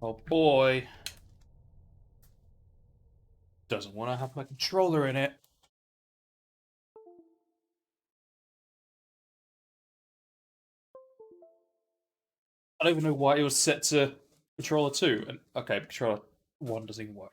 Oh boy. Doesn't want to have my controller in it. I don't even know why it was set to controller 2. And okay, controller 1 doesn't even work.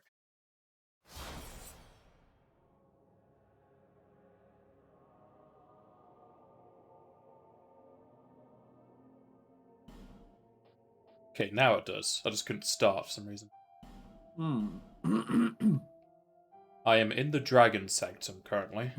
Okay, now it does. I just couldn't start for some reason. I am in the Dragon Sanctum currently.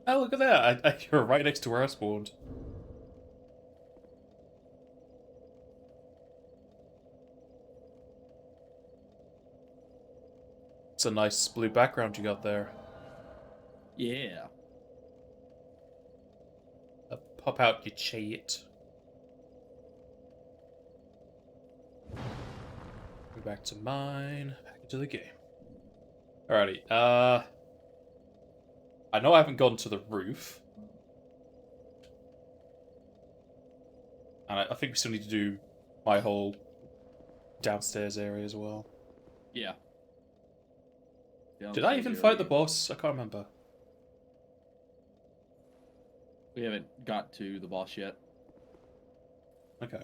Oh, look at that! You're right next to where I spawned. It's a nice blue background you got there. Yeah. Pop out your cheat. Go back to mine. Back into the game. Alrighty. I know I haven't gone to the roof. And I think we still need to do my whole downstairs area as well. Yeah. Did I even fight the boss? I can't remember. We haven't got to the boss yet. Okay.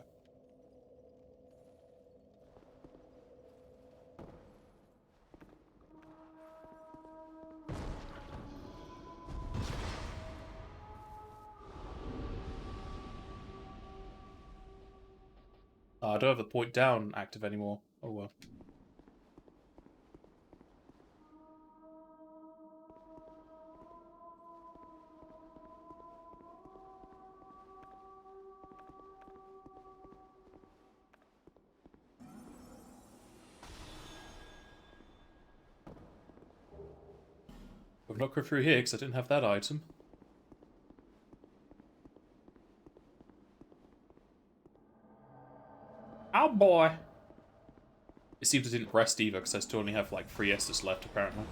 I don't have the point down active anymore. Oh well. I've not gone through here because I didn't have that item. Oh boy! It seems I didn't rest either because I still only have like 3 Estus left apparently.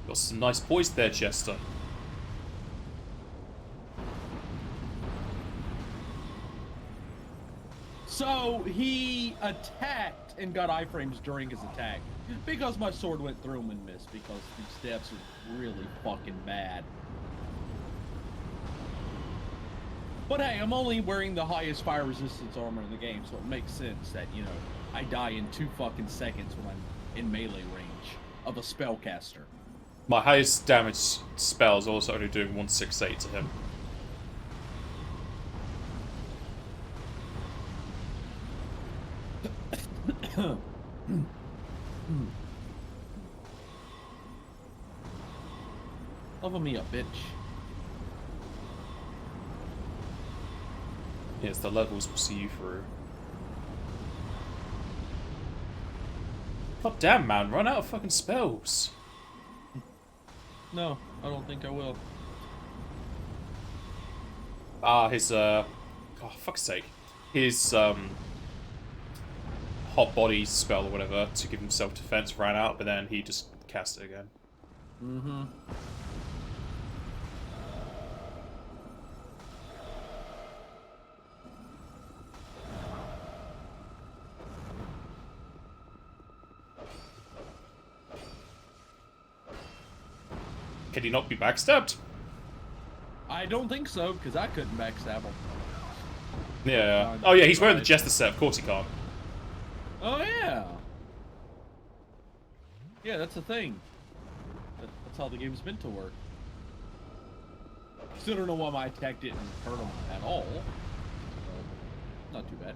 Got some nice poise there, Chester. So he attacked and got iframes during his attack because my sword went through him and missed because these steps are really fucking bad. But hey, I'm only wearing the highest fire resistance armor in the game, so it makes sense that, you know, I die in 2 fucking seconds when I'm in melee range of a spellcaster. My highest damage spell is also only doing 168 to him. Level me up, bitch. Yes, the levels will see you through. God damn, man, run out of fucking spells. No, I don't think I will. His, oh, fuck's sake. His, hot body spell or whatever to give him self-defense ran out, but then he just cast it again. Mm-hmm. Can he not be backstabbed? I don't think so, because I couldn't backstab him. Yeah. Oh yeah, he's wearing the Jester set, of course he can't. Oh yeah! Yeah, that's the thing. That's how the game's meant to work. Still don't know why my attack didn't hurt him at all. So, not too bad.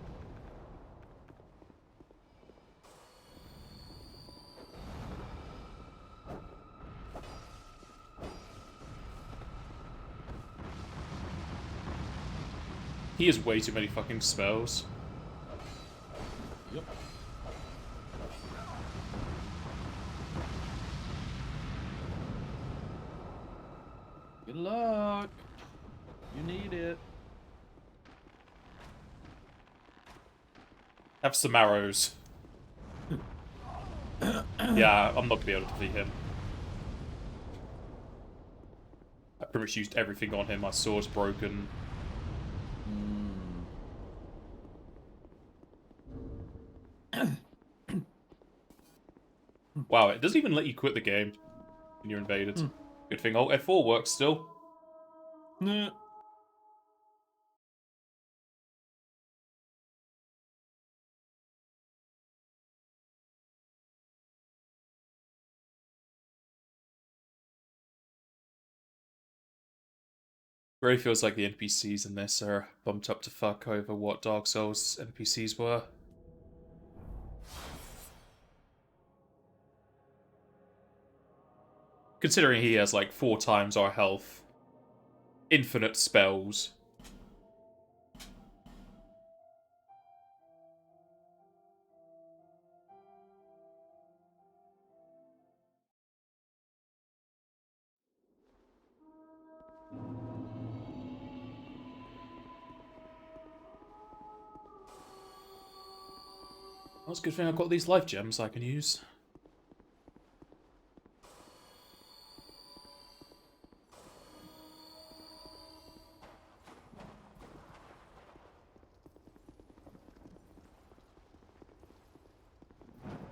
He has way too many fucking spells. Yep. Good luck. You need it. Have some arrows. Yeah, I'm not gonna be able to defeat him. I pretty much used everything on him. My sword's broken. Wow, it doesn't even let you quit the game when you're invaded. Good thing Alt F4 works still. Nah. Really feels like the NPCs in this are bumped up to fuck over what Dark Souls NPCs were. Considering he has like 4 times our health, infinite spells. Well, it's a good thing I've got these life gems I can use.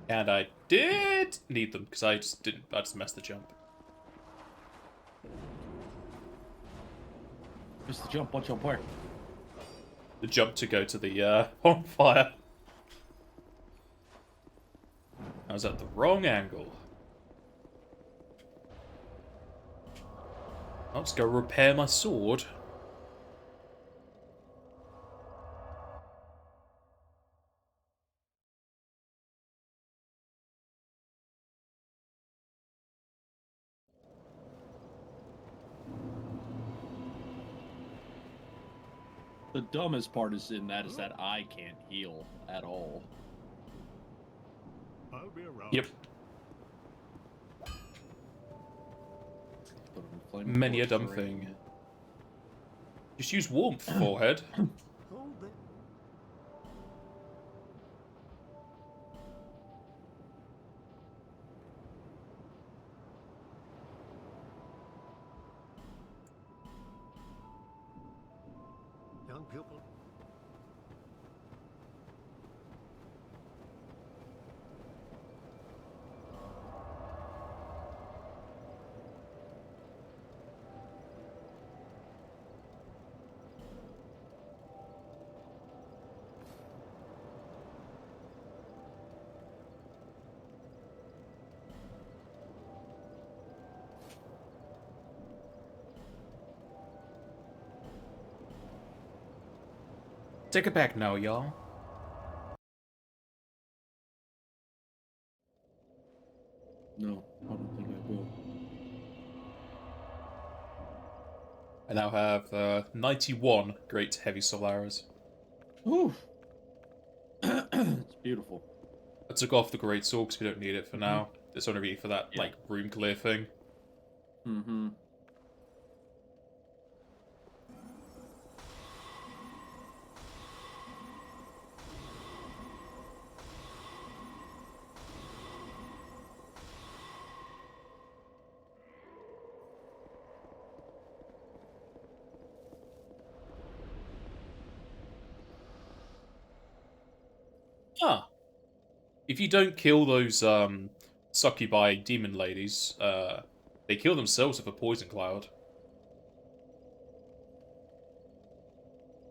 And I did need them, because I just messed the jump. Just the jump. What jump where? The jump to go to the bonfire. I was at the wrong angle. Let's go repair my sword. The dumbest part is that I can't heal at all. I'll be around. Yep. Many a dumb thing. Just use warmth, forehead. Hold it. Young pupil. Take it back now, y'all. No, I don't think I will. I now have 91 great heavy soul arrows. Ooh. It's beautiful. I took off the great sword because we don't need it for now. It's only really for that like room clear thing. Mm-hmm. Ah. If you don't kill those succubi demon ladies, they kill themselves with a poison cloud.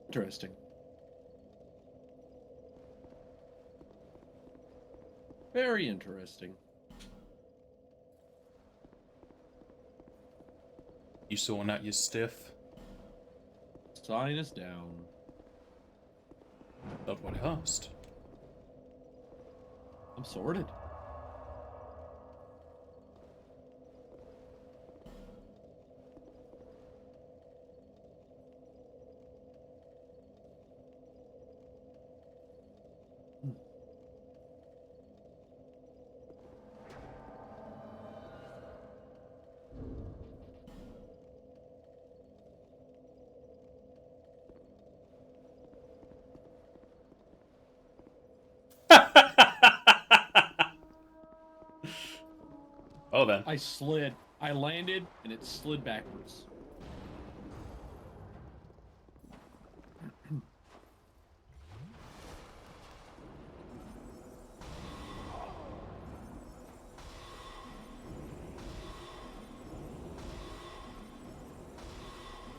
Interesting. Very interesting. You sawing out your stiff. Sign is down. That's what I asked. I'm sorted. Oh then. I slid. I landed, and it slid backwards.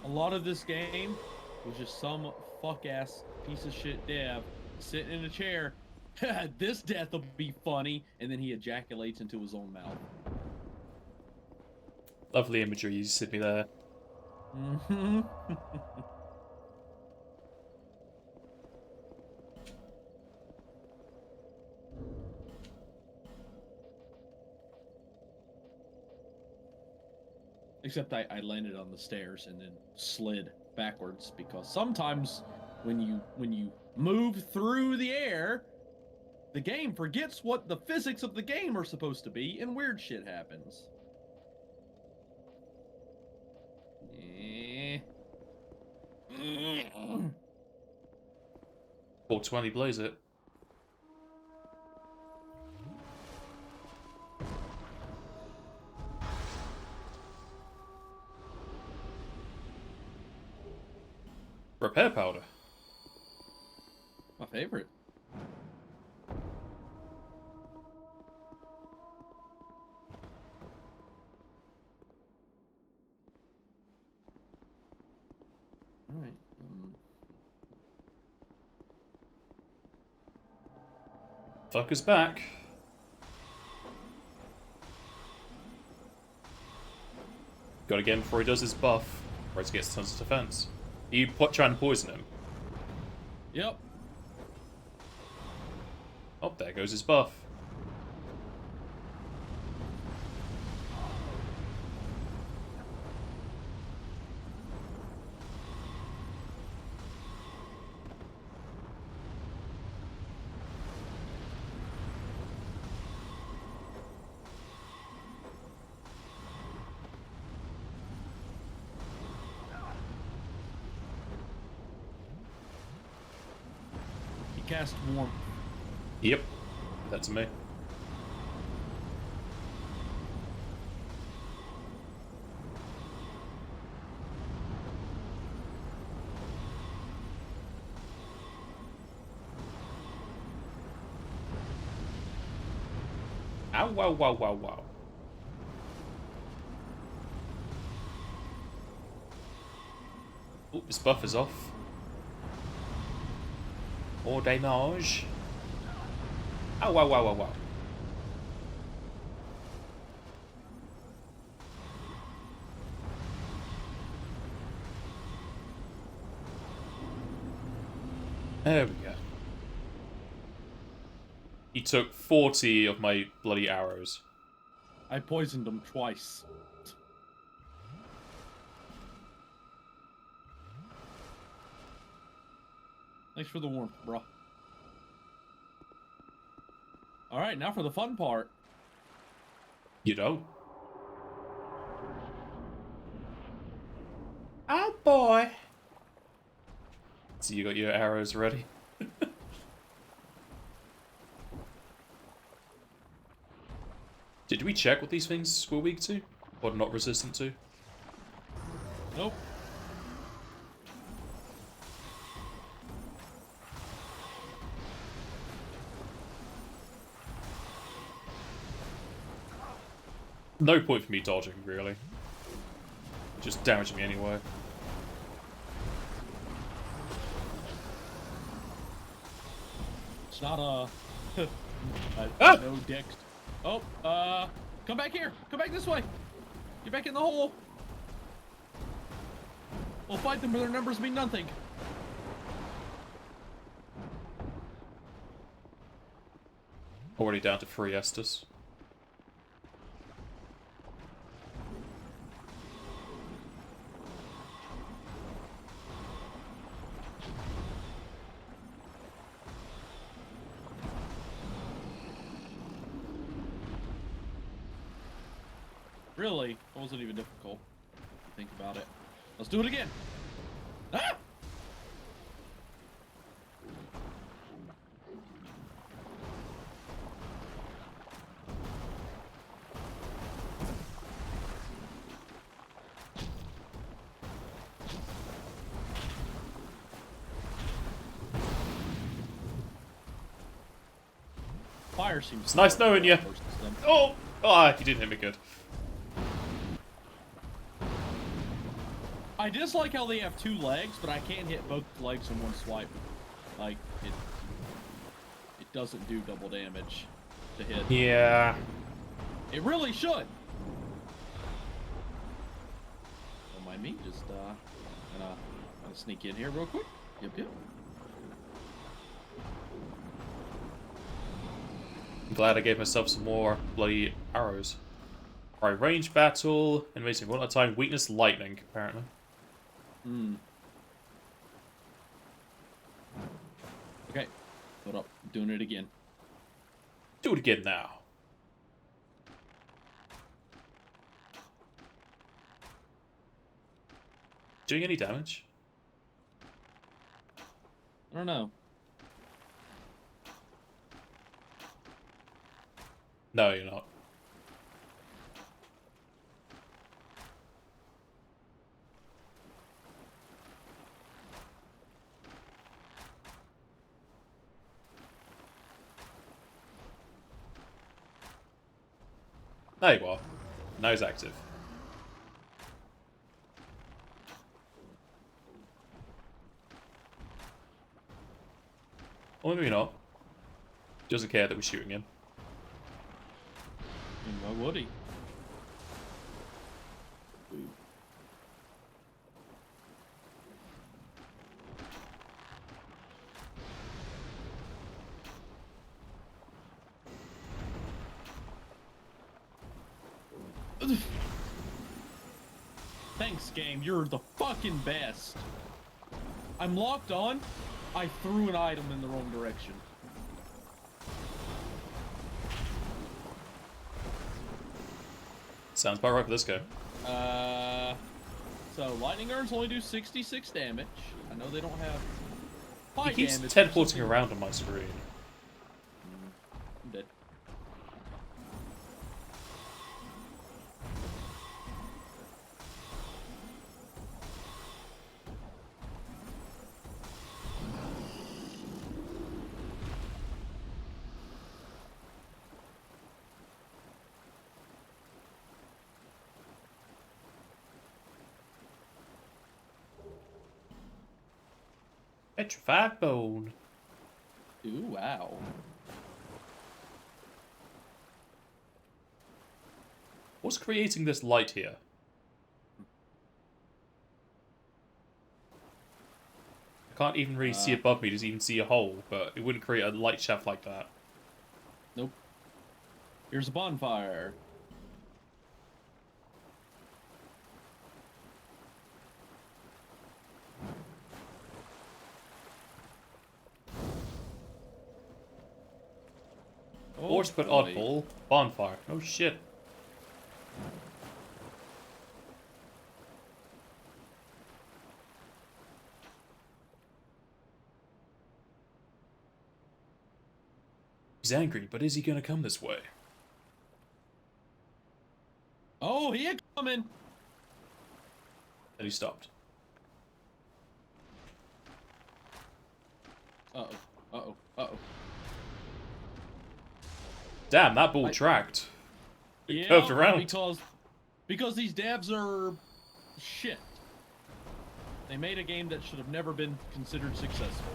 A lot of this game was just some fuck-ass piece of shit dev sitting in a chair. This death will be funny, and then he ejaculates into his own mouth. Lovely imagery you sent me there. Mm-hmm. Except I landed on the stairs and then slid backwards, because sometimes when you move through the air, the game forgets what the physics of the game are supposed to be, and weird shit happens. 420 blaze it. Repair powder. My favorite. All right. Fucker's back. Gotta get him before he does his buff, or he gets tons of defense. You try and poison him. Yep. Oh, there goes his buff. Cast warmth. Yep. That's me. Ow, wow, wow, wow, wow. Oh, his buff is off. Or damage. Oh, wow, wow, wow, wow. There we go. He took 40 of my bloody arrows. I poisoned him twice. Thanks for the warmth, bro. All right, now for the fun part. You know? Oh boy! So you got your arrows ready? Did we check what these things were weak to? Or not resistant to? Nope. No point for me dodging, really. Just damage me anyway. It's not a Ah! no dex. Oh, come back here. Come back this way. Get back in the hole. We'll fight them, but their numbers mean nothing. Already down to 3 Estus. Really? It wasn't even difficult. Think about it. Let's do it again. Ah! fire seems. It's nice knowing you. System. Oh! Ah, you didn't hit me good. I dislike how they have 2 legs, but I can't hit both legs in one swipe. Like it doesn't do double damage to hit. Yeah. It really should. Don't mind me, just gonna sneak in here real quick. Yep. I'm glad I gave myself some more bloody arrows. Alright, range battle, amazing. One at a time, weakness lightning, apparently. Okay, hold up, I'm doing it again. Do it again now. Doing any damage? I don't know. No, you're not. There you are. Now he's active. Or maybe not. Doesn't care that we're shooting him. Why would he? Thanks, game. You're the fucking best. I'm locked on. I threw an item in the wrong direction. Sounds about right for this guy. So lightning urns only do 66 damage. I know they don't have high He keeps damage. teleporting around on my screen. I'm dead. Petrified bone. Ooh, wow. What's creating this light here? I can't even really see above me, just even see a hole, but it wouldn't create a light shaft like that. Nope. Here's a bonfire. Force but boy. oddball. Bonfire. Oh shit. He's angry, but is he gonna come this way? Oh, he ain't coming. And he stopped. Uh-oh. Uh-oh. Uh-oh. Damn, that ball tracked. It Yeah, curved around. because these devs are shit. They made a game that should have never been considered successful.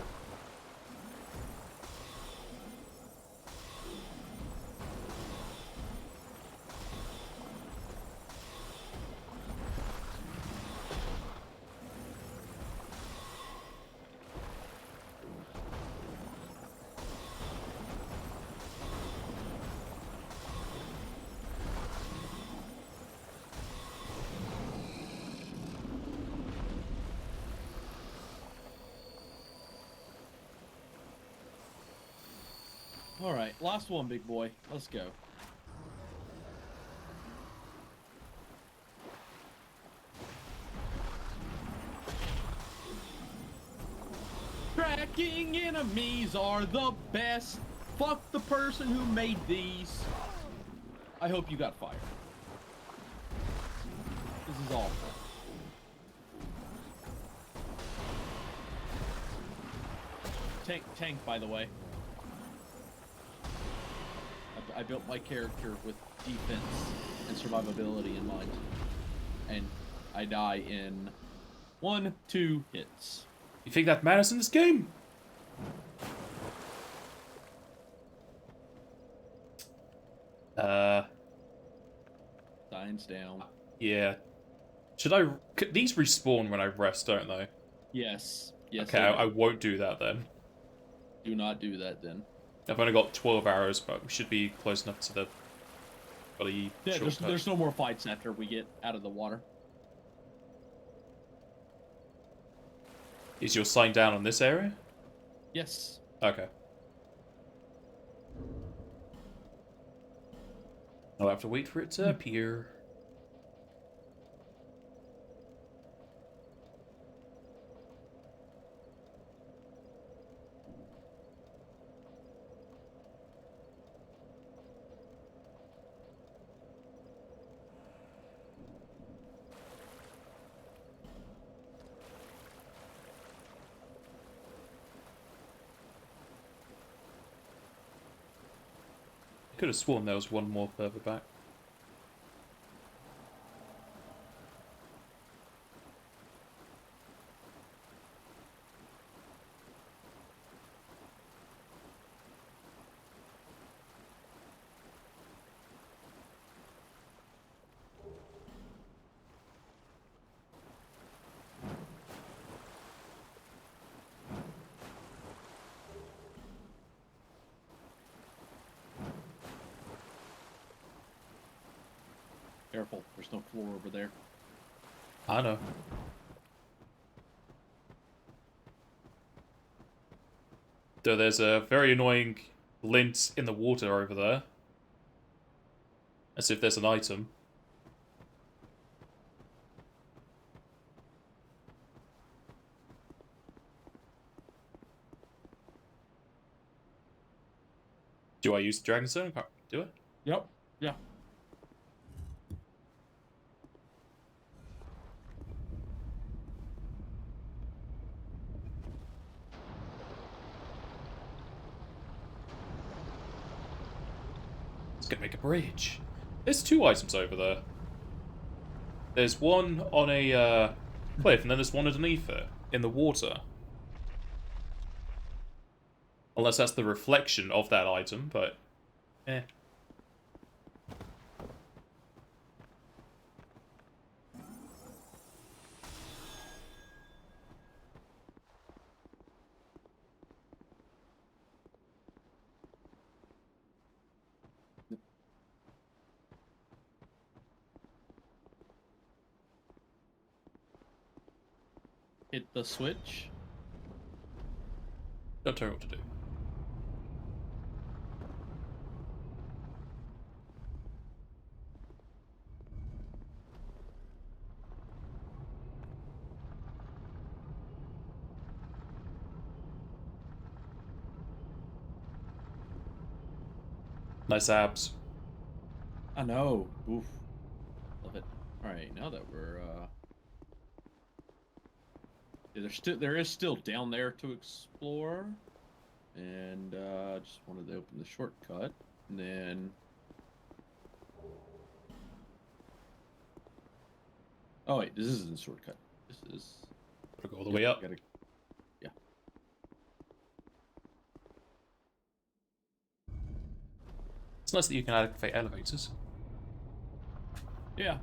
All right, last one, big boy. Let's go. Tracking enemies are the best. Fuck the person who made these. I hope you got fired. This is awful. Tank, by the way. I built my character with defense and survivability in mind, and I die in 1-2 hits. You think that matters in this game? Dying's down. Yeah. Should I... These respawn when I rest, don't they? Yes. Yes. Okay, I won't do that then. Do not do that then. I've only got 12 arrows, but we should be close enough to the... bloody Yeah, shortcut. there's no more fights after we get out of the water. Is your sign down on this area? Yes. Okay. I'll have to wait for it to appear. I could have sworn there was one more further back. Careful, there's no floor over there. I know. Though there's a very annoying lint in the water over there. As if there's an item. Do I use the Dragon Sanctum? Do it? Yep. Yeah. It's gonna make a bridge. There's two items over there. There's one on a cliff, and then there's one underneath it, in the water. Unless that's the reflection of that item, but... eh. Hit the switch. Don't tell me what to do. Nice abs. I know. Oof. Love it. Alright, now that we're yeah, there is still down there to explore. And just wanted to open the shortcut. And then oh wait, this isn't the shortcut. This is Gotta go all the way up. Yeah. It's nice that you can activate elevators. Yeah.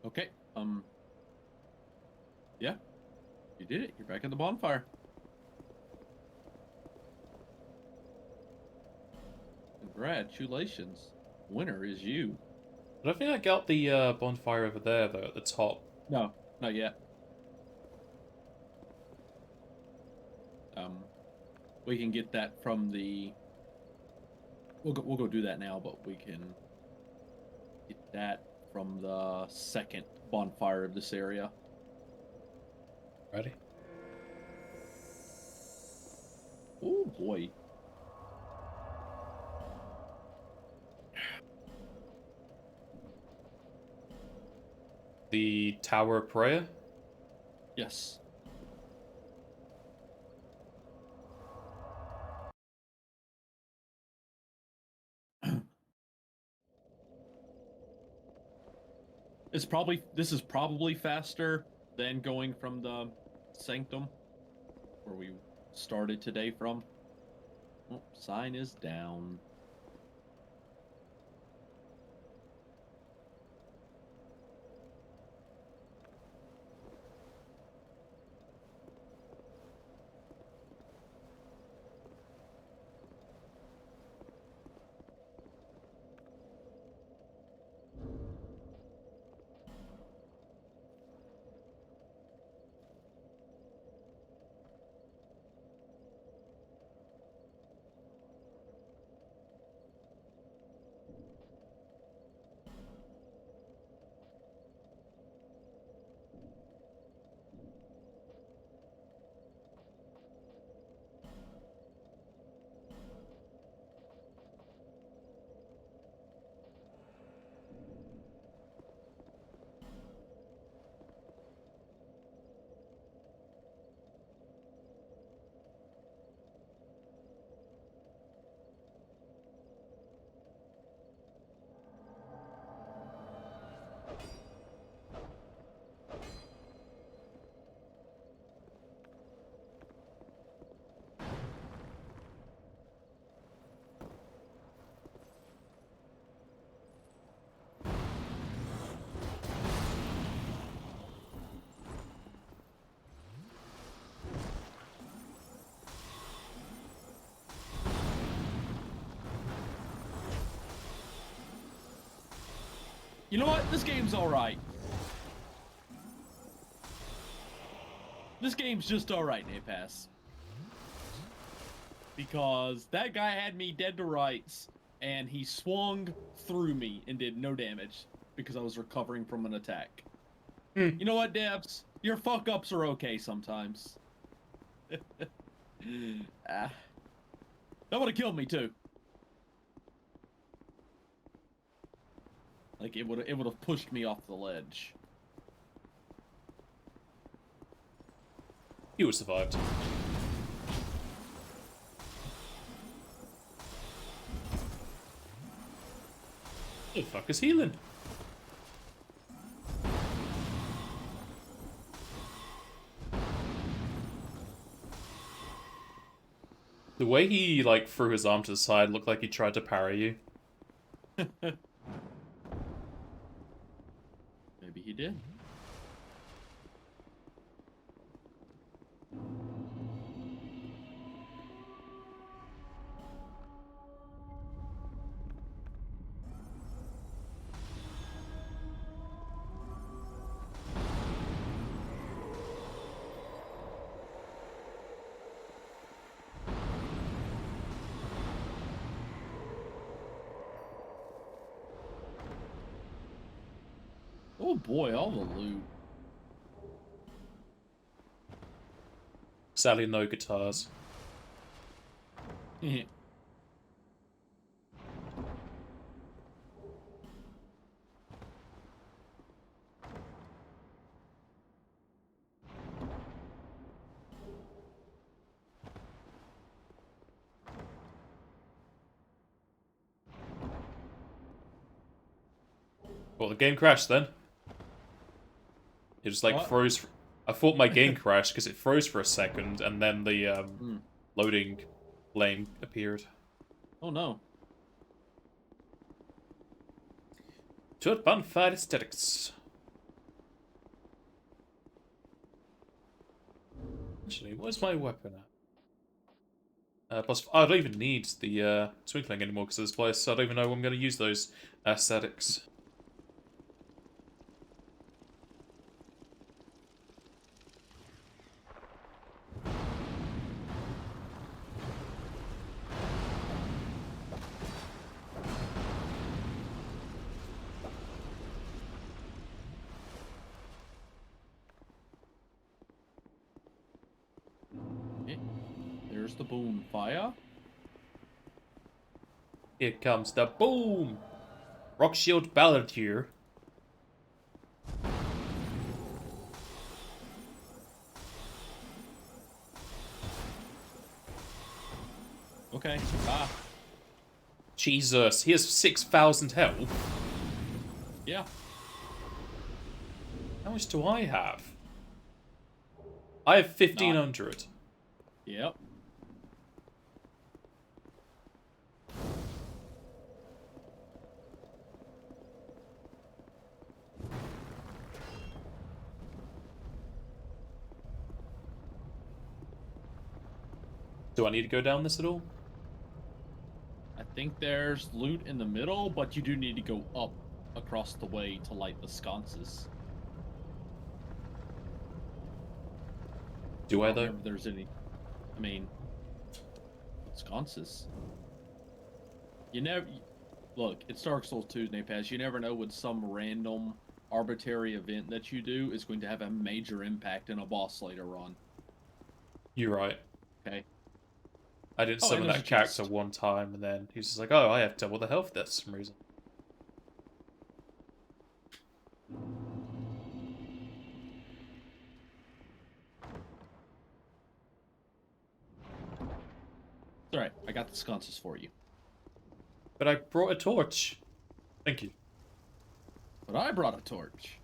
Okay. Yeah. You did it. You're back at the bonfire. Congratulations. Winner is you. I don't think I got the bonfire over there, though, at the top. No, not yet. We can get that from the we'll go do that now, but we can get that from the second bonfire of this area. Ready? Oh boy. The Tower of Prayer? Yes. This is probably faster than going from the Sanctum, where we started today from. Oh, sign is down. You know what? This game's alright. This game's just alright, Napass. Because that guy had me dead to rights, and he swung through me and did no damage because I was recovering from an attack. You know what, Debs? Your fuck-ups are okay sometimes. That would have killed me, too. Like, it would have pushed me off the ledge. You would have survived. Who the fuck is healing? The way he, like, threw his arm to the side looked like he tried to parry you. Maybe he did. Oh boy, all the loot. Sadly, no guitars. Well, the game crashed then. It just, like, What? froze. I thought my game crashed because it froze for a second, and then the loading flame appeared. Oh no. Short bonfire aesthetics. Actually, where's my weapon at? Plus, I don't even need the Twinkling anymore because of this place, so I don't even know when I'm going to use those aesthetics. there's the bonfire. Here comes the boom! Rock Shield Ballad here. Okay. Ah. Jesus, he has 6,000 health. Yeah. How much do I have? I have 1,500. Yep. Do I need to go down this at all? I think there's loot in the middle, but you do need to go up across the way to light the sconces. Do I, don't though? remember if there's any. I mean, sconces. You never look. It's Dark Souls 2, Napaz. You never know when some random arbitrary event that you do is going to have a major impact in a boss later on. You're right. Okay. I didn't Oh, and summon there's that a character chest. one time, and then he's just like, oh, I have double the health there for some reason. It's alright. I got the sconces for you. But I brought a torch. Thank you. But I brought a torch.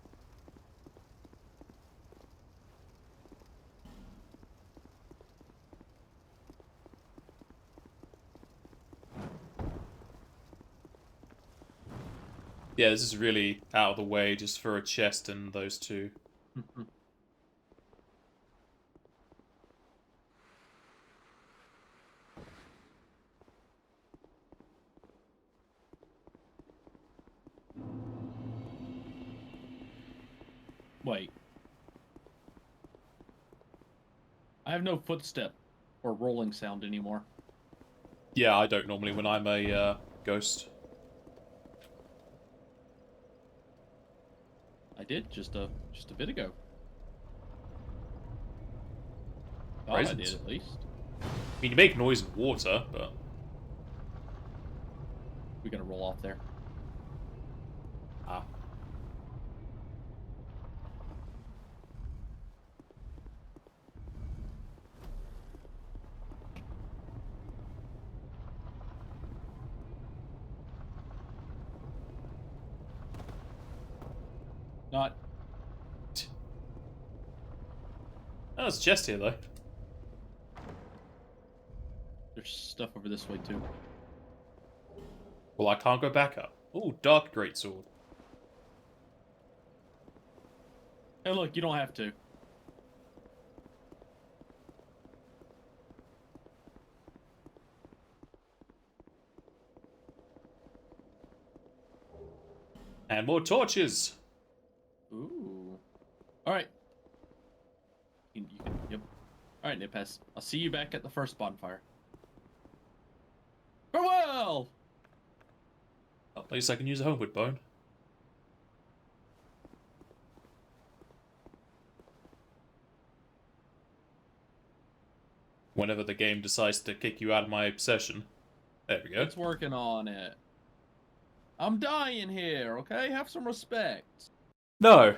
Yeah, this is really out of the way just for a chest and those two. Wait. I have no footstep or rolling sound anymore. Yeah, I don't normally when I'm a ghost. I did just a bit ago. Oh, I Raisins. did at least. I mean, you make noise in water, but... We're gonna roll off there. Ah. Not. Oh, there's a chest here, though. There's stuff over this way too. Well, I can't go back up. Ooh, Dark Greatsword. Hey, look, you don't have to. And more torches! Ooh. All right. You can. Yep. All right, Nipes. I'll see you back at the first bonfire. Farewell. At least I can use a homeward bone. Whenever the game decides to kick you out of my obsession. There we go. It's working on it. I'm dying here, okay? Have some respect. No!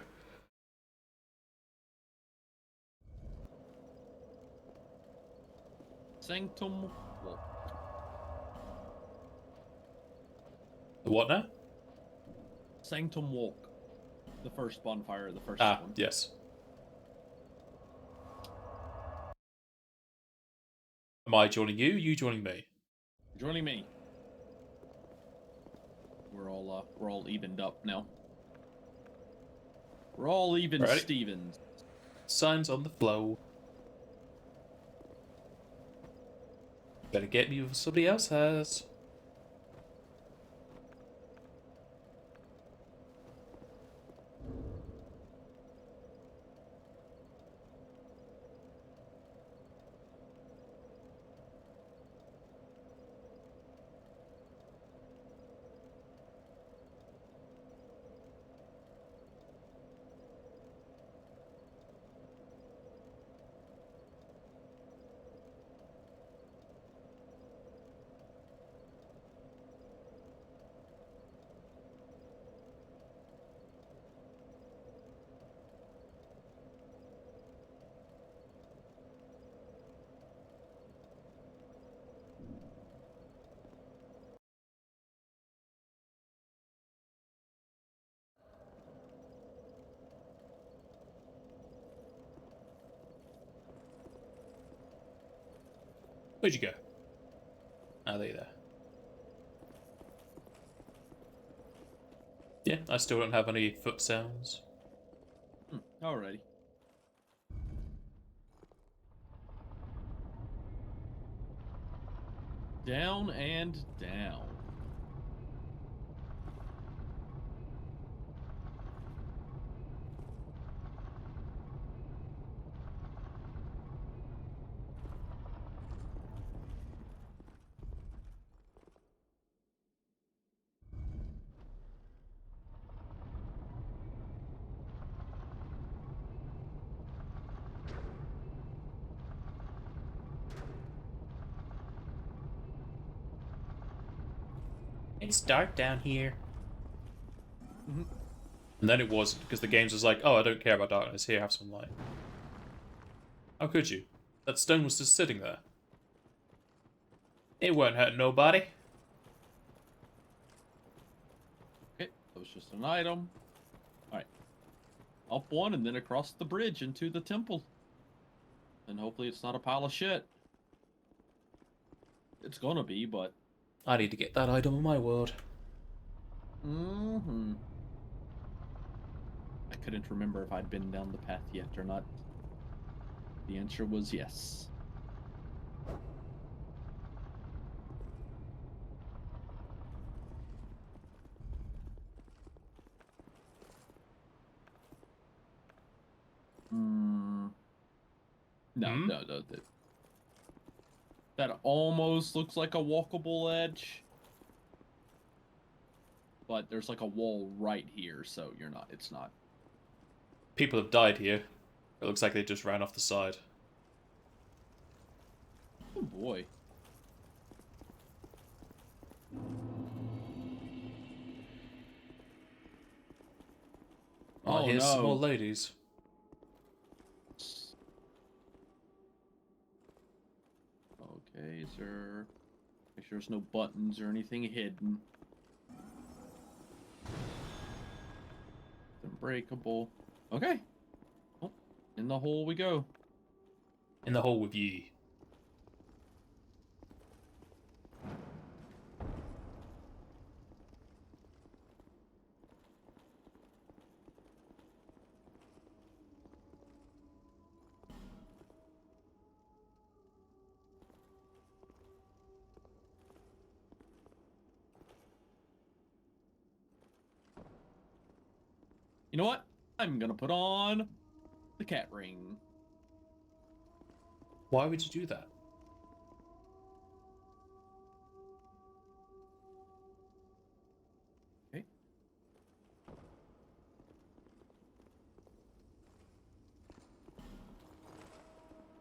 Sanctum Walk. The what now? Sanctum Walk. The first bonfire, the first Ah, one. yes. Am I joining you? You joining me? Joining me. We're all evened up now. We're all even Alrighty. Stevens. Signs on the flow. Better get me what somebody else has. Where'd you go? Ah, there you are. Yeah, I still don't have any foot sounds. Alrighty. Down and down. It's dark down here. Mm-hmm. And then it wasn't, because the games was like, oh, I don't care about darkness, here, have some light. How could you? That stone was just sitting there. It weren't hurting nobody. Okay, that was just an item. Alright. Up one and then across the bridge into the temple. And hopefully it's not a pile of shit. It's gonna be, but... I need to get that item in my world. Mm-hmm. I couldn't remember if I'd been down the path yet or not. The answer was yes. No, Hmm? no. That almost looks like a walkable edge. But there's like a wall right here, so it's not. People have died here. It looks like they just ran off the side. Oh boy. Oh, here's no. some more ladies. Okay, is there... Make sure there's no buttons or anything hidden. It's unbreakable. Okay. Well, in the hole we go. In the hole with ye. You know what? I'm gonna put on the cat ring. Why would you do that? Okay.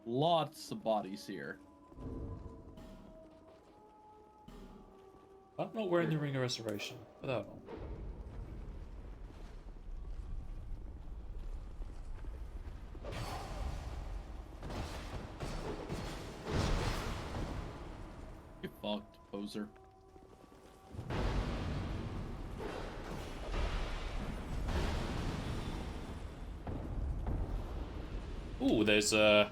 Lots of bodies here. I'm not wearing the Ring of Restoration. But that one. Get fucked, poser. Ooh, there's arrow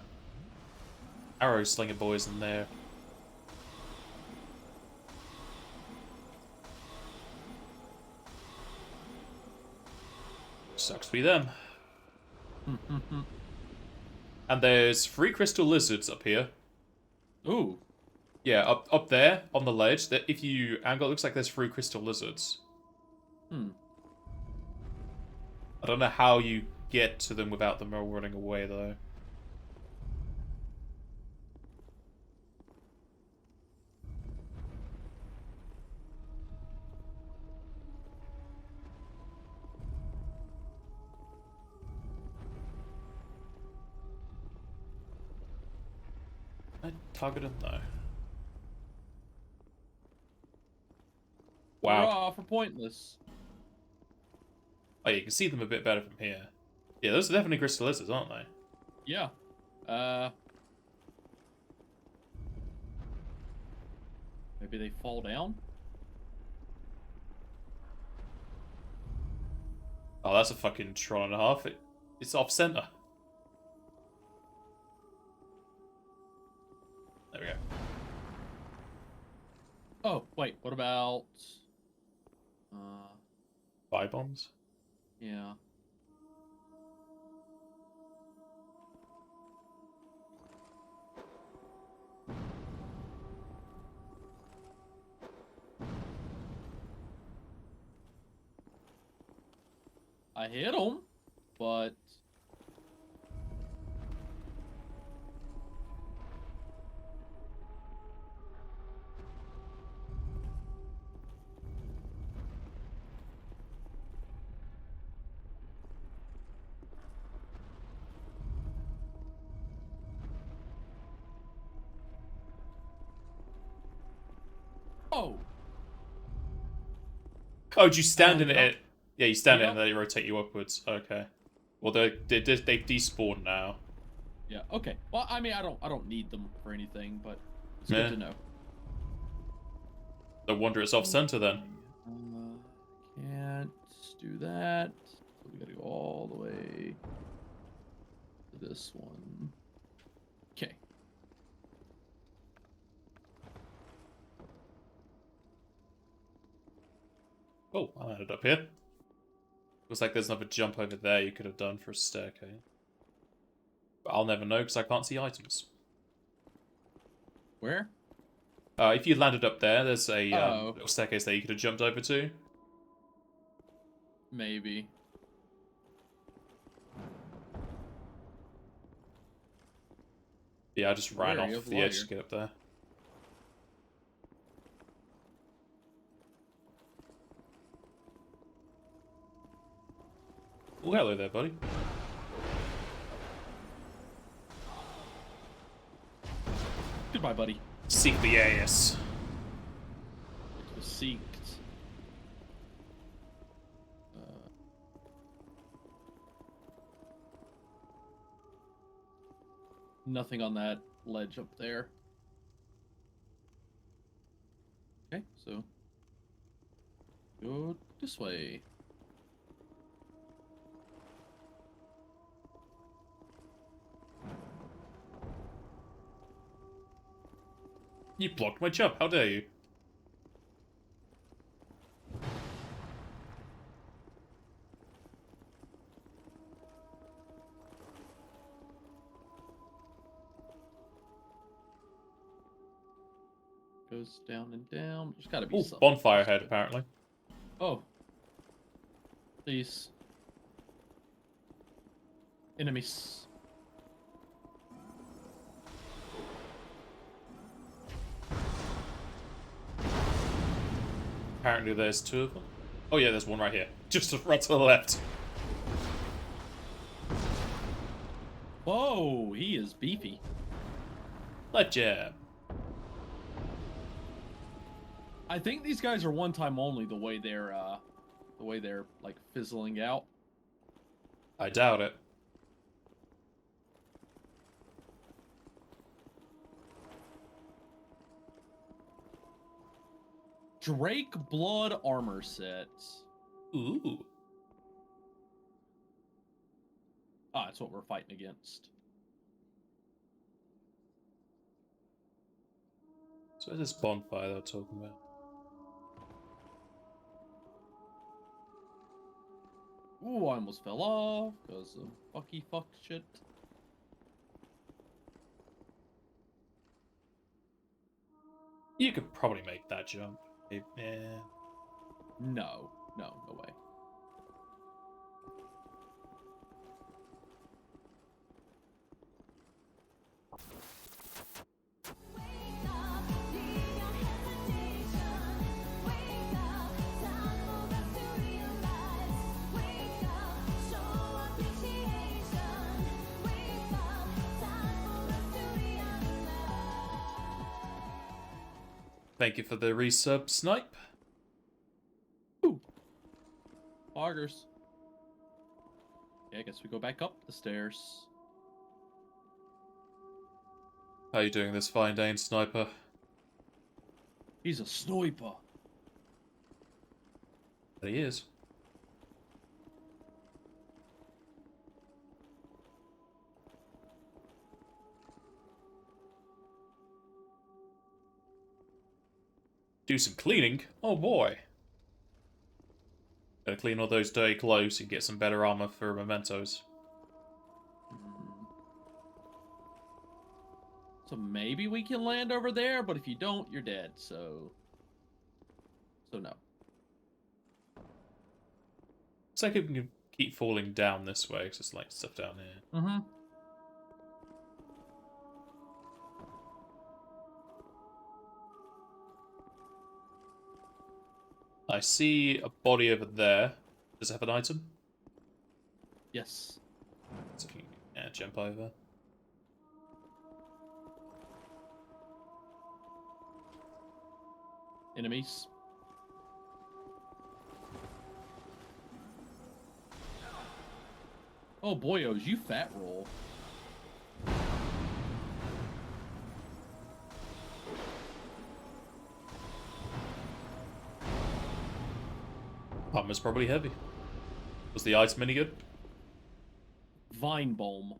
slinger boys in there. Sucks to be them. And there's 3 crystal lizards up here. Ooh. Yeah, up there on the ledge. That if you angle, it looks like there's 3 crystal lizards. I don't know how you get to them without them all running away, though. I target them though. Wow. Hurrah for pointless. Oh, you can see them a bit better from here. Yeah, those are definitely crystal lizards, aren't they? Yeah. Maybe they fall down? Oh, that's a fucking Tron and a half. It's off center. There we go. Wait, what about... Buy bombs? Yeah. I hit him, but... Oh! Oh, did you stand in Yep. it? Yeah, you stand in it Yep. and they rotate you upwards. Okay. Well, they've despawned now. Yeah, okay. Well, I mean, I don't need them for anything, but it's Yeah. good to know. No wonder it's off center then. Can't do that. So we gotta go all the way to this one. Okay. Oh, I landed up here. Looks like there's another jump over there you could have done for a staircase. But I'll never know because I can't see items. Where? If you landed up there, there's a Oh. little staircase there you could have jumped over to. Maybe. Yeah, I just ran Wary off of the edge liar. to get up there. Oh, hello there, buddy. Goodbye, buddy. Seek the AS. It was seeked. Nothing on that ledge up there. Okay, so go this way. You blocked my jump, how dare you? Goes down and down. There's gotta be Oh, something. bonfire head, apparently. Oh. Please. Enemies. Apparently there's two of them. Oh yeah, there's one right here. Just right to the left. Whoa, he is beefy. Left jab. I think these guys are one time only the way they're like fizzling out. I doubt it. Drake Blood armor set. Ooh. Ah, that's what we're fighting against. So where's this bonfire they were talking about? Ooh, I almost fell off because of fuck shit. You could probably make that jump. Yeah. No way. Thank you for the resub, Snipe. Ooh. Augers. Yeah, I guess we go back up the stairs. How you doing this fine day, Sniper? He's a sniper. There he is. Do some cleaning? Oh boy. Gotta clean all those dirty clothes and get some better armor for mementos. So maybe we can land over there, but if you don't, you're dead. So no. Looks like it can keep falling down this way, because there's like stuff down here. Mm-hmm. I see a body over there. Does it have an item? Yes. So you can jump over. Enemies. Oh boyos, you fat roll. Armor's probably heavy. Was the item any good? Vine Bulb.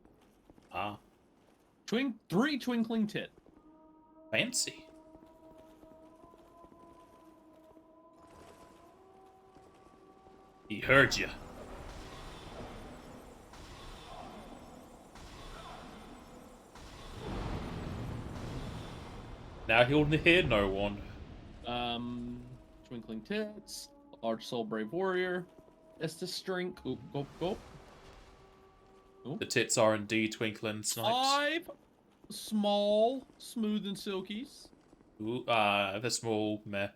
Ah, 3 Twinkling Tit. fancy. He heard you. Now he'll hear no one. Twinkling Tits. Large Soul Brave Warrior. Estus Strink. Oop, go, go. The tits are indeed twinkling snipes. 5 small, smooth and silkies. Ooh, they're small, meh.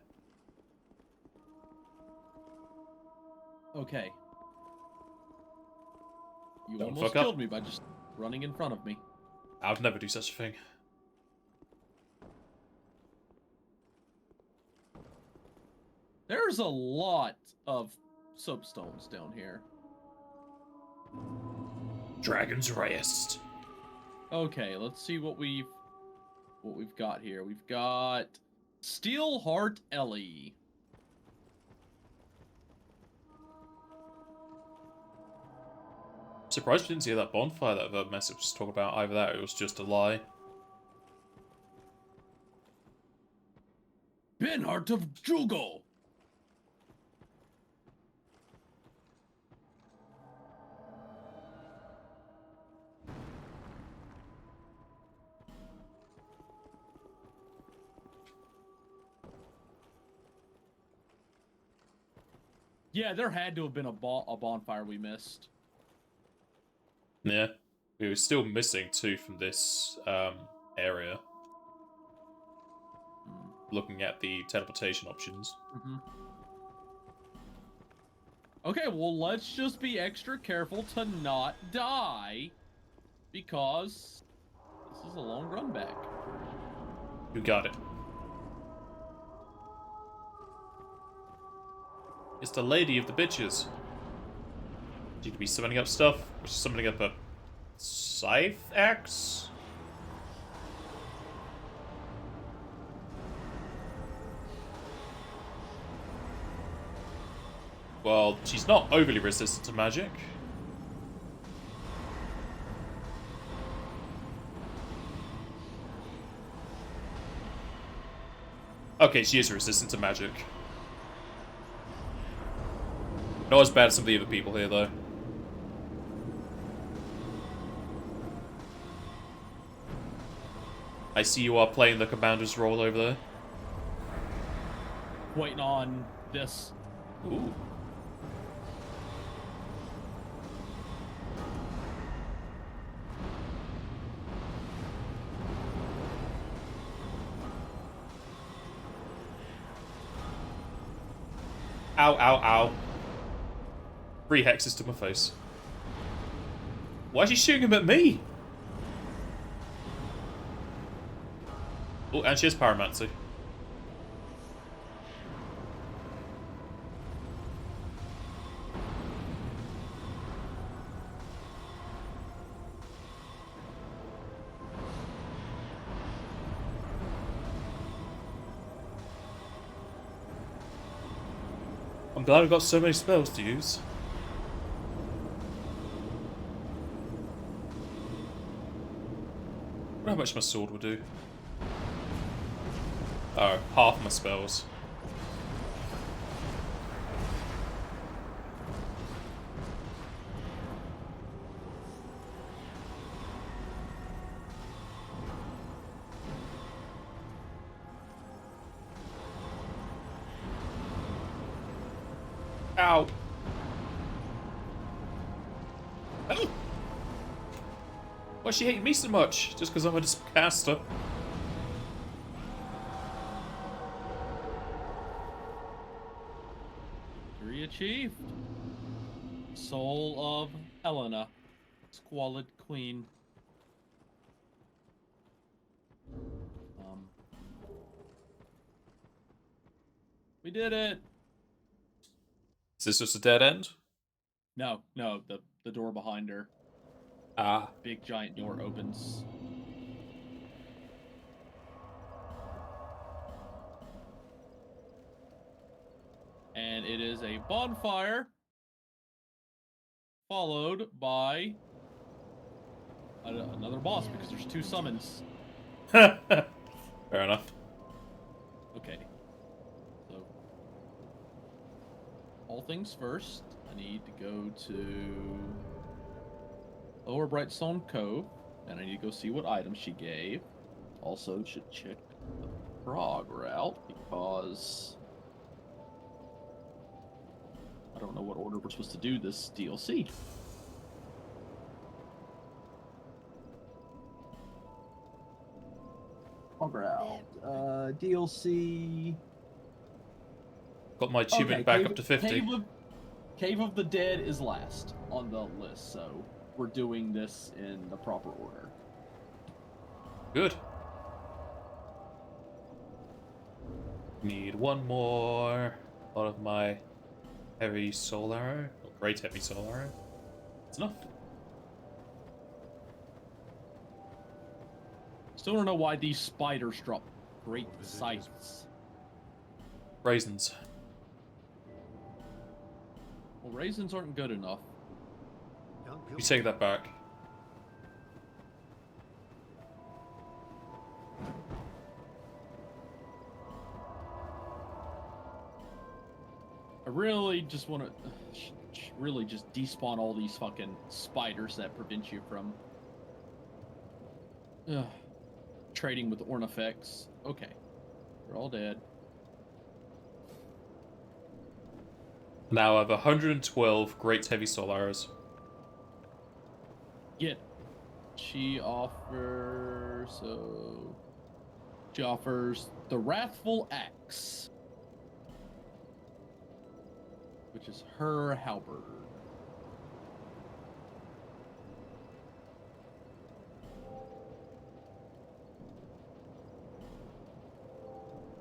Okay. You Don't almost fuck up. killed me by just running in front of me. I would never do such a thing. There's a lot of soapstones down here. Dragon's Rest. Okay, let's see what we've got here. We've got Steelheart Ellie. Surprised we didn't see that bonfire that the message was talking about. Either that or it was just a lie. Benhart of Jugo. Yeah, there had to have been a bonfire we missed. Yeah. We were still missing 2 from this area. Looking at the teleportation options. Mm-hmm. Okay, well, let's just be extra careful to not die, because this is a long run back. You got it. It's the lady of the bitches. She could be summoning up stuff, or summoning up a scythe axe? Well, she's not overly resistant to magic. Okay, she is resistant to magic. Not as bad as some of the other people here, though. I see you are playing the commander's role over there. Waiting on this. Ooh. Ow, ow, ow. 3 hexes to my face. Why is she shooting him at me? Oh, and she has pyromancy. I'm glad I've got so many spells to use. I wonder how much my sword will do. Oh, half my spells. Ow. Oh. Why is she hating me so much? Just because I'm a caster. Victory achieved. Soul of Helena. Squalid Queen. We did it! Is this just a dead end? No, the door behind her. Ah. Big giant door opens. And it is a bonfire, followed by another boss because there's 2 summons. Fair enough. Okay. So, all things first, I need to go to Lower Brightstone Cove, and I need to go see what items she gave. Also, should check the Prague route because I don't know what order we're supposed to do this DLC. Prague route. DLC. Got my achievement back up to 50. Cave of the Dead is last on the list, so we're doing this in the proper order. Good. Need one more. A lot of my heavy soul arrow. Or great heavy soul arrow. It's enough. Still don't know why these spiders drop great sights. Raisins. Well, raisins aren't good enough. Young You people take that back. I really just want to really just despawn all these fucking spiders that prevent you from trading with Ornifex. Okay. They're all dead. Now I have 112 great heavy soul arrows. Get. She offers the Wrathful Axe, which is her halberd.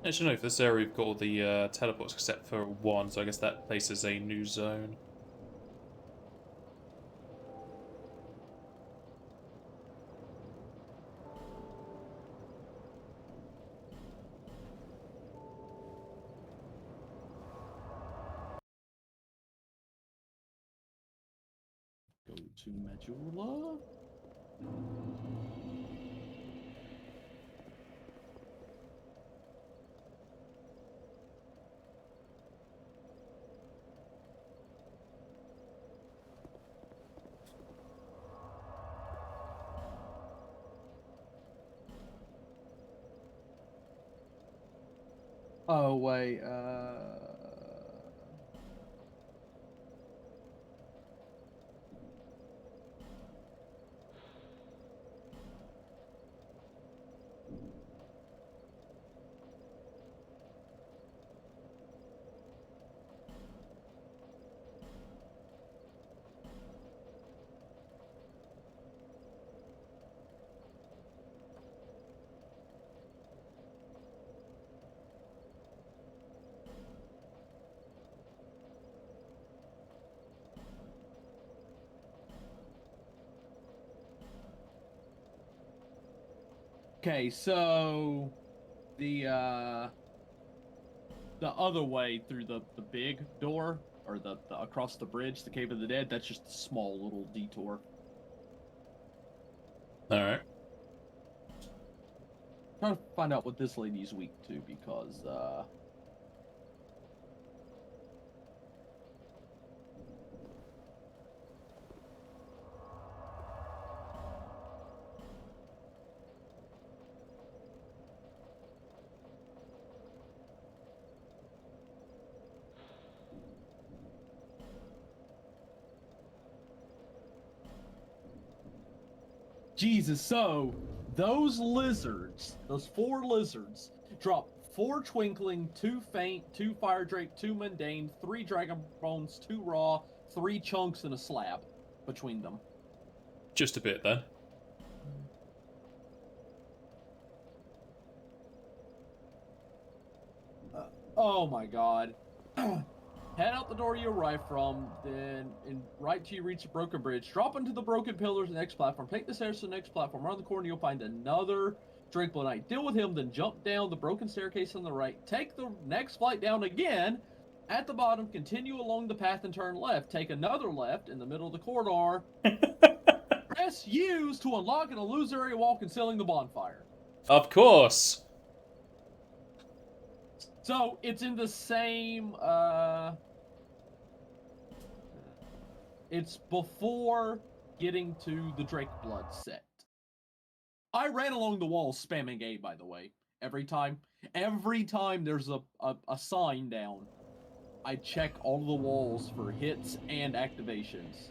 Actually, no, for this area we've got all the teleports except for one, so I guess that places a new zone. Go to Majula. Oh wait, okay, so the other way through the big door or the across the bridge, the Cave of the Dead, that's just a small little detour. Alright. Trying to find out what this lady is weak to because Jesus, so those lizards, those 4 lizards, drop 4 Twinkling, 2 Faint, 2 Fire Drake, 2 Mundane, 3 Dragon Bones, 2 Raw, 3 Chunks, and a Slab between them. Just a bit then. Oh my god. Head out the door you arrived from, then right till you reach the broken bridge. Drop into the broken pillars of the next platform. Take the stairs to the next platform. Around the corner, you'll find another Dragonite. Deal with him, then jump down the broken staircase on the right. Take the next flight down again. At the bottom, continue along the path and turn left. Take another left in the middle of the corridor. Press Use to unlock an illusory wall concealing the bonfire. Of course. So it's in the same. It's before getting to the Drake Blood set. I ran along the wall spamming A, by the way. Every time there's a sign down, I check all the walls for hits and activations.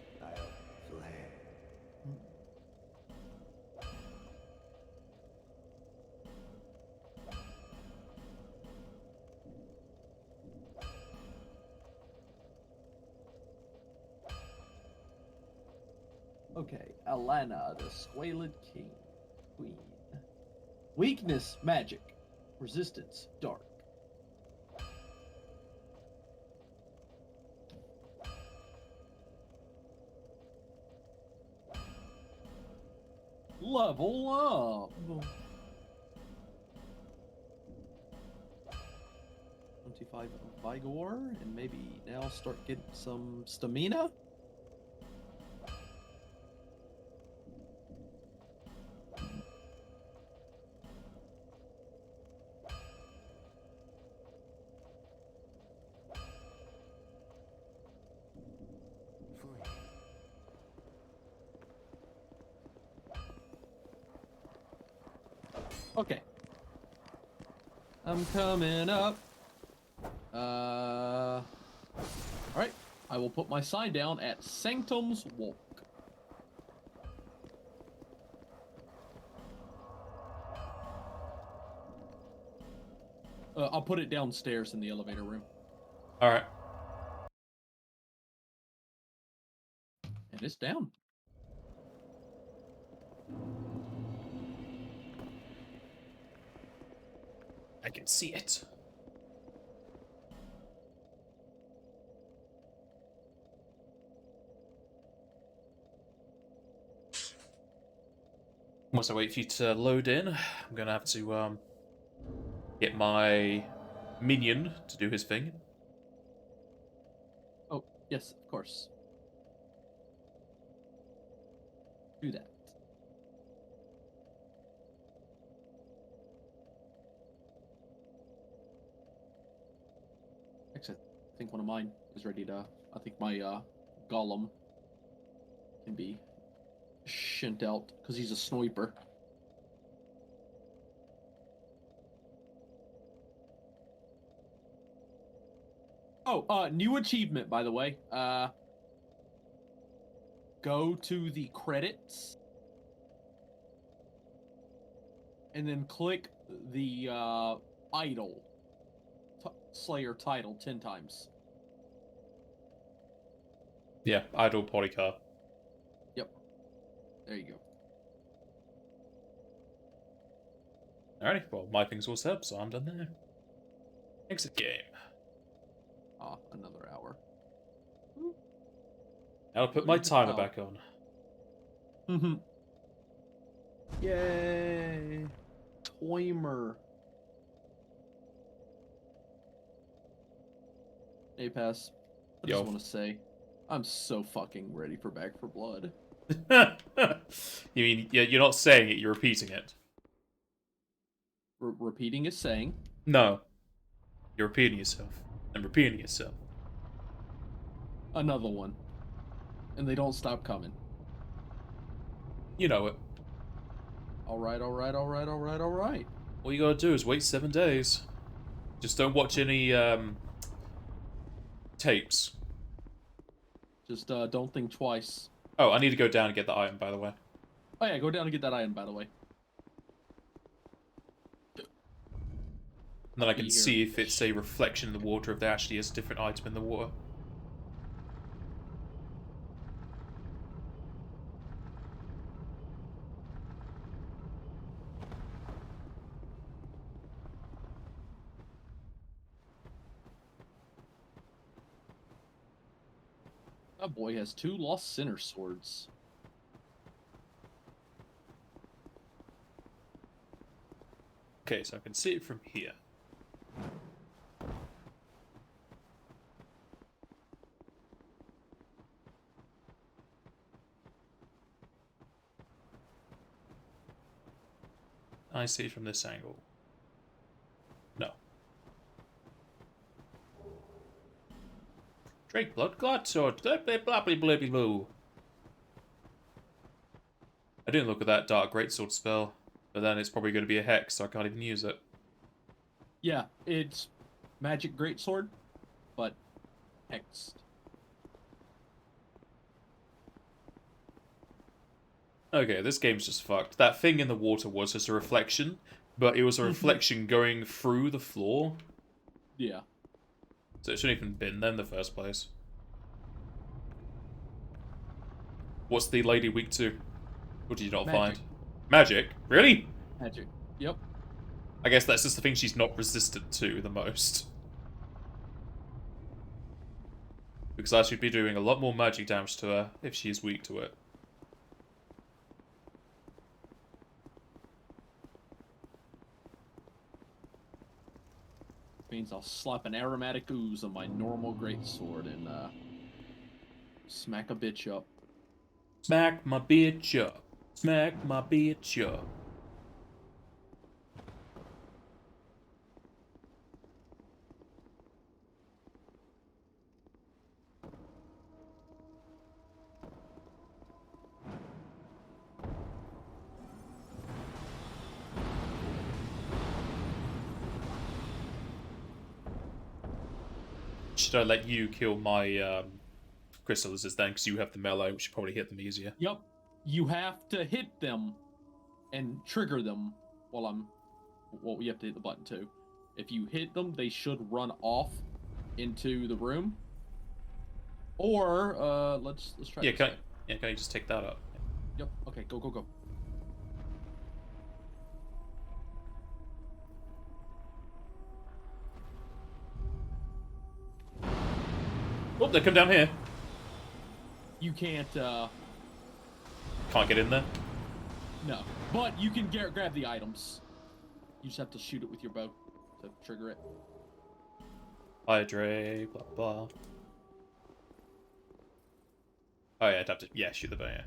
Okay, Alana, the Squalid Queen. Weakness, magic. Resistance, dark. Level up. 25 Vigor, and maybe now start getting some stamina. Okay. I'm coming up. Alright. I will put my sign down at Sanctum's Walk. I'll put it downstairs in the elevator room. Alright. And it's down. I can see it. Once I wait for you to load in, I'm gonna have to get my minion to do his thing. Oh, yes, of course. Do that. Actually, I think one of mine is ready to. I think my golem can be shint out because he's a sniper. Oh, new achievement, by the way. Go to the credits and then click the idol Slayer title 10 times. Yeah, idle polycar. Yep. There you go. Alrighty, well, my thing's all set up, so I'm done there. Exit game. Ah, another hour. I'll put my timer back on. Mm-hmm. Yay. Timer. Hey, Pass. I just want to say, I'm so fucking ready for Back for Blood. You mean, you're not saying it, you're repeating it? Repeating is saying. No. You're repeating yourself. And repeating yourself. Another one. And they don't stop coming. You know it. Alright. All you gotta do is wait 7 days. Just don't watch any, tapes. Just don't think twice. Oh, I need to go down and get the item, by the way. Oh yeah, go down and get that item, by the way. And then I can Be see here. if it's a reflection in the water, if there actually is a different item in the water. That boy has 2 lost sinner swords. Okay, so I can see it from here. I see it from this angle. No. Drake blood glad sword. Blah blah blah blah blah blah. I didn't look at that dark greatsword spell, but then it's probably going to be a hex, so I can't even use it. Yeah, it's magic greatsword, but hexed. Okay, this game's just fucked. That thing in the water was just a reflection, but it was a reflection going through the floor. Yeah. So it shouldn't even been there in the first place. What's the lady weak to? What did you not find? Magic? Really? Magic. Yep. I guess that's just the thing she's not resistant to the most. Because I should be doing a lot more magic damage to her if she is weak to it. Means I'll slap an aromatic ooze on my normal greatsword and smack a bitch up. Smack my bitch up. Smack my bitch up. Should I let you kill my crystallizers then, because you have the melee, which should probably hit them easier. Yep. You have to hit them and trigger them while I'm... Well, you have to hit the button too. If you hit them, they should run off into the room. Or, let's try Yeah, this can way. can you just take that up? Yep, okay, go, go, go. Oh, they come down here. You can't, Can't get in there. no. But you can grab the items. You just have to shoot it with your bow to trigger it. Hydrate, blah blah. Oh yeah, I'd have to, shoot the bow, yeah.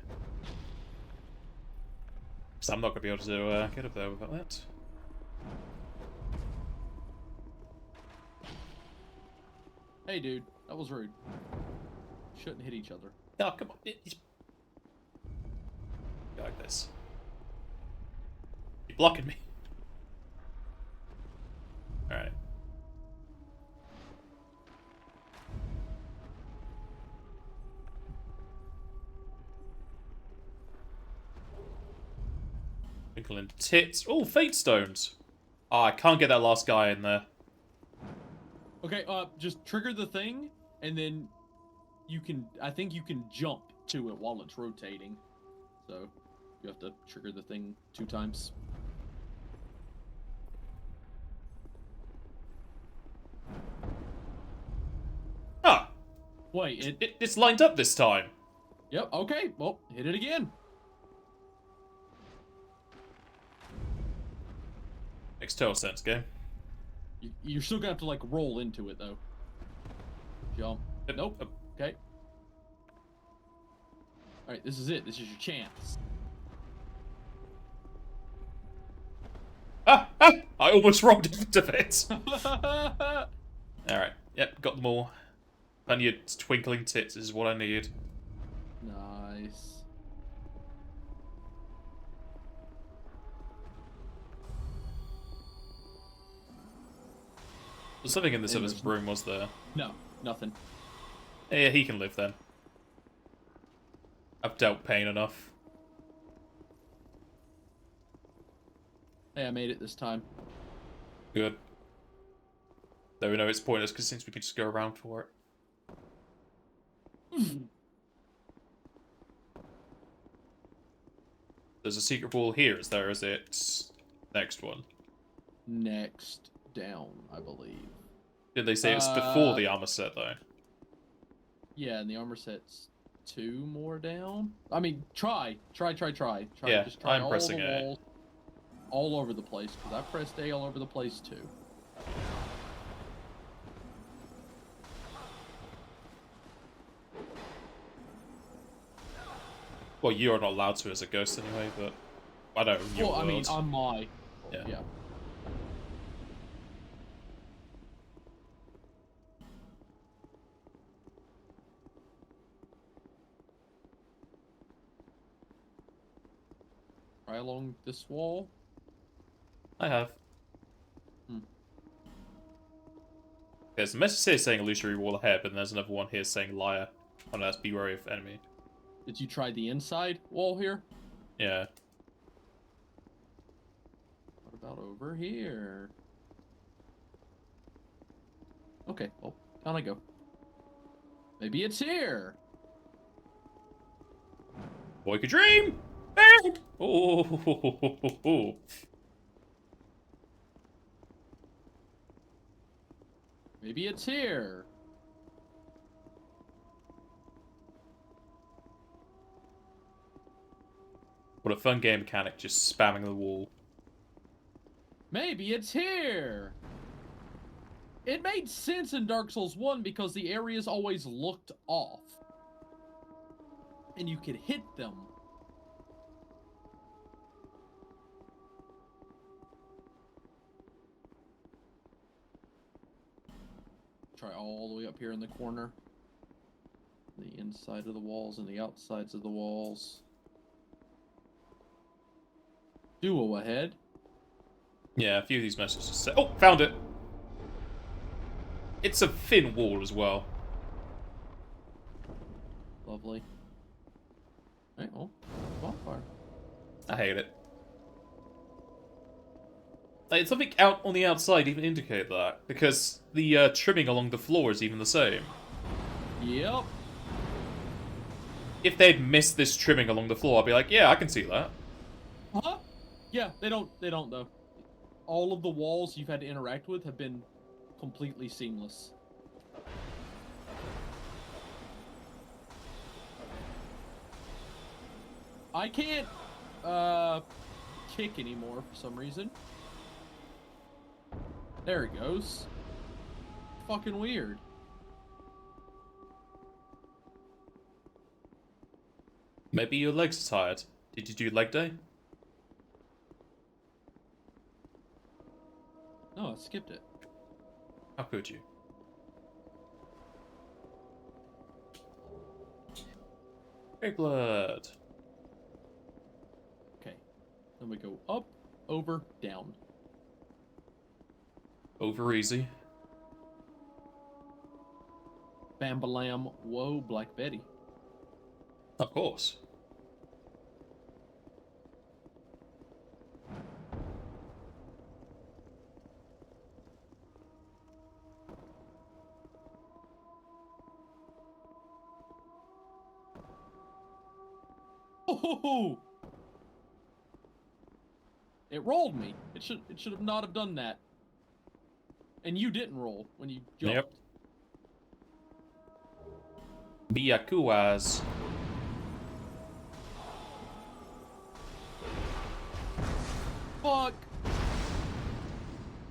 Because I'm not going to be able to get up there without that. Hey, dude, that was rude. Shouldn't hit each other. Oh, come on. Go like this. You're blocking me. Alright. Twinkling tits. Oh, fate stones. Oh, I can't get that last guy in there. Okay, just trigger the thing, and then you can, I think you can jump to it while it's rotating. So, you have to trigger the thing 2 times. Ah! Wait, It's lined up this time. Yep, okay, well, hit it again. Makes total sense, game. You're still gonna have to, like, roll into it, though. Jump. Nope. Okay. Alright, this is it. This is your chance. Ah! I almost rolled into it. Alright, yep, got them all. And your twinkling tits is what I need. Nice. There's something in this And other there's- room, was there? No, nothing. Yeah, he can live then. I've dealt pain enough. Hey, I made it this time. Good. Though we know it's pointless because since we can just go around for it. There's a secret wall here, is there? Is it next one? Next down, I believe. Did they say it's before the armor set, though? Yeah, and the armor set's 2 more down. I mean, try. Yeah, Just try I'm all pressing the A. walls, all over the place, because I pressed A all over the place, too. Well, you are not allowed to as a ghost anyway, but I know. In your Well, I mean, world. on my... Yeah. Yeah. Try along this wall. I have. There's a message here saying illusory wall ahead, but there's another one here saying liar. Unless be wary of enemy. Did you try the inside wall here? Yeah. What about over here? Okay, well, down I go. Maybe it's here. Boy could dream! Oh. Maybe it's here. What a fun game mechanic, just spamming the wall. Maybe it's here. It made sense in Dark Souls 1 because the areas always looked off. And you could hit them. Try all the way up here in the corner. The inside of the walls and the outsides of the walls. Duo ahead. Yeah, a few of these messages say... Oh, found it! It's a thin wall as well. Lovely. Alright, well, bonfire. I hate it. Like, something out on the outside even indicate that, because the trimming along the floor is even the same. Yep. If they'd missed this trimming along the floor, I'd be like, yeah, I can see that. Uh-huh. Yeah, they don't though. All of the walls you've had to interact with have been completely seamless. I can't kick anymore for some reason. There it goes. Fucking weird. Maybe your legs are tired. Did you do leg day? No, I skipped it. How could you? Great blood. Okay. Then we go up, over, down. Over easy. Bambalam, whoa, Black Betty. Of course. Oh! It rolled me. It should have not have done that. And you didn't roll when you jumped. Yep. Biakuas. Fuck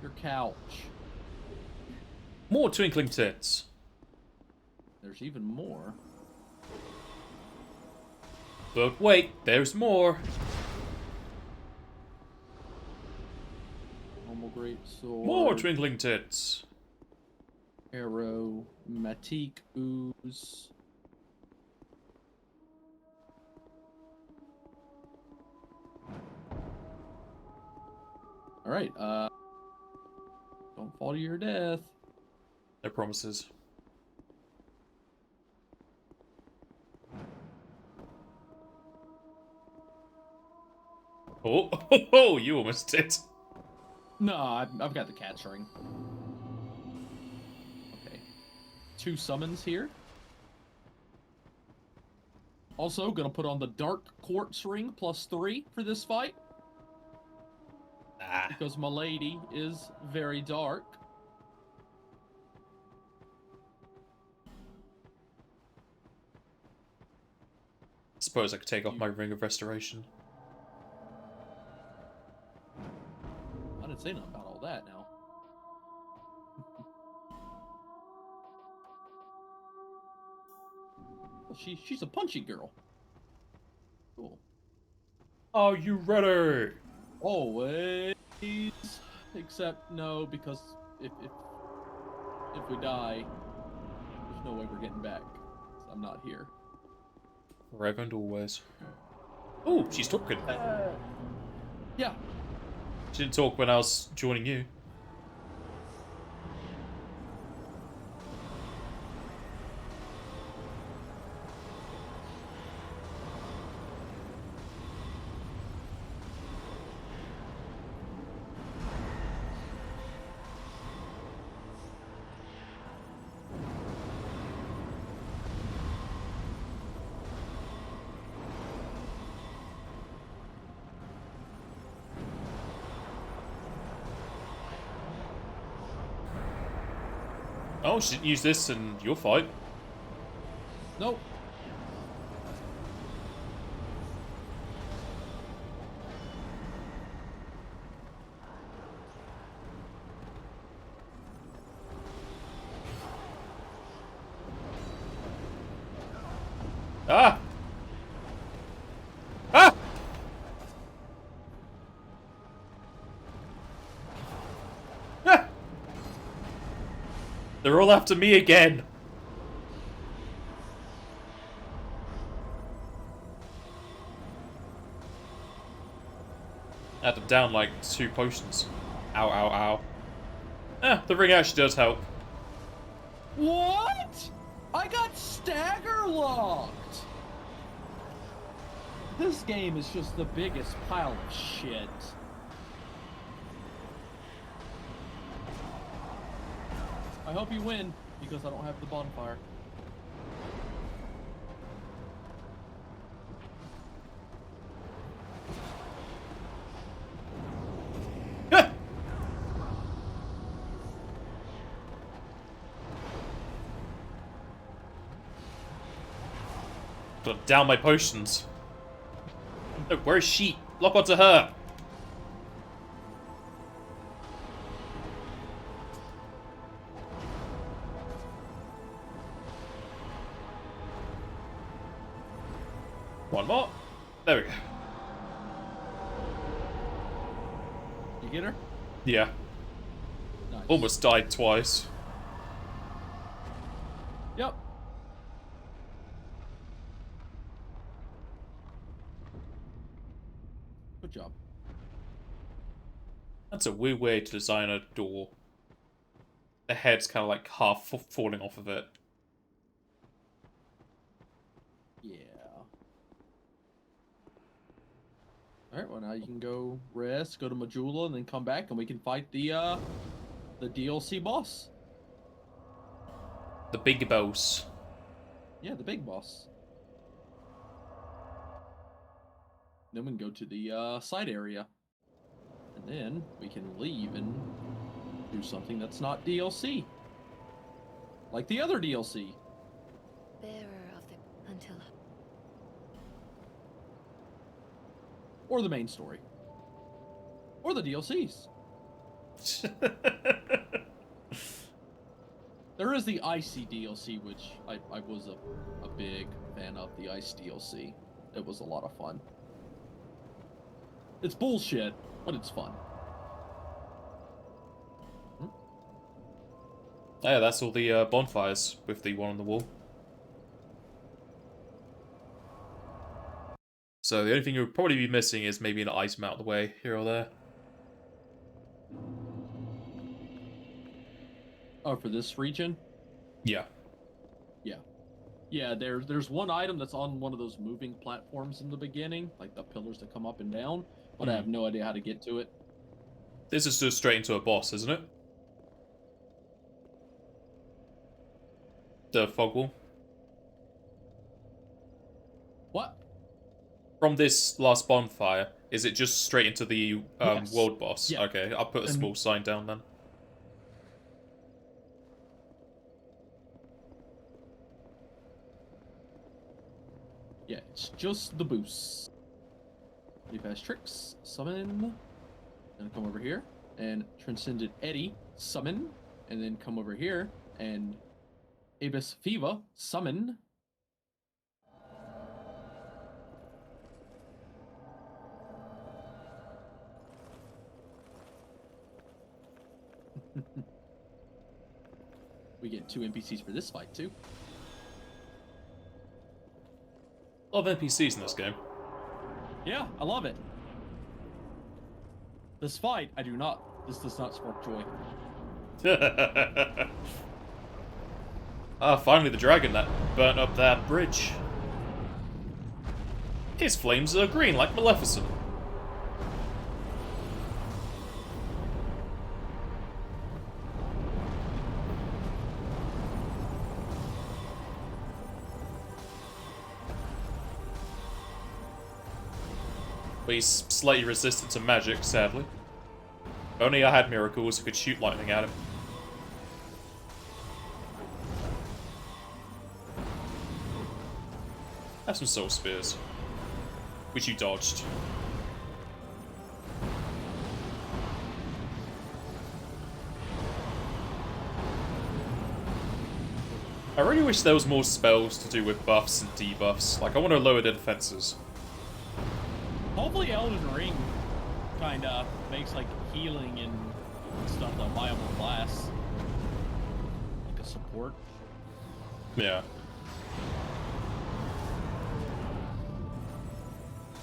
your couch. More twinkling tits. There's even more. But wait, there's more. Normal great sword. More twinkling tits. Arrow. Matique ooze. Alright, don't fall to your death. No promises. Oh, you almost did. No, I've got the catch ring. Okay. 2 summons here. Also, gonna put on the Dark Quartz ring +3 for this fight. Ah. Because my lady is very dark. Suppose I could take off my Ring of Restoration. I didn't say nothing about all that now. Well, she's a punchy girl. Cool. Are you ready? Always. Except no, because if we die, there's no way we're getting back. So I'm not here. Forever and always. Oh, she's talking. Yeah. She didn't talk when I was joining you. Oh, she didn't use this in your fight. Nope. Ah! Ah! Ah! They're all after me again. I had them down like 2 potions. Ow, ow, ow. Ah, the ring actually does help. What? I got stagger locked. This game is just the biggest pile of shit. I hope you win, because I don't have the bonfire. Ah! Got down my potions. Look, where's she? Lock onto her. One more. There we go. You get her? Yeah. Nice. Almost died twice. Yep. Good job. That's a weird way to design a door. The head's kind of like half falling off of it. Yeah. Alright, well now you can go rest, go to Majula, and then come back and we can fight the DLC boss. The big boss. Yeah, the big boss. Then we can go to the side area. And then we can leave and do something that's not DLC. Like the other DLC. Bearer of the until Or the main story. Or the DLCs. There is the Icy DLC, which I was a big fan of, the Ice DLC. It was a lot of fun. It's bullshit, but it's fun. Yeah, that's all the bonfires with the one on the wall. So the only thing you would probably be missing is maybe an item out of the way here or there. Oh, for this region? Yeah. Yeah, there's one item that's on one of those moving platforms in the beginning, like the pillars that come up and down, but I have no idea how to get to it. This is just straight into a boss, isn't it? The fog wall. What? From this last bonfire, is it just straight into the Yes. world boss? Yeah. Okay, I'll put a small sign down then. Yeah, it's just the boost. Really fast tricks, summon, and come over here, and Transcendent Eddy, summon, and then come over here, and Abyss Fever, summon. We get 2 NPCs for this fight, too. A lot of NPCs in this game. Yeah, I love it. This fight, this does not spark joy. Ah, finally the dragon that burnt up that bridge. His flames are green like Maleficent. But he's slightly resistant to magic, sadly. If only I had miracles who could shoot lightning at him. Have some soul spears. Which you dodged. I really wish there was more spells to do with buffs and debuffs. Like, I want to lower their defenses. Hopefully Elden Ring kinda makes like healing and stuff like viable class. Like a support. Yeah.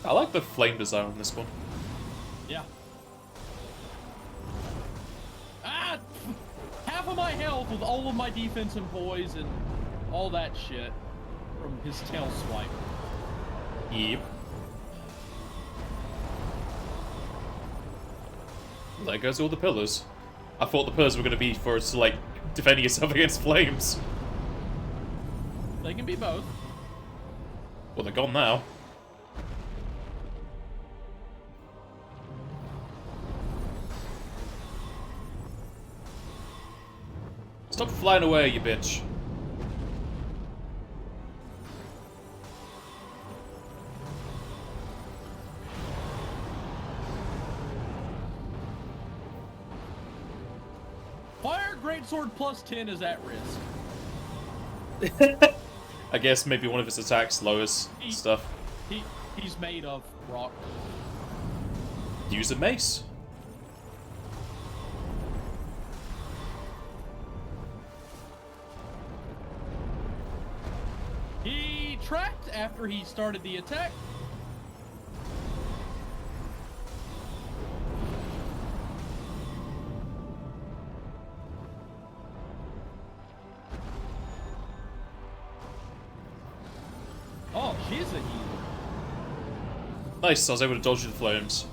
I like the flame design on this one. Yeah. Ah! Half of my health with all of my defense and poise and all that shit from his tail swipe. Yep. There goes all the pillars. I thought the pillars were going to be for us to, like, defending yourself against flames. They can be both. Well, they're gone now. Stop flying away, you bitch. Fire Greatsword plus 10 is at risk. I guess maybe one of his attacks lowers stuff. He's made of rock. Use a mace. He tracked after he started the attack. Oh, she's a healer. Nice, I was able to dodge the flames.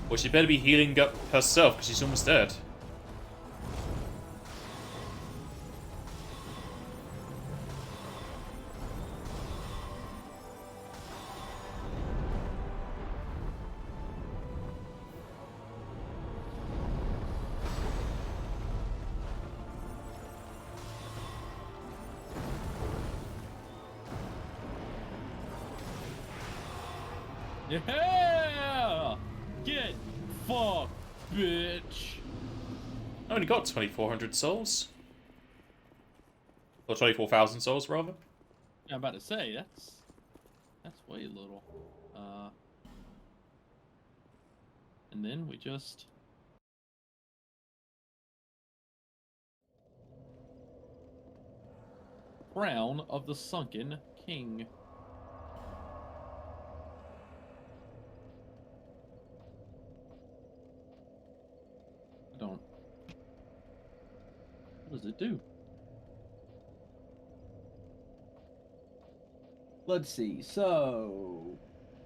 Well, she better be healing up herself, because she's almost dead. Yeah! Get fucked, bitch. I only got 2,400 souls. Or 24,000 souls, rather. Yeah, I'm about to say, that's way little. And then we just... Crown of the Sunken King. it do? Let's see. So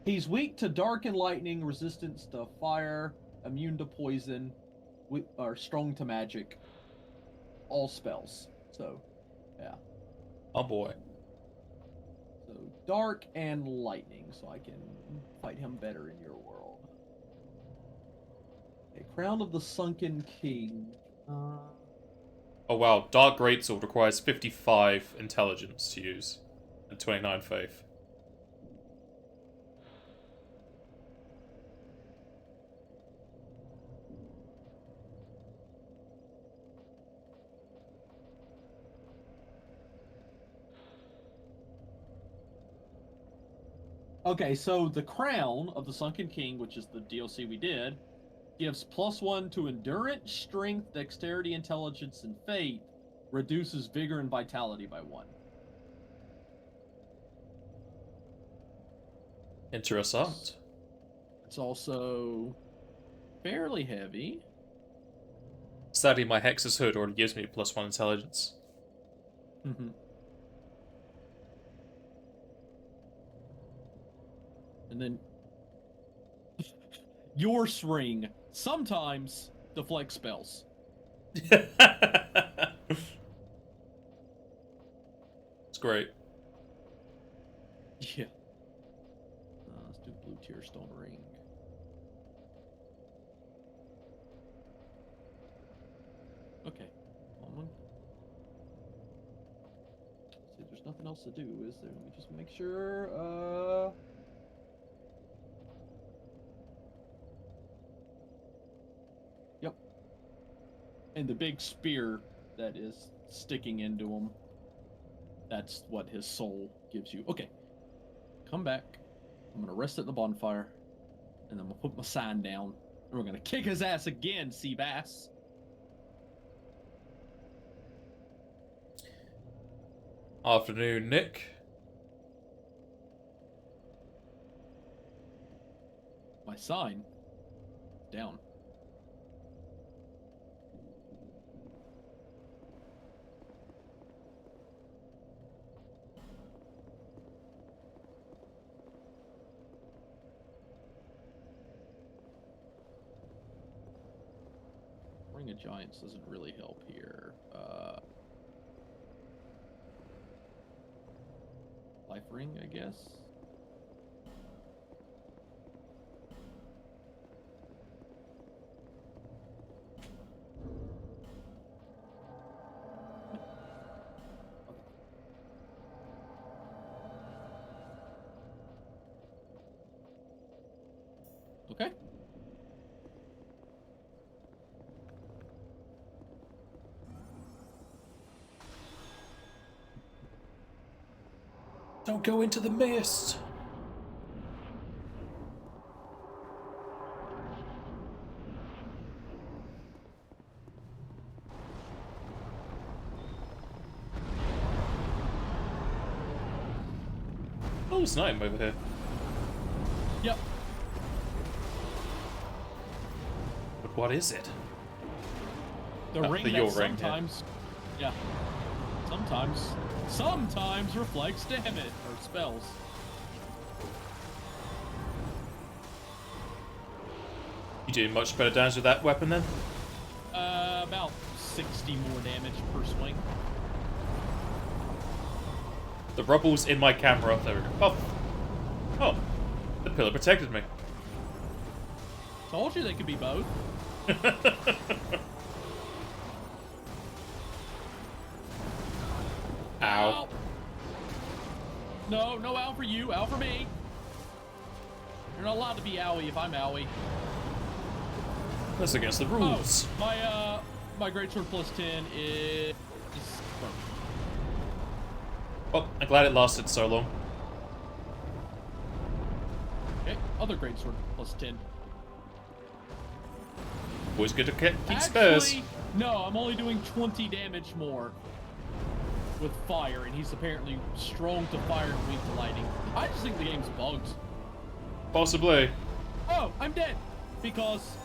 he's weak to dark and lightning, resistance to fire, immune to poison, or strong to magic. All spells. So, yeah. Oh boy. So dark and lightning, so I can fight him better in your world. Okay, Crown of the Sunken King. Oh wow, Dark Greatsword requires 55 intelligence to use, and 29 faith. Okay, so the Crown of the Sunken King, which is the DLC we did, gives +1 to endurance, strength, dexterity, intelligence, and fate. Reduces vigor and vitality by 1. Interessant. It's also fairly heavy. Sadly, my Hex's Hood already gives me +1 intelligence. Mm-hmm. And then your Ring sometimes deflects spells. It's great. Yeah. Let's do Blue Tear Stone Ring. Okay. See, there's nothing else to do, is there? Let me just make sure. Yep. And the big spear that is sticking into him. That's what his soul gives you. Okay. Come back. I'm gonna rest at the bonfire. And I'm gonna put my sign down. And we're gonna kick his ass again, Seabass. Afternoon, Nick. My sign down. Ring of Giants doesn't really help here. Life ring, I guess. Okay. Don't go into the mist. Oh, it's night over here. Yep. But what is it? The ring the that your ring, sometimes, yeah, sometimes reflects damage or spells. You doing much better damage with that weapon then? About 60 more damage per swing. The rubble's in my camera. There we go. Oh. Oh. The pillar protected me. Told you they could be both. Ow. No, no ow for you, ow for me. You're not allowed to be owie if I'm owie. That's against the rules. Oh, my greatsword +10 is... Well, I'm glad it lasted so long. Okay, other greatsword +10. Always good to keep spares. No, I'm only doing 20 damage more with fire, and he's apparently strong to fire and weak to lightning. I just think the game's bugged. Possibly. Oh, I'm dead! Because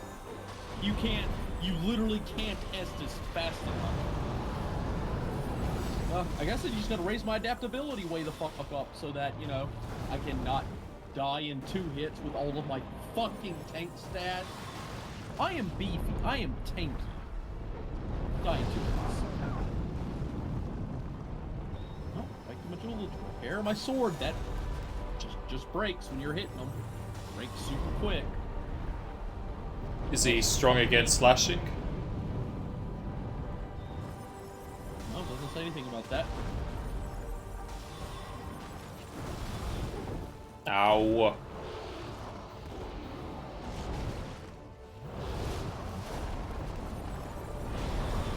you literally can't Estus fast enough. I guess I just gotta raise my adaptability way the fuck up so that, you know, I can not die in 2 hits with all of my fucking tank stats. I am beefy. I am tanky. Die in 2 hits. Oh, back to my jewelry. Repair my sword. That just breaks when you're hitting them. Breaks super quick. Is he strong against slashing? No, doesn't say anything about that. Ow.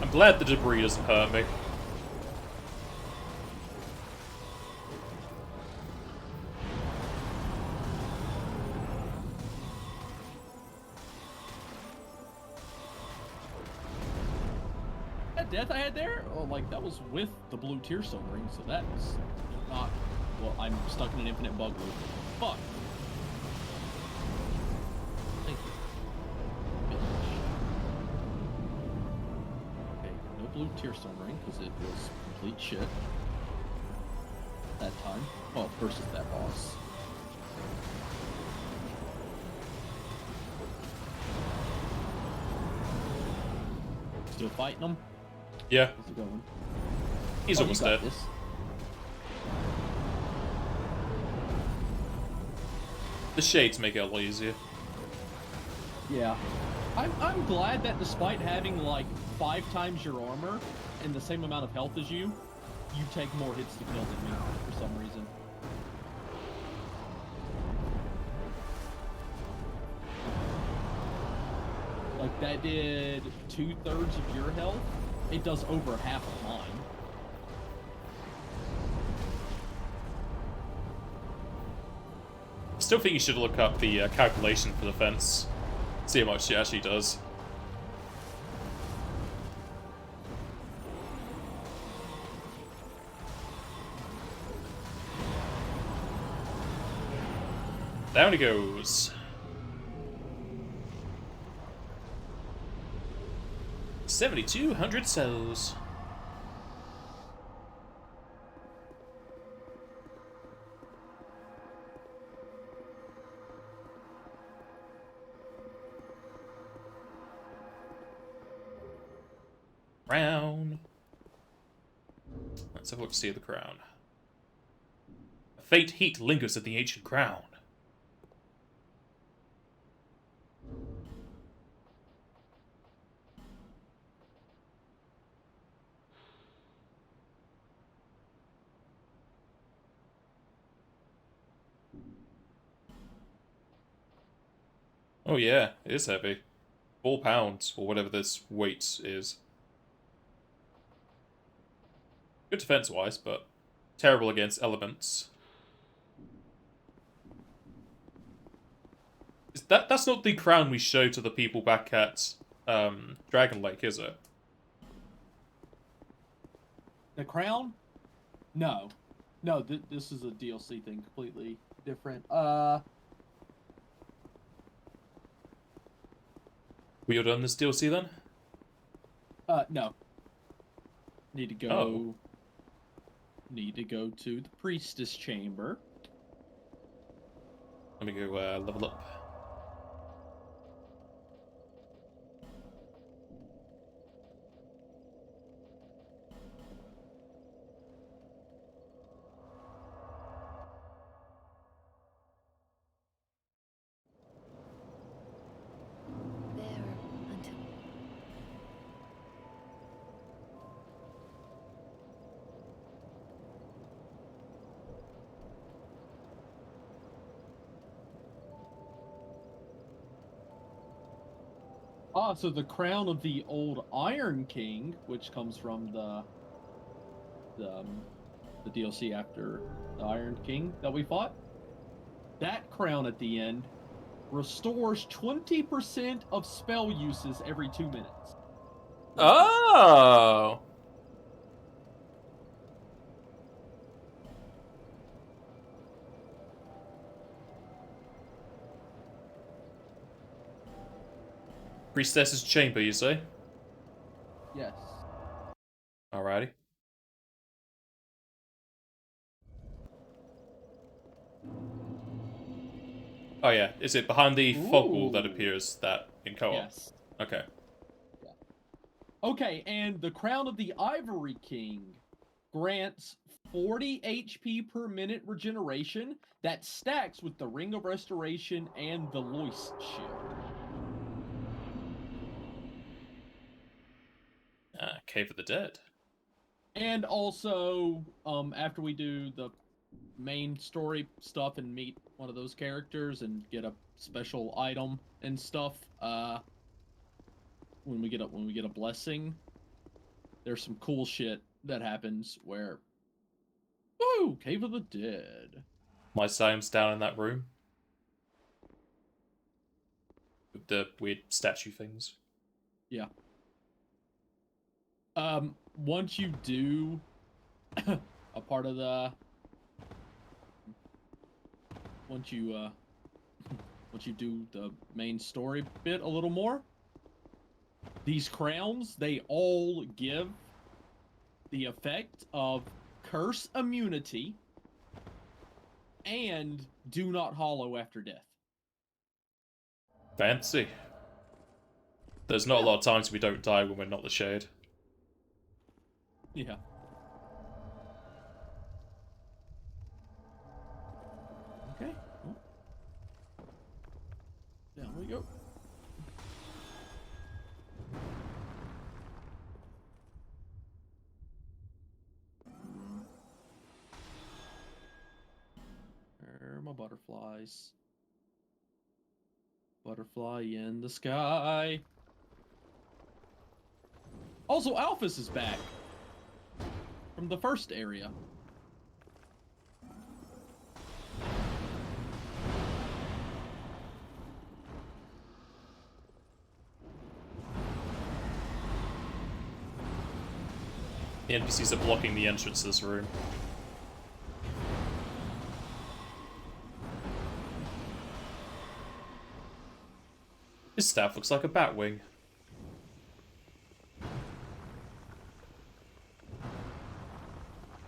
I'm glad the debris doesn't hurt me. That death I had there, oh, like, that was with the blue tearstone ring, so that's not... Well, I'm stuck in an infinite bug loop. Fuck. Thank you. Okay, no blue tearstone ring, because it was complete shit. That time. Well, versus that boss. Still fighting him? Yeah, How's it going? he's Oh, almost you got dead. this. The shades make it a lot easier. Yeah. I'm glad that despite having like 5 times your armor and the same amount of health as you take more hits to kill than me for some reason. Like that did 2/3 of your health. It does over half of mine. Still think you should look up the calculation for the fence. See how much it actually does. Down he goes. 7,200 souls. Crown. Let's have a look to see the crown. A faint heat lingers at the ancient crown. Oh yeah, it is heavy. 4 pounds, or whatever this weight is. Good defense-wise, but terrible against elements. That's not the crown we showed to the people back at Dragon Lake, is it? The crown? No. No, this is a DLC thing, completely different. We all done this DLC then? No. Need to go... Oh. Need to go to the priestess chamber. Let me go level up. Bearer until Ah, so the crown of the old Iron King, which comes from the DLC after the Iron King that we fought, that crown at the end restores 20% of spell uses every 2 minutes. Oh! Priestess's chamber, you say? Yes. Alrighty. Oh yeah, is it behind the fog wall that Ooh. appears that in co-op? Yes. Okay. Okay, and the Crown of the Ivory King grants 40 HP per minute regeneration that stacks with the Ring of Restoration and the Lois Shield. Cave of the Dead. And also, after we do the main story stuff and meet one of those characters and get a special item and stuff, when we get a blessing, there's some cool shit that happens where, woo, Cave of the Dead. My sound's down in that room. With the weird statue things. Yeah. Once you do a part of the, once you do the main story bit a little more, these crowns, they all give the effect of curse immunity and do not hollow after death. Fancy. There's not a lot of times we don't die when we're not the Shade. Yeah. Okay. Oh. Down we go. Where are my butterflies? Butterfly in the sky. Also, Alphys is back from the first area. The NPCs are blocking the entrance to this room. His staff looks like a bat wing.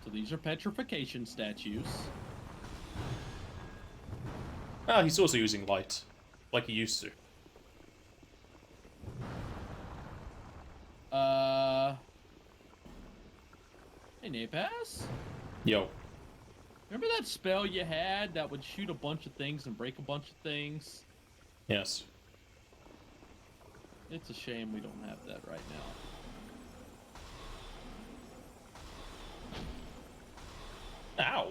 So these are petrification statues. Ah, he's also using light. Like he used to. Hey, Napas? Yo. Remember that spell you had that would shoot a bunch of things and break a bunch of things? Yes. It's a shame we don't have that right now. Ow.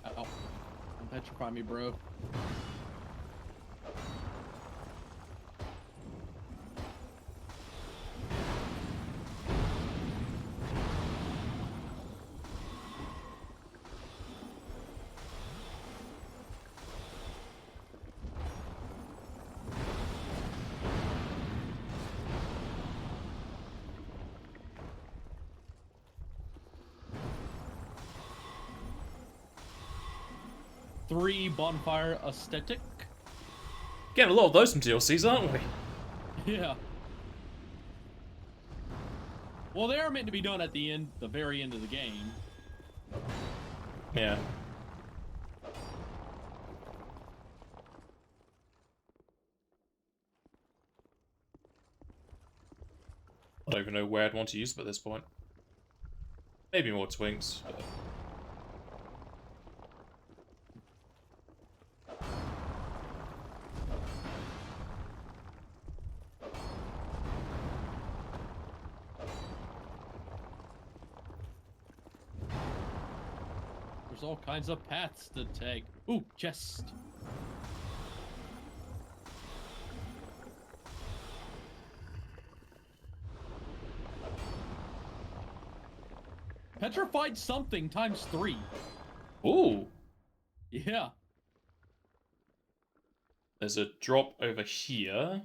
Ow. Don't petrify me, bro. Three bonfire aesthetic. Getting a lot of those from DLCs, aren't we? Yeah. Well, they are meant to be done at the end, the very end of the game. Yeah. I don't even know where I'd want to use them at this point. Maybe more twinks. But... There's all kinds of paths to take. Ooh, chest. Petrified something times 3. Ooh! Yeah. There's a drop over here.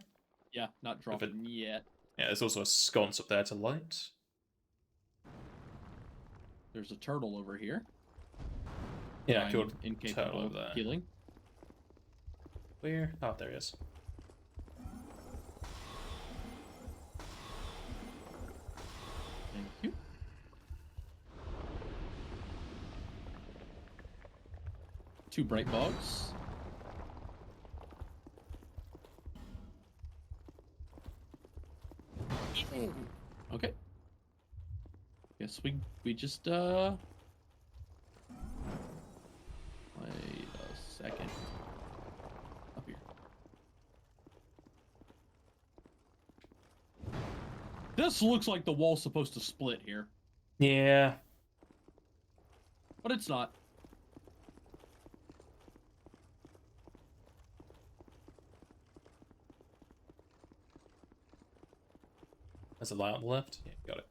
Yeah, not dropping yet. Yeah, there's also a sconce up there to light. There's a turtle over here. Yeah, I'm killed incapable turtle of over there. killing. Where? Oh, there he is. Thank you. Two bright bugs. Okay. Guess we just wait a second. Up here. This looks like the wall's supposed to split here, Yeah. but it's not. There's a light on the left. Yeah, got it.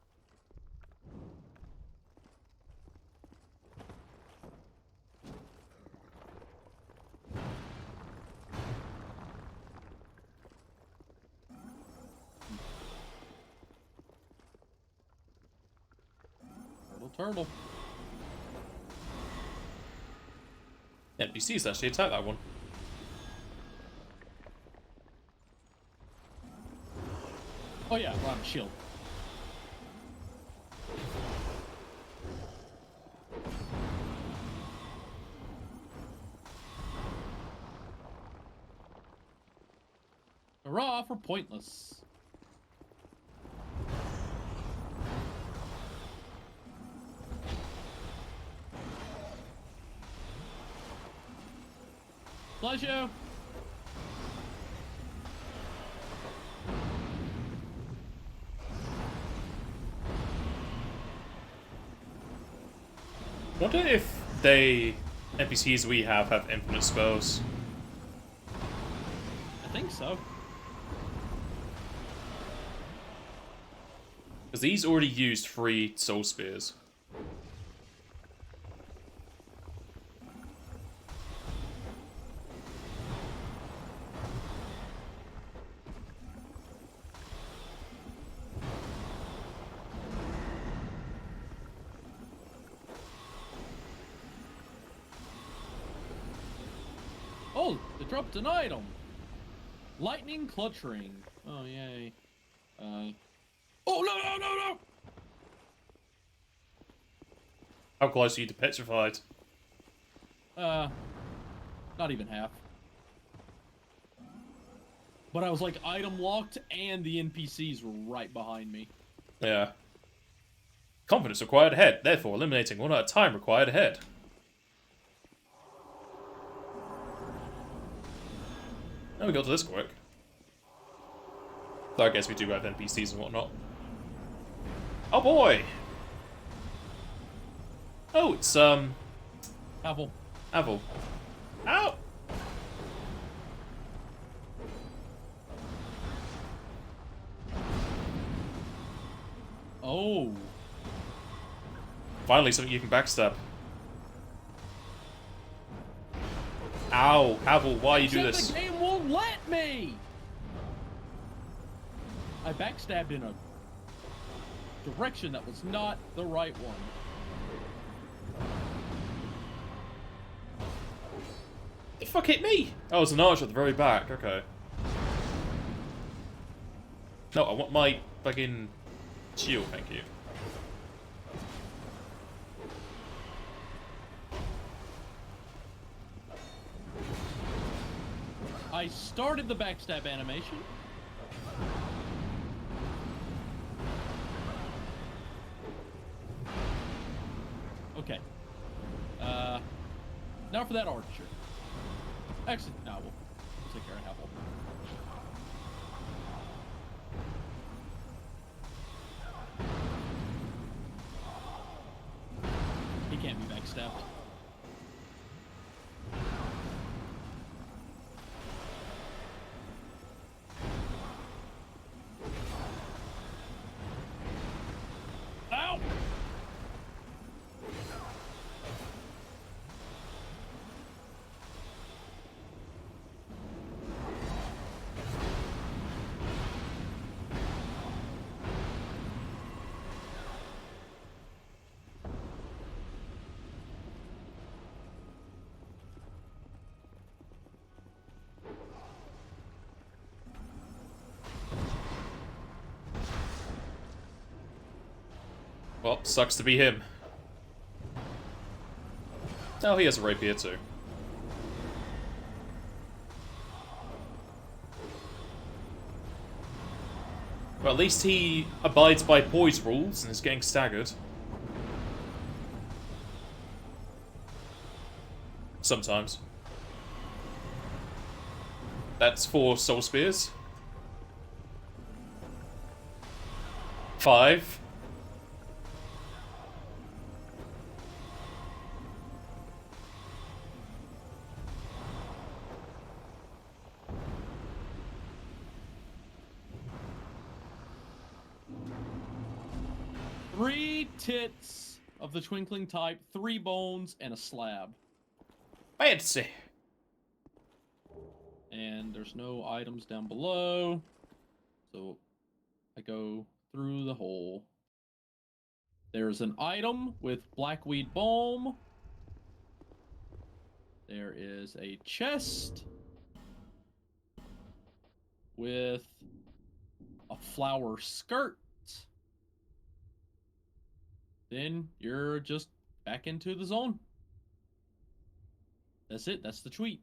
Turtle. NPCs actually attack that one. Oh yeah, we're on a shield. Hurrah for pointless. Pleasure. Wonder if NPCs we have infinite spells. I think so. Because these already used 3 soul spears. Oh, they dropped an item. Lightning clutch ring. Oh yay. Oh no! How close are you to petrified? Not even half. But I was like item locked and the NPCs were right behind me. Yeah. Confidence required ahead, therefore eliminating one at a time required ahead. Oh, we got to this quick. So I guess we do have NPCs and whatnot. Oh boy! Oh, it's Apple. Avil. Ow! Oh. Finally something you can backstab. Ow, Avil, why you do this? The game won't let me! I backstabbed in a direction that was not the right one. The fuck hit me? Oh, it's an archer at the very back, okay. No, I want my fucking shield, thank you. I started the backstab animation. Okay. Now for that archer. Actually, no, we'll take care of Apple. He can't be backstabbed. Ow! Well, sucks to be him. Oh, he has a rapier too. Well, at least he abides by poise rules and is getting staggered. Sometimes. That's 4 soul spears. 5. Three tits of the Twinkling type, 3 bones, and a slab. Fancy. And there's no items down below. So I go through the hole. There's an item with blackweed balm. There is a chest with a flower skirt. Then you're just back into the zone. That's it. That's the tweet.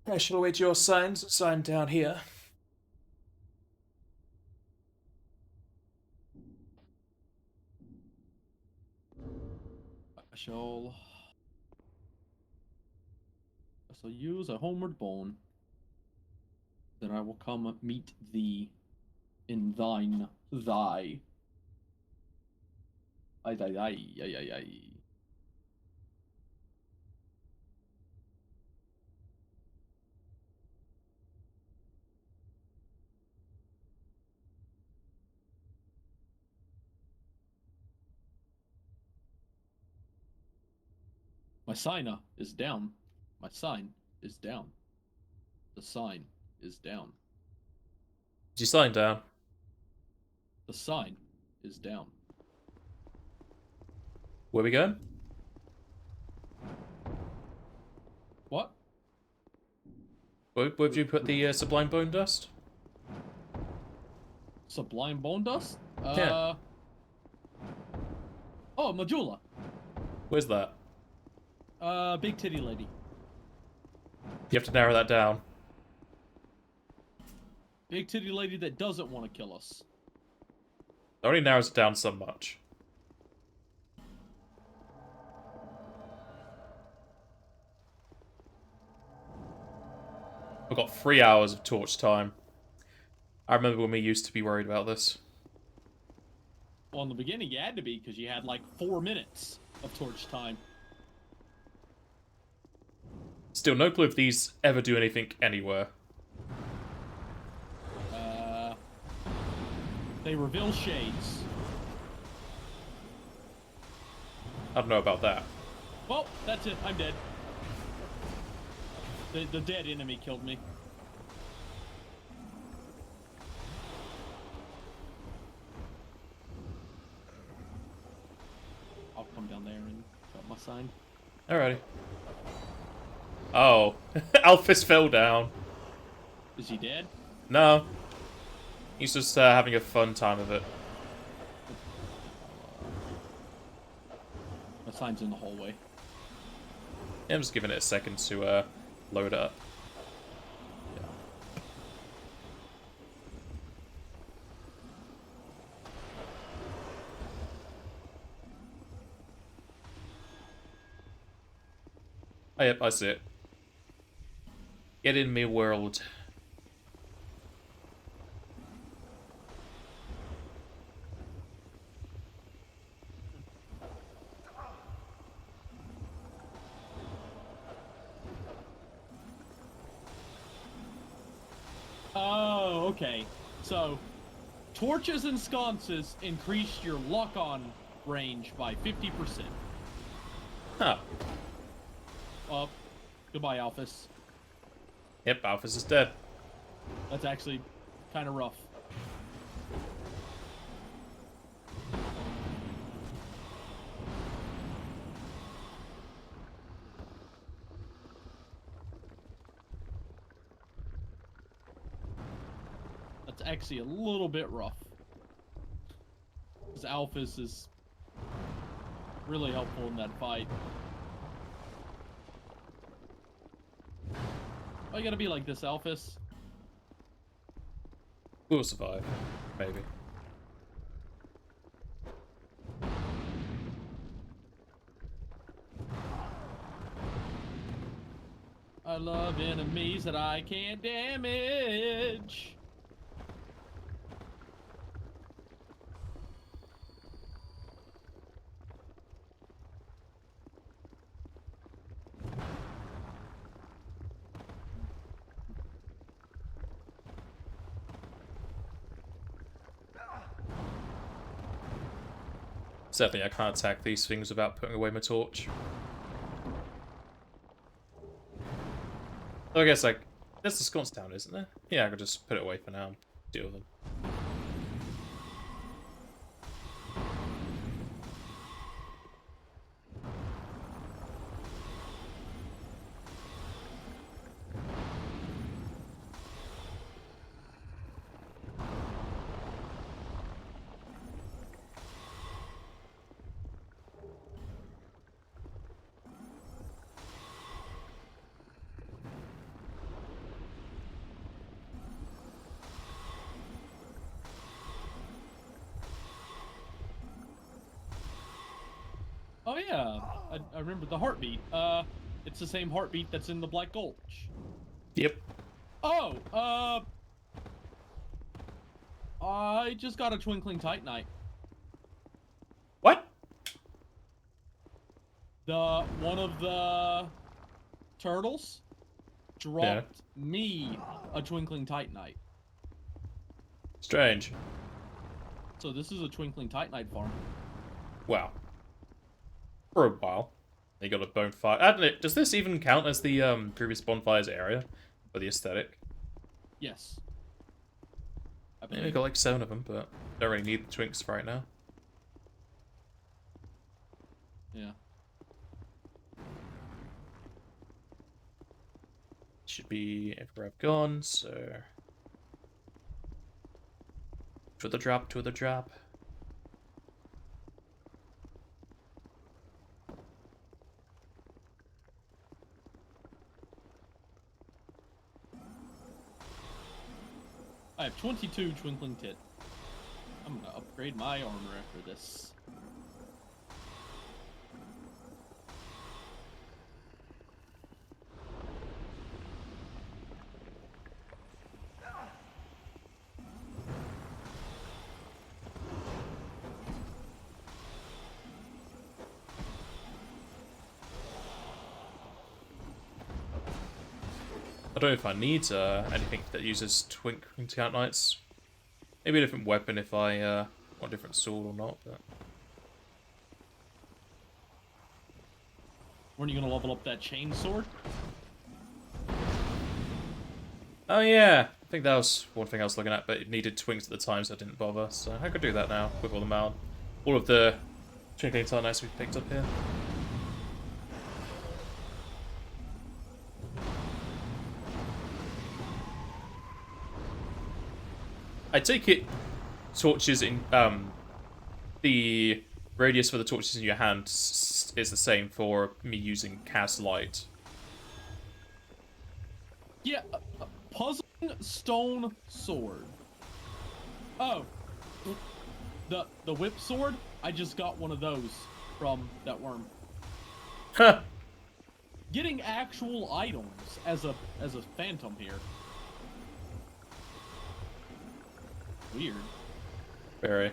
I shall await your signs. Sign down here. I shall use a homeward bone. Then I will come meet thee in thine thy. Ay. My sign is down. My sign is down. The sign is down. Did you sign down? The sign is down. Where we going? What? Where did you put the sublime bone dust? Sublime bone dust? Yeah. Oh, Majula. Where's that? Big titty lady. You have to narrow that down. Big titty lady that doesn't want to kill us. It only narrows it down so much. We've got 3 hours of torch time. I remember when we used to be worried about this. Well, in the beginning, you had to be, because you had like 4 minutes of torch time. Still, no clue if these ever do anything anywhere. They reveal shades. I don't know about that. Well, that's it. I'm dead. The dead enemy killed me. I'll come down there and drop my sign. Alrighty. Oh. Alphys fell down. Is he dead? No. He's just having a fun time of it. My sign's in the hallway. Yeah, I'm just giving it a second to load up. Oh, yep, I see it. Get in me world. Oh, okay. So, torches and sconces increase your lock-on range by 50%. Huh. Goodbye, Alphys. Yep, Alphys is dead. That's actually kind of rough. That's actually a little bit rough. This Alphys is really helpful in that fight. Oh, you gotta be like this, Alphys. We'll survive. Maybe. I love enemies that I can't damage. Sadly, I can't attack these things without putting away my torch. So I guess, like, there's the sconce down, isn't there? Yeah, I could just put it away for now and deal with them. Oh yeah, I remember the heartbeat. It's the same heartbeat that's in the Black Gulch. Yep. Oh, I just got a Twinkling Titanite. What? One of the turtles dropped me a Twinkling Titanite. Strange. So this is a Twinkling Titanite farm. Wow. For a while. They got a bonfire. I don't know, does this even count as the previous bonfires area? For the aesthetic? Yes. I Yeah, believe. we got like 7 of them, but don't really need the twinks for right now. Yeah. Should be everywhere I've gone, so... To the drop, to the drop. I have 22 Twinkling Tit. I'm gonna upgrade my armor after this. I don't know if I need anything that uses Twinkling Titanites. Maybe a different weapon if I want a different sword or not, but... When are you gonna level up that chain sword? Oh yeah, I think that was one thing I was looking at, but it needed twinks at the time, so I didn't bother. So I could do that now with all of the Twinkling Titanites we've picked up here. I take it torches in the radius for the torches in your hand is the same for me using cast light. Yeah, a puzzling stone sword. Oh, the whip sword. I just got one of those from that worm. Huh. Getting actual items as a phantom here. Weird. Very.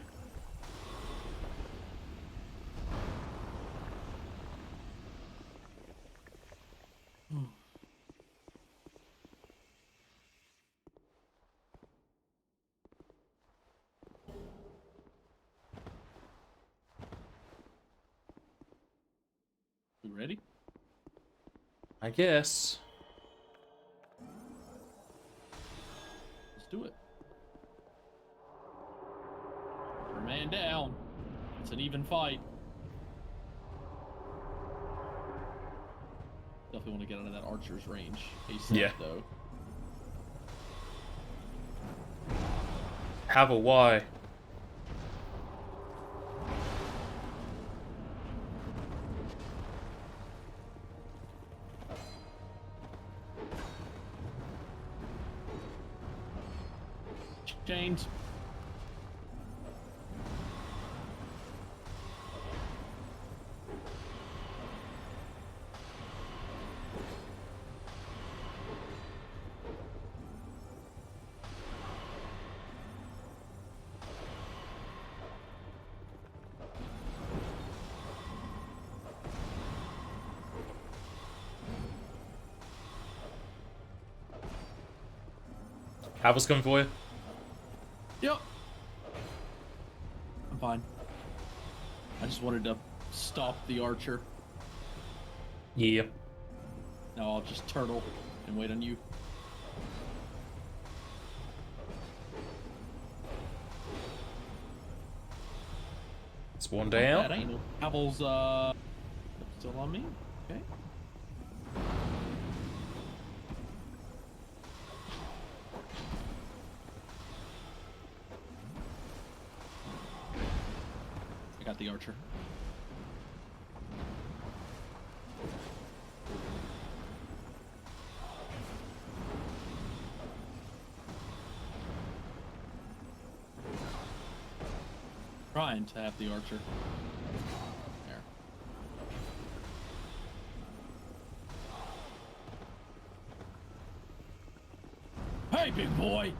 We ready? I guess. Let's do it. We're man down. It's an even fight. Definitely want to get out of that archer's range. ASAP, Yeah. though. Have a why. chains. Caval's coming for you. Yep. I'm fine. I just wanted to stop the archer. Yeah. Now I'll just turtle and wait on you. It's one That down. ain't no Caval's still on me. Okay. I got the archer. Trying to have the archer. There. Hey, big boy!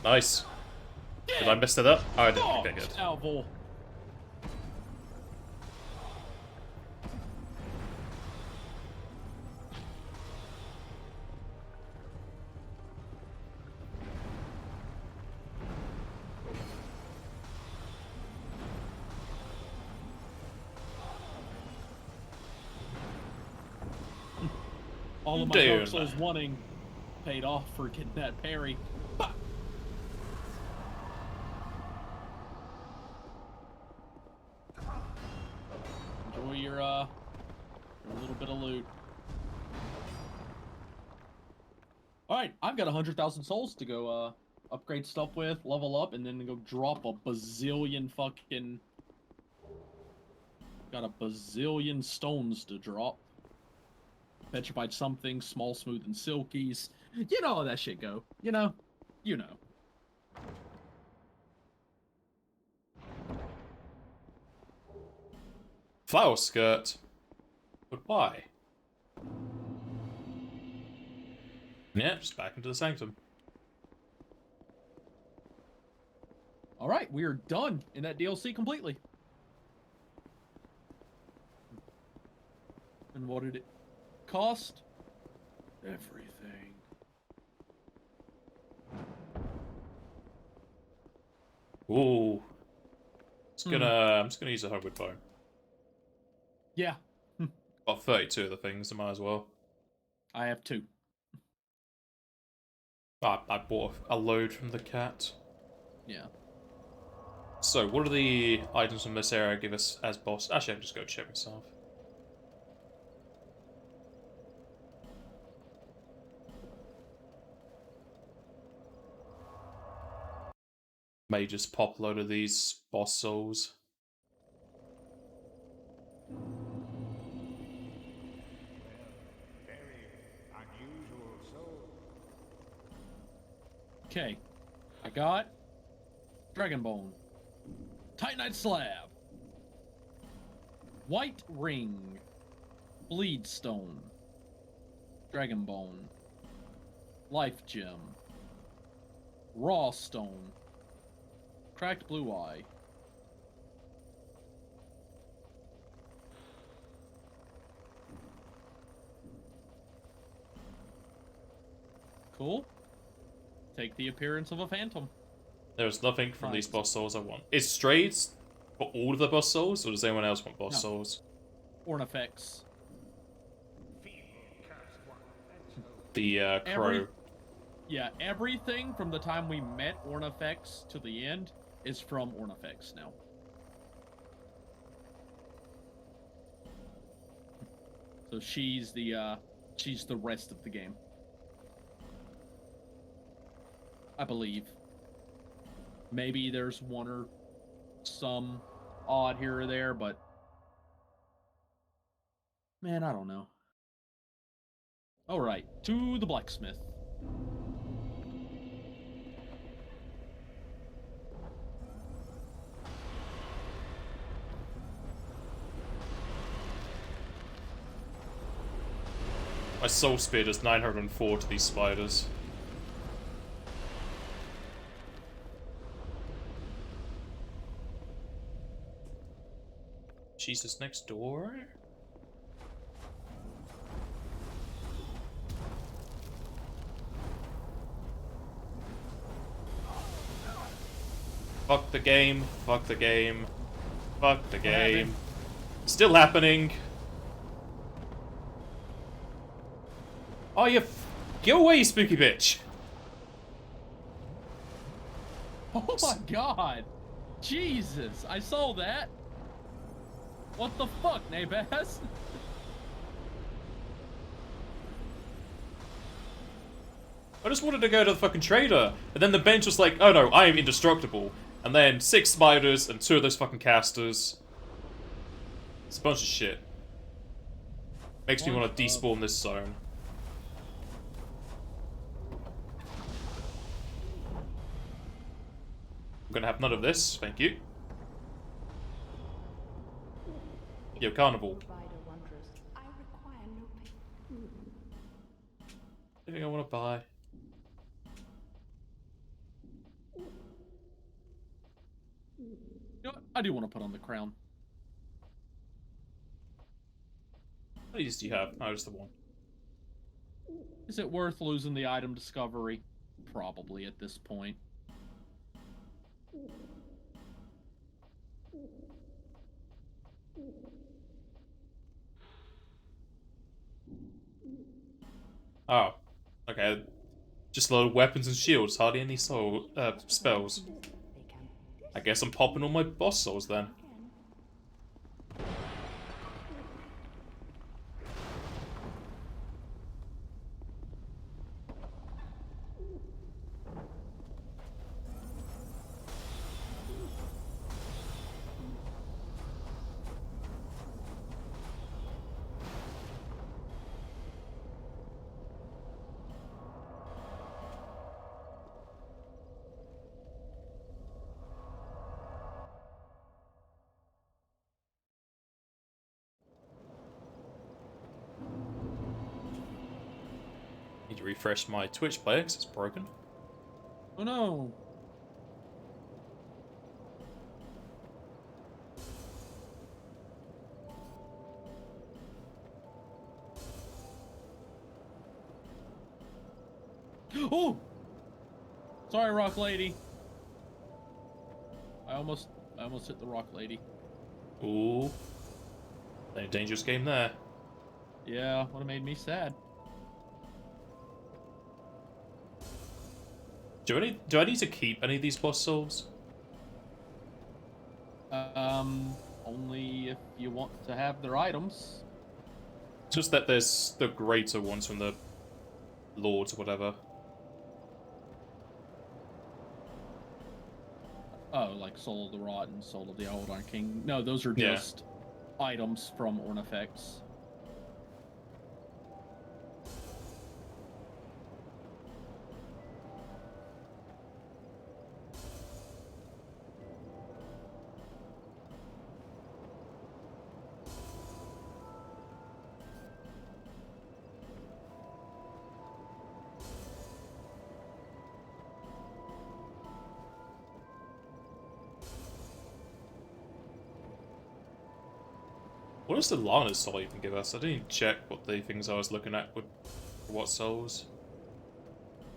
Nice. Did I mess it up? Oh, I didn't. Oh, Okay, good. Salvo. All of my Dude. Dark Souls wanting paid off for getting that parry. Bah! Enjoy your little bit of loot. Alright, I've got 100,000 souls to go upgrade stuff with, level up, and then go drop a bazillion fucking... Got a bazillion stones to drop. Petrified something, small, smooth, and silkies. You know how that shit go. You know? You know. Flower skirt. Goodbye. Yeah, just back into the sanctum. Alright, we are done in that DLC completely. And what did it cost? Everything. Ooh. I'm just gonna use a hardwood bone. Yeah, Got 32 of the things, I might as well. I have 2. I bought a load from the cat. Yeah. So, what do the items from this area give us as boss? Actually, I'll just go check myself. May just pop a load of these boss souls. Okay. I got Dragon Bone. Titanite Slab. White Ring. Bleed Stone. Dragon Bone. Life Gem. Raw Stone. Cracked Blue Eye. Cool. Take the appearance of a phantom. There's nothing from these Nice. boss souls I want. Is Strayed for all of the boss souls, or does anyone else want boss No. souls? Ornifex. The crow. Yeah, everything from the time we met Ornifex to the end is from Ornifex now. So she's the rest of the game. I believe. Maybe there's one or some odd here or there, but Man, I don't know. All right, to the blacksmith. My soul speed is 904 to these spiders. Jesus, next door? Fuck the game, fuck the game, fuck the game. Still happening. Oh, you go away, you spooky bitch. Oh my god! Jesus, I saw that! What the fuck, Nabaz? I just wanted to go to the fucking trader, and then the bench was like, oh no, I am indestructible. And then 6 spiders and 2 of those fucking casters. It's a bunch of shit. Makes me want to despawn this zone. I'm gonna have none of this, thank you. Yo, Carnival. Anything I want to buy? You know what? I do want to put on the crown. What use do you have? Oh, just the one. Is it worth losing the item discovery? Probably at this point. Oh. Okay. Just a lot of weapons and shields, hardly any soul, spells. I guess I'm popping all my boss souls then. Need to refresh my Twitch player because it's broken. Oh no! Oh! Sorry, Rock Lady. I almost hit the Rock Lady. Ooh. A dangerous game there. Yeah, would have made me sad. Do I need to keep any of these boss souls? Only if you want to have their items. Just that there's the greater ones from the lords or whatever. Oh, like Soul of the Rotten, Soul of the Old Iron King. No, those are Yeah. just items from Ornifex. What does the Lana's soul even give us? I didn't even check what the things I was looking at would... What souls?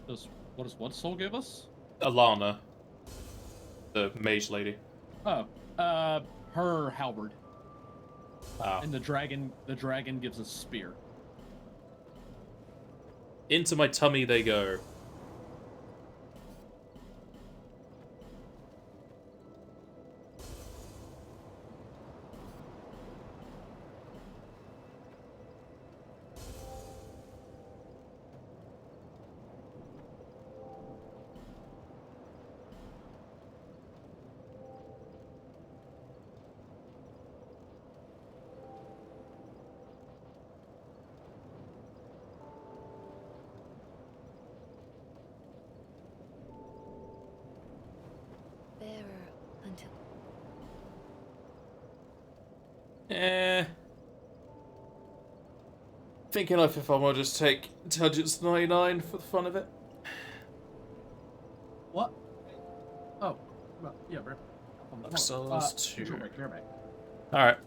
What does what soul give us? Alana. The mage lady. Oh, her halberd. Ah. And the dragon gives us spear. Into my tummy they go. Eh. Thinking of if I want to just take Intelligence 99 for the fun of it. What? Oh, well, yeah, bro. Dark Souls 2. Control back. Alright.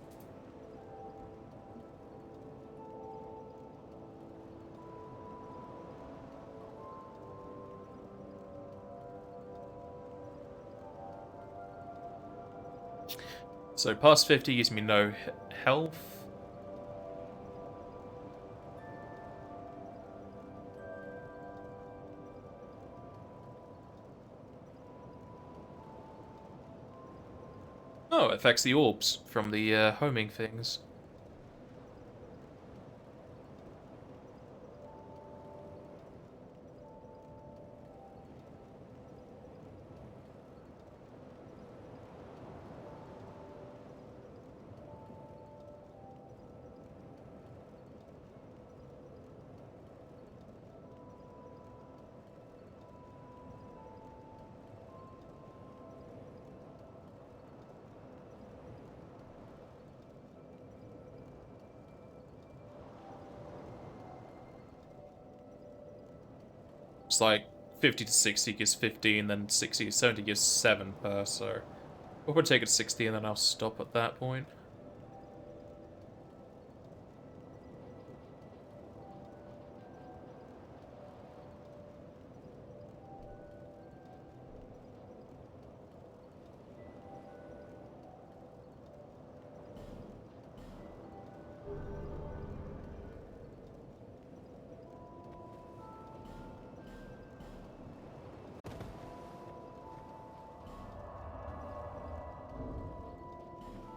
So past 50 gives me no health. Oh, it affects the orbs from the homing things. It's like 50 to 60 gives 15, then 60 to 70 gives 7 per, so we'll probably take it to 60 and then I'll stop at that point.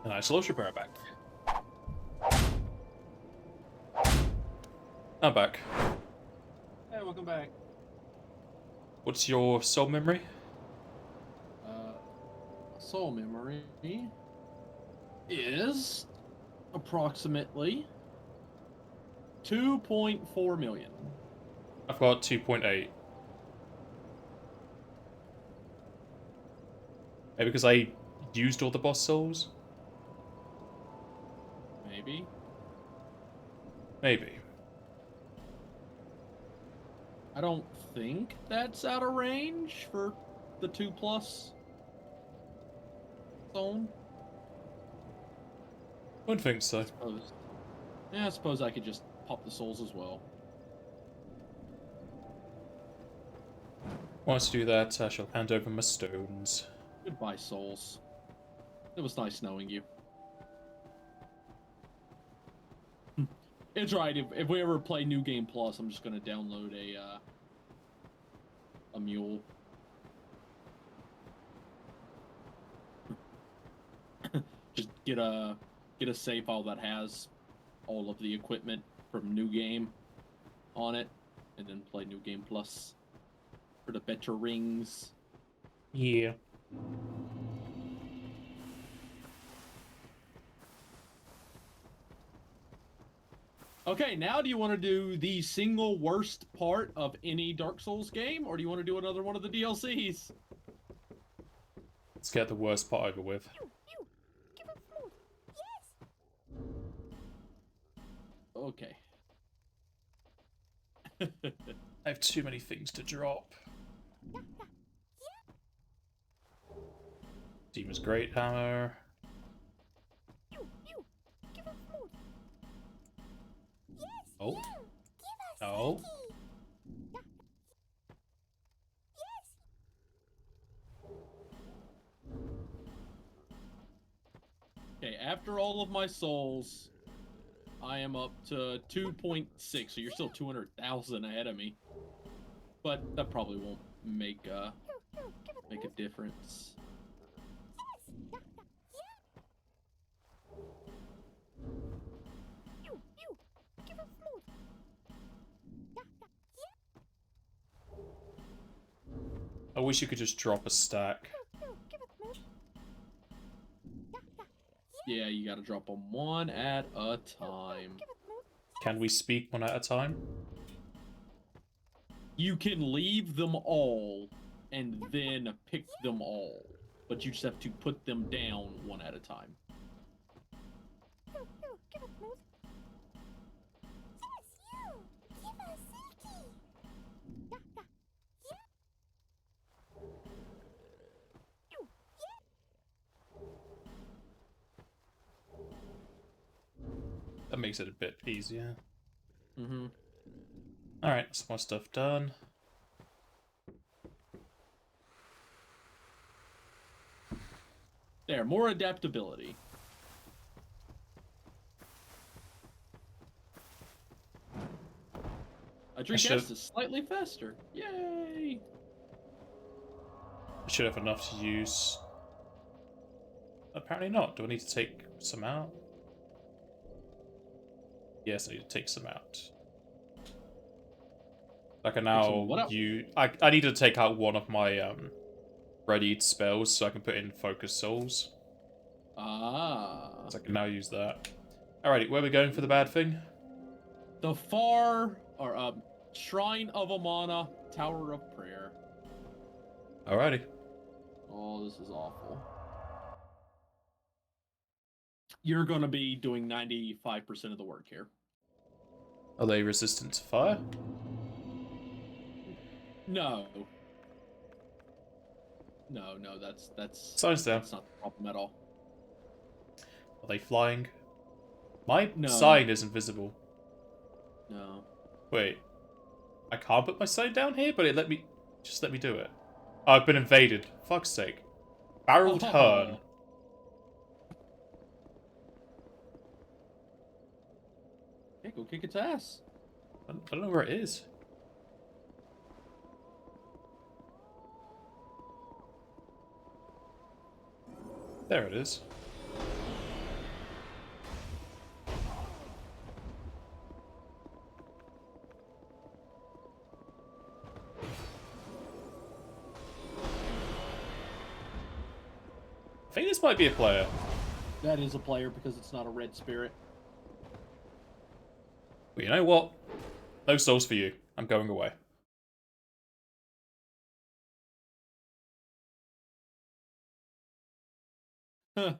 Nice, let's repair back. I'm back. Hey, welcome back. What's your soul memory? Soul memory is approximately 2.4 million. I've got 2.8. Maybe because I used all the boss souls? Maybe. Maybe. I don't think that's out of range for the 2+ zone. Don't think so. I suppose I could just pop the souls as well. Once I do that, I shall hand over my stones. Goodbye, souls. It was nice knowing you. It's right. If we ever play New Game Plus, I'm just gonna download a mule. Just get a save file that has all of the equipment from New Game on it, and then play New Game Plus for the better rings. Yeah. Okay, now do you want to do the single worst part of any Dark Souls game, or do you want to do another one of the DLCs? Let's get the worst part over with. Okay. I have too many things to drop. Demon's Great Hammer. Oh. Oh. Okay, after all of my souls, I am up to 2.6, so you're still 200,000 ahead of me. But that probably won't make a difference. I wish you could just drop a stack. Yeah, you gotta drop them one at a time. Can we speak one at a time? You can leave them all and then pick them all, but you just have to put them down one at a time. Give us smooth. Yes, you. Give us Silky. Yeah. You. That makes it a bit easier. Mm-hmm. Alright, some more stuff done. There, more adaptability. A drink should've- S is slightly faster. Yay! I should have enough to use. Apparently not. Do I need to take some out? Yes, I need to take some out. I can now what else? I need to take out one of my readied spells so I can put in Focus Souls. Ah. So I can now use that. Alrighty, where are we going for the bad thing? The Shrine of Amana, Tower of Prayer. Alrighty. Oh, this is awful. You're gonna be doing 95% of the work here. Are they resistant to fire? No. No, that's Signs down. that's not the problem at all. Are they flying? My No. sign is invisible. No. Wait. I can't put my sign down here, but it let me do it. Oh, I've been invaded. Fuck's sake. Barreled Hern. Hey, go kick its ass. I don't know where it is. There it is. I think this might be a player. That is a player because it's not a red spirit. But you know what? No souls for you. I'm going away. Huh.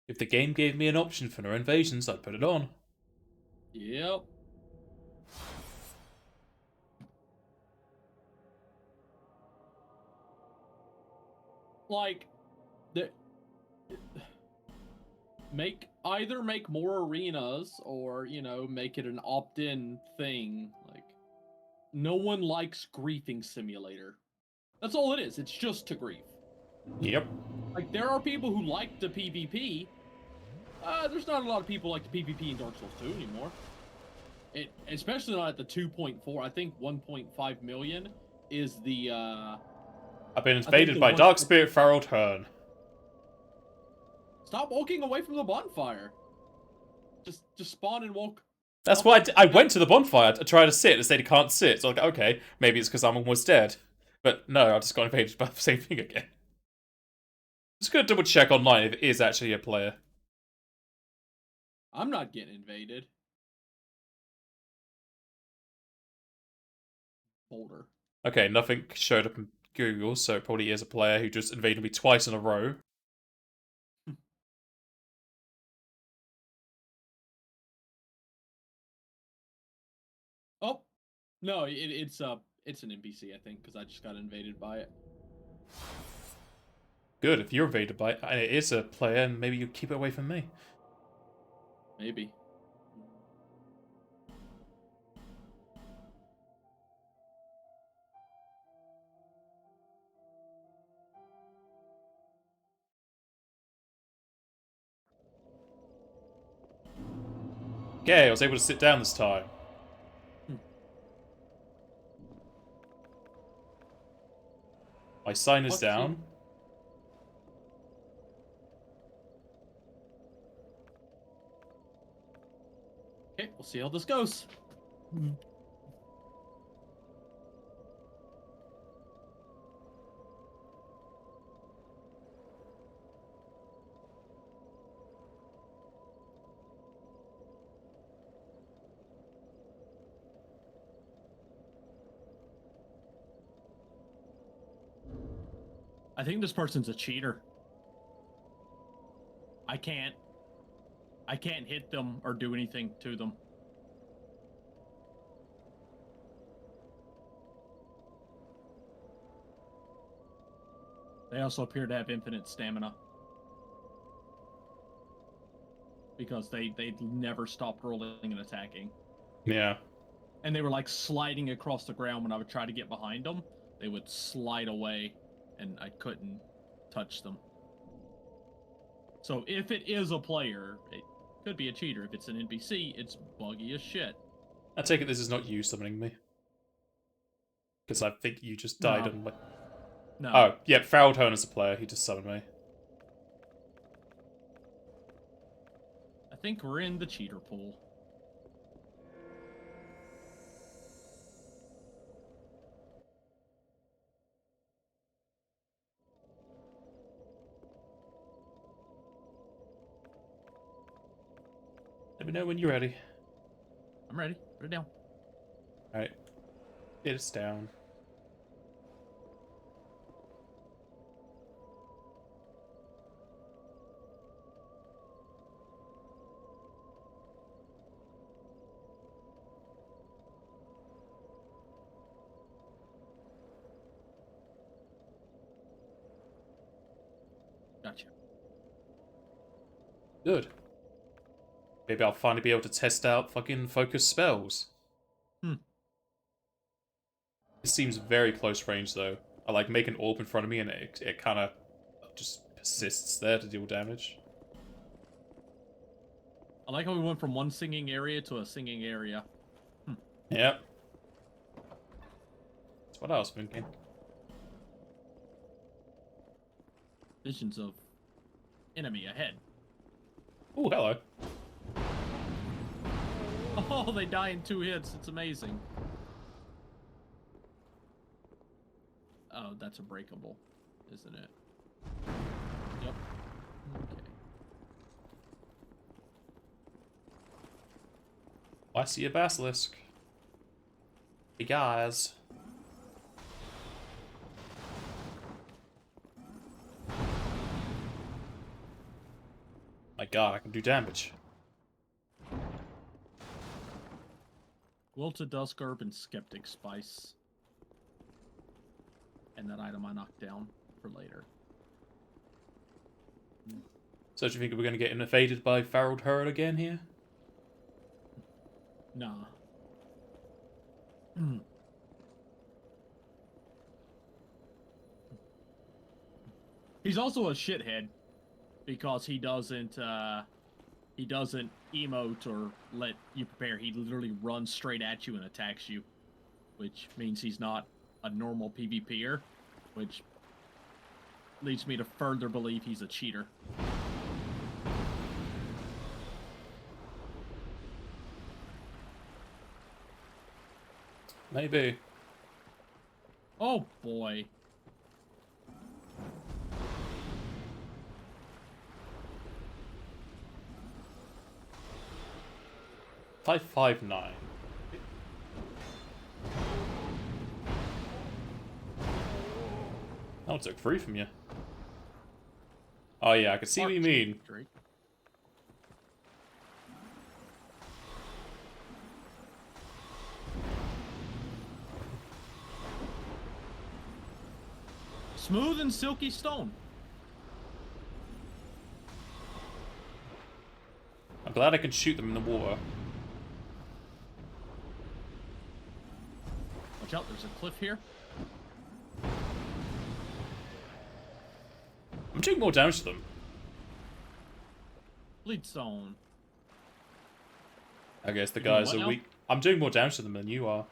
If the game gave me an option for no invasions, I'd put it on. Yep. Like, the either make more arenas or, you know, make it an opt-in thing. Like, no one likes griefing simulator. That's all it is. It's just to grief. Yep. Like, there are people who like the PvP. There's not a lot of people like the PvP in Dark Souls 2 anymore. Especially not at the 2.4. I think 1.5 million is the. I've been invaded by one- Dark Spirit Farrelled Hern. Stop walking away from the bonfire. Just spawn and walk. That's why I went to the bonfire to try to sit. It said you can't sit. So I was like, okay, maybe it's because I'm almost dead. But no, I just got invaded by the same thing again. Just gonna double check online if it is actually a player. I'm not getting invaded. Boulder. Okay, nothing showed up in Google, so it probably is a player who just invaded me twice in a row. Oh, no, it's an NPC, I think, because I just got invaded by it. Good, if you're invaded by it, and it is a player, and maybe you keep it away from me. Maybe. Okay, I was able to sit down this time. My sign is What's down. Okay, we'll see how this goes. I think this person's a cheater. I can't hit them or do anything to them. They also appear to have infinite stamina. Because they never stopped rolling and attacking. Yeah. And they were like sliding across the ground when I would try to get behind them. They would slide away and I couldn't touch them. So if it is a player, it could be a cheater. If it's an NPC, it's buggy as shit. I take it this is not you summoning me. Because I think you just died No. on my... No. Oh, yeah, Farrell is a player. He just summoned me. I think we're in the cheater pool. Let me know when you're ready. I'm ready. Put it down. Alright. It is down. Gotcha. Good. Maybe I'll finally be able to test out fucking focus spells. It seems very close range though. I like make an orb in front of me and it kind of just persists there to deal damage. I like how we went from one singing area to a singing area. Yep. That's what I was thinking. Visions of enemy ahead. Oh, hello. Oh, they die in 2 hits. It's amazing. Oh, that's a breakable, isn't it? Yep. Okay. I see a basilisk. Hey guys. My god, I can do damage. Wilted Dusk Herb and Skeptic Spice. And that item I knocked down for later. So do you think we're going to get invaded by Farrell Herd again here? Nah. He's also a shithead because he doesn't emote or let you prepare. He literally runs straight at you and attacks you, which means he's not a normal PvPer, which leads me to further believe he's a cheater. Maybe. Oh boy. 559. That took 3 from you. Oh yeah, I can see what you mean. Drake. Smooth and silky stone. I'm glad I can shoot them in the water. Watch out, there's a cliff here. I'm doing more damage to them. Bleed stone. I guess the You doing guys what are now? weak. I'm doing more damage to them than you are.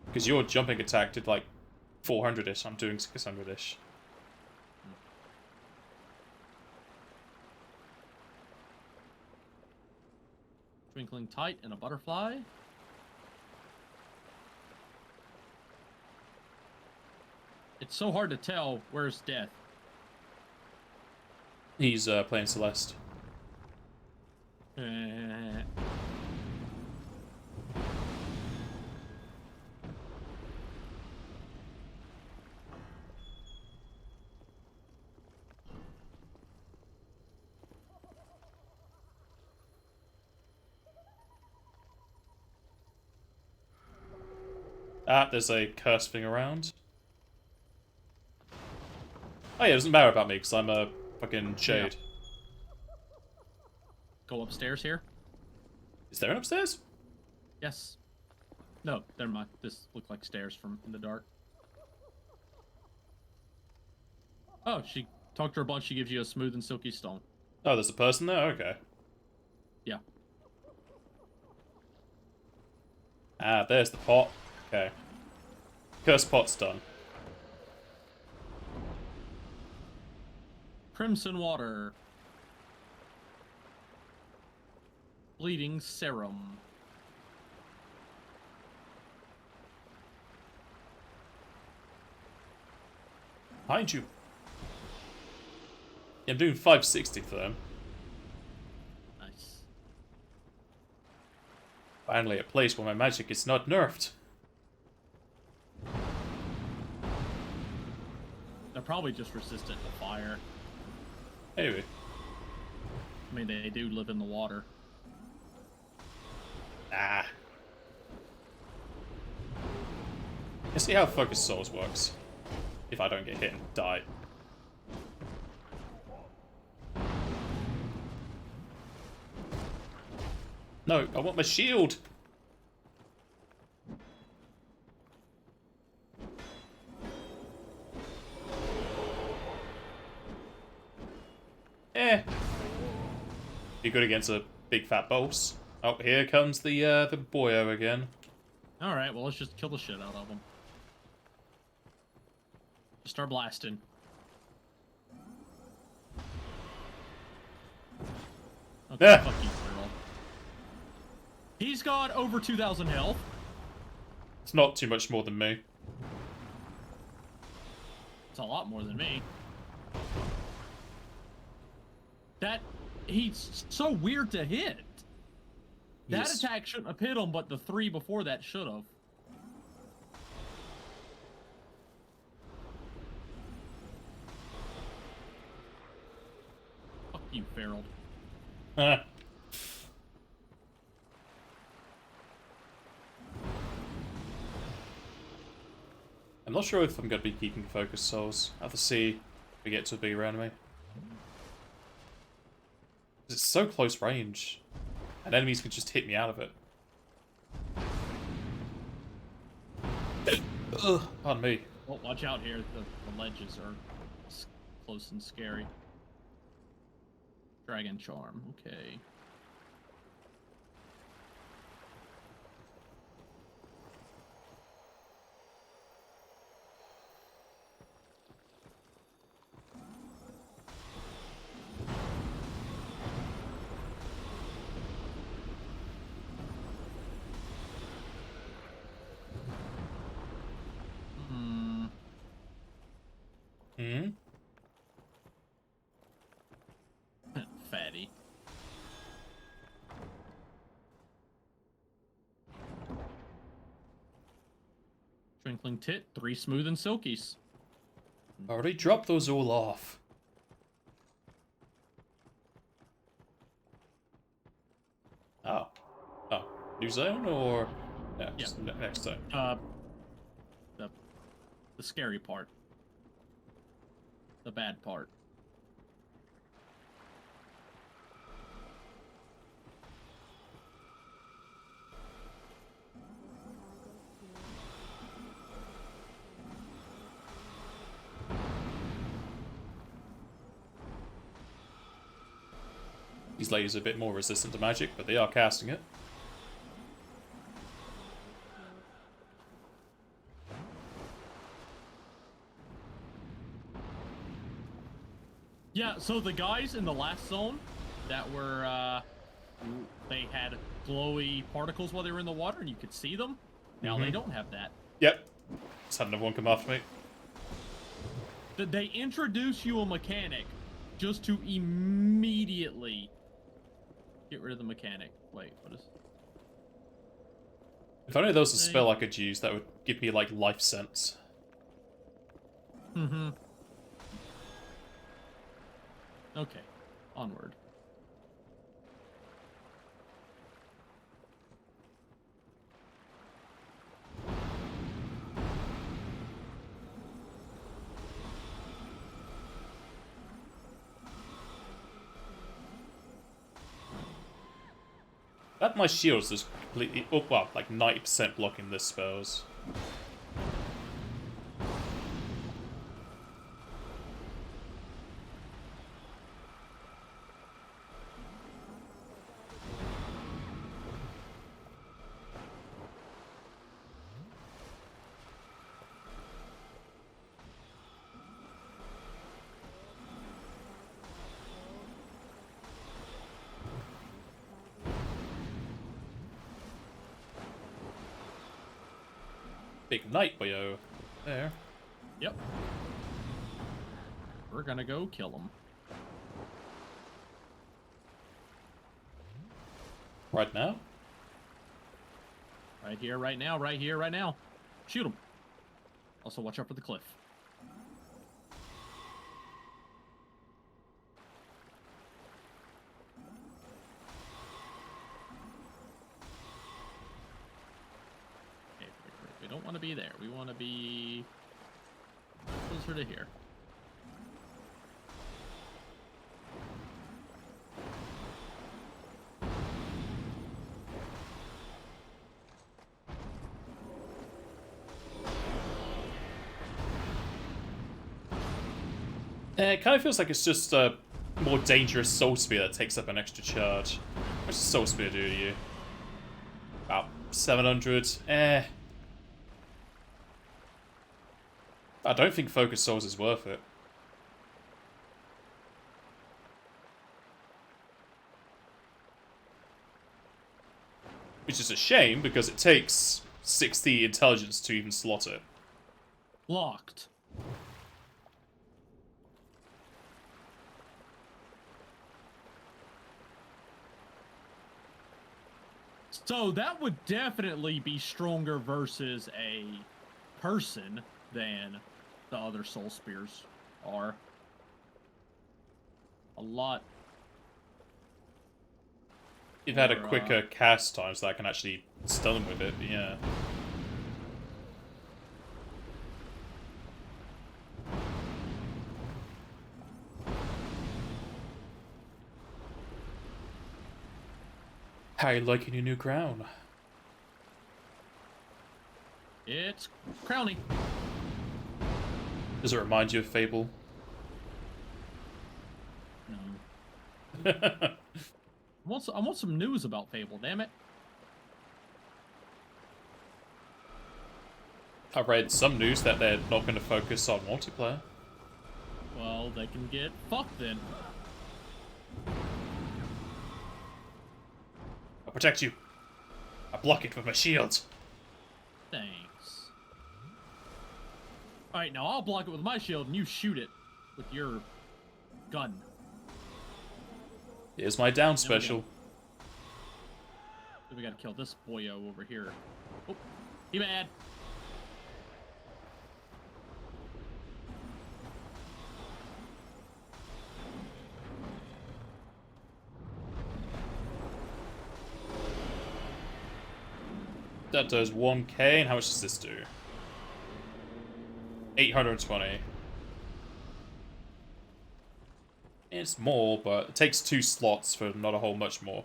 Because your jumping attack did like 400-ish, I'm doing 600-ish. Twinkling tight and a butterfly. It's so hard to tell where's death. He's playing Celeste. Ah, there's a curse thing around. Oh yeah, it doesn't matter about me, because I'm a fucking shade. Go upstairs here. Is there an upstairs? Yes. No, never mind. This looked like stairs from in the dark. Oh, she talked to her a bunch. She gives you a smooth and silky stone. Oh, there's a person there? Okay. Yeah. Ah, there's the pot. Okay. Curse pot's done. Crimson water. Bleeding serum. Behind you. Yeah, I'm doing 560 for them. Nice. Finally, a place where my magic is not nerfed. They're probably just resistant to fire. Maybe. I mean, they do live in the water. Ah. Let's see how Focus Souls works. If I don't get hit and die. No, I want my shield! Be good against a big fat boss. Oh, here comes the boyo again. Alright, well, let's just kill the shit out of them. Just start blasting. Okay, Ah. fuck you, girl. He's got over 2,000 health. It's not too much more than me. It's a lot more than me. That... He's so weird to hit. That Yes. attack shouldn't have hit him, but the 3 before that should have. Fuck you, Feral. Ah. I'm not sure if I'm going to be keeping Focus Souls. I'll have to see if we get to a bigger enemy. It's so close range, and enemies can just hit me out of it. Ugh, pardon me. Well, watch out here. The ledges are close and scary. Dragon Charm. Okay. Hmm? Fatty. Twinkling tit, 3 smooth and silkies. Already dropped those all off. Oh. Oh. New zone or... Yeah, just next zone. The scary part. The bad part. These ladies are a bit more resistant to magic, but they are casting it. Yeah, so the guys in the last zone that were, they had glowy particles while they were in the water and you could see them. Now they don't have that. Yep. Just had another one come after me. They introduce you a mechanic just to immediately get rid of the mechanic. Wait, what is... If only there was a spell I could use that would give me, like, life sense. Mm-hmm. Okay, onward. That my shields is completely, oh, well, like 90% blocking this spells. Big night boyo. There. Yep. We're gonna go kill him. Right now? Right here, right now, right here, right now. Shoot him. Also, watch out for the cliff. Okay, we don't want to be there. We want to be closer to here. It kind of feels like it's just a more dangerous Soul Spear that takes up an extra charge. What does Soul Spear do to you? About 700. I don't think Focus Souls is worth it. Which is a shame, because it takes 60 intelligence to even slot it. Locked. So that would definitely be stronger versus a person than the other soul spears are. A lot. You've had a Or, quicker cast time, so that I can actually stun them with it, but yeah. How you liking your new crown? It's crowny. Does it remind you of Fable? No. I want some news about Fable, damn it. I read some news that they're not going to focus on multiplayer. Well, they can get fucked then. I'll protect you. I block it with my shield. Thanks. Alright, now I'll block it with my shield and you shoot it with your gun. Here's my down special. We gotta kill this boyo over here. Oh, he mad. That does 1k, and how much does this do? 820. It's more, but it takes 2 slots for not a whole much more.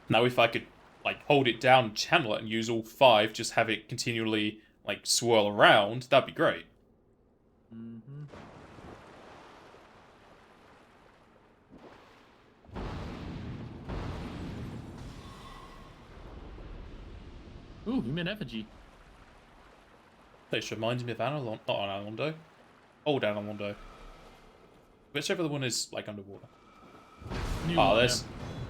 Now if I could, like, hold it down, channel it, and use all 5, just have it continually, like, swirl around, that'd be great. Mm-hmm. Ooh, we met effigy. This reminds me of Analon, not Analondo. Old Analondo. Whichever the one is, like, underwater. New Oh, one,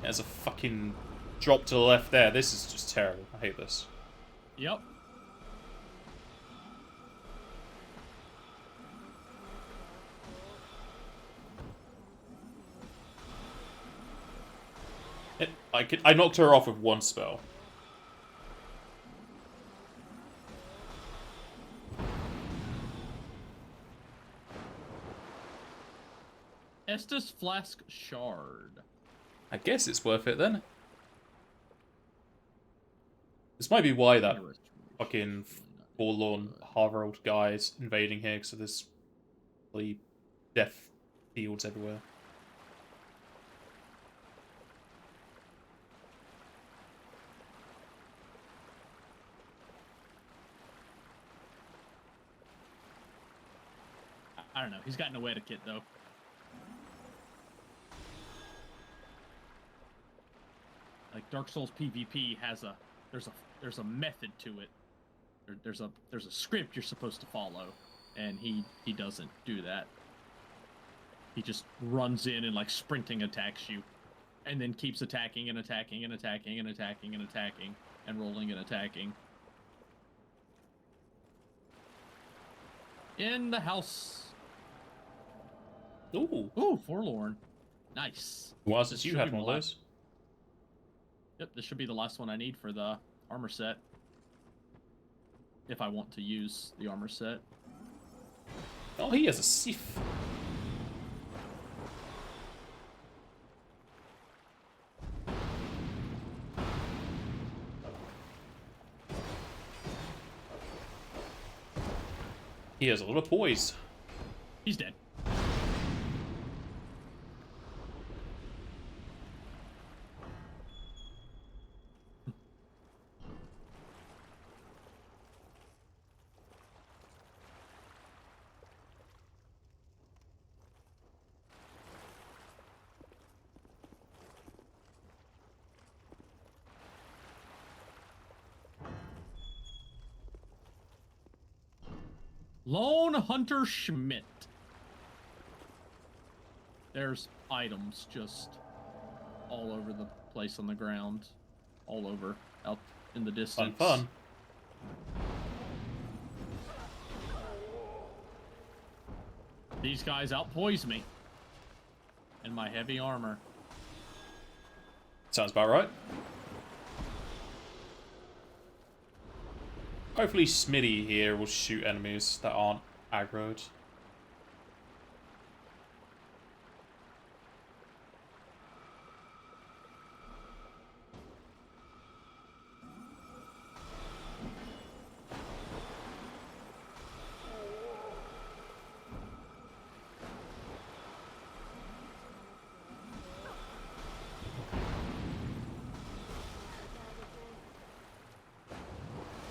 there's a fucking drop to the left there. This is just terrible. I hate this. Yep. I knocked her off with 1 spell. Estus Flask Shard. I guess it's worth it then. This might be why that fucking forlorn Harald guys invading here because of this really death fields everywhere. I don't know. He's got no etiquette though. Like Dark Souls PvP has there's a method to it. There's a script you're supposed to follow, and he doesn't do that. He just runs in and like sprinting attacks you, and then keeps attacking and attacking and attacking and attacking and attacking and rolling and attacking. In the house. Ooh, forlorn. Nice. Well, since This you should had be one of my those. Yep, this should be the last one I need for the armor set. If I want to use the armor set. Oh, he has a sif. He has a lot of poise. He's dead. Lone Hunter Schmidt. There's items just all over the place on the ground. All over. Out in the distance. Fun. These guys outpoise me. In my heavy armor. Sounds about right. Hopefully Smitty here will shoot enemies that aren't aggroed.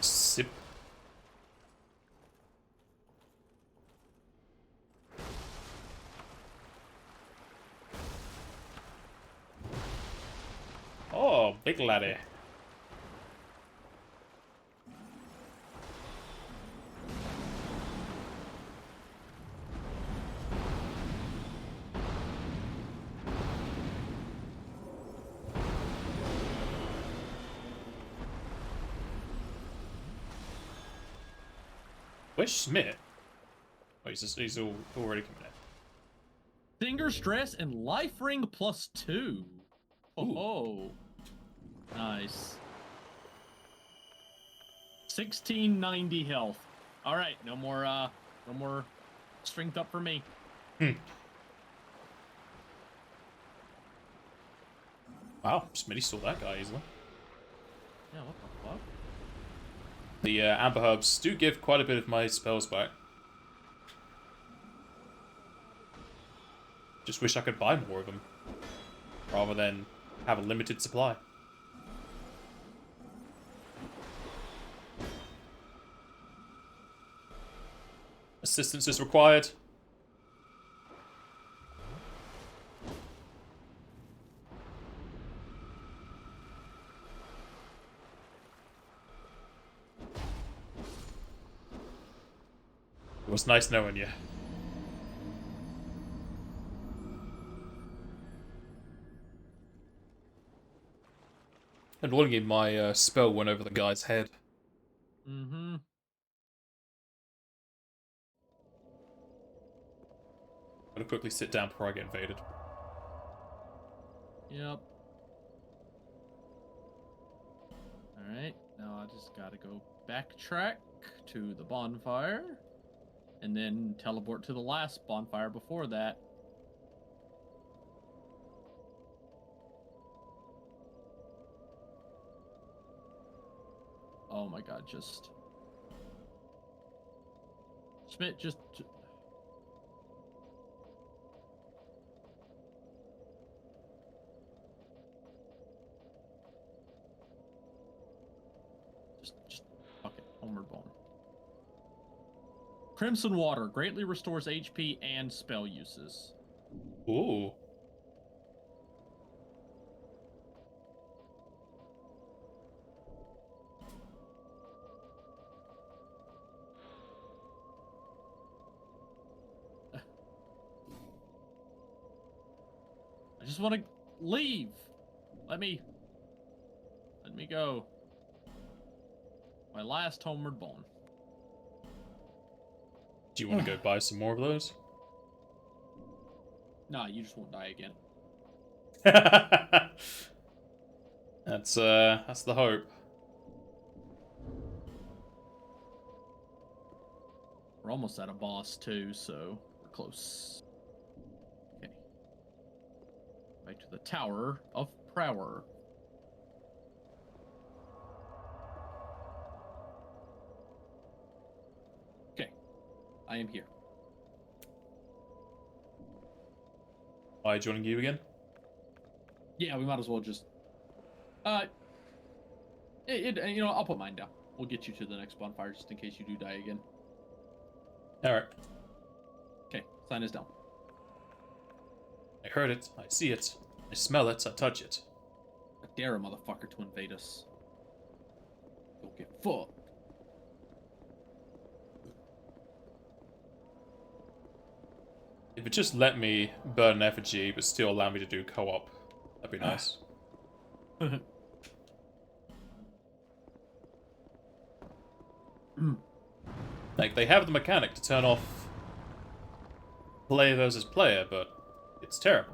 Sip. Oh, big laddie. Where's Schmidt? Oh, he's all already coming in. Singer Stress and Life Ring +2. Oh, nice. 1690 health. All right, no more strength up for me. Wow, Smitty saw that guy easily. Yeah, what the fuck? The Amber Herbs do give quite a bit of my spells back. Just wish I could buy more of them, rather than have a limited supply. Assistance is required. It was nice knowing you. Annoyingly, my spell went over the guy's head. Mm-hmm. I'm gonna quickly sit down before I get invaded. Yep. Alright, now I just gotta go backtrack to the bonfire. And then teleport to the last bonfire before that. Oh my god, just just. Okay, Homeward Bone. Crimson Water greatly restores HP and spell uses. Ooh. I just want to leave. Let me go. My last Homeward Bone. Do you want to go buy some more of those? Nah, you just won't die again. That's the hope. We're almost at a boss too, so we're close. Okay. Back to the Tower of Power. Okay. I am here. Am I joining you again? Yeah, we might as well just you know, I'll put mine down. We'll get you to the next bonfire just in case you do die again. Alright. Okay, sign is down. I heard it. I see it. I smell it. I touch it. I dare a motherfucker to invade us. Go get fucked. If it just let me burn an effigy, but still allow me to do co-op, that'd be nice. Like, they have the mechanic to turn off player versus player, but it's terrible.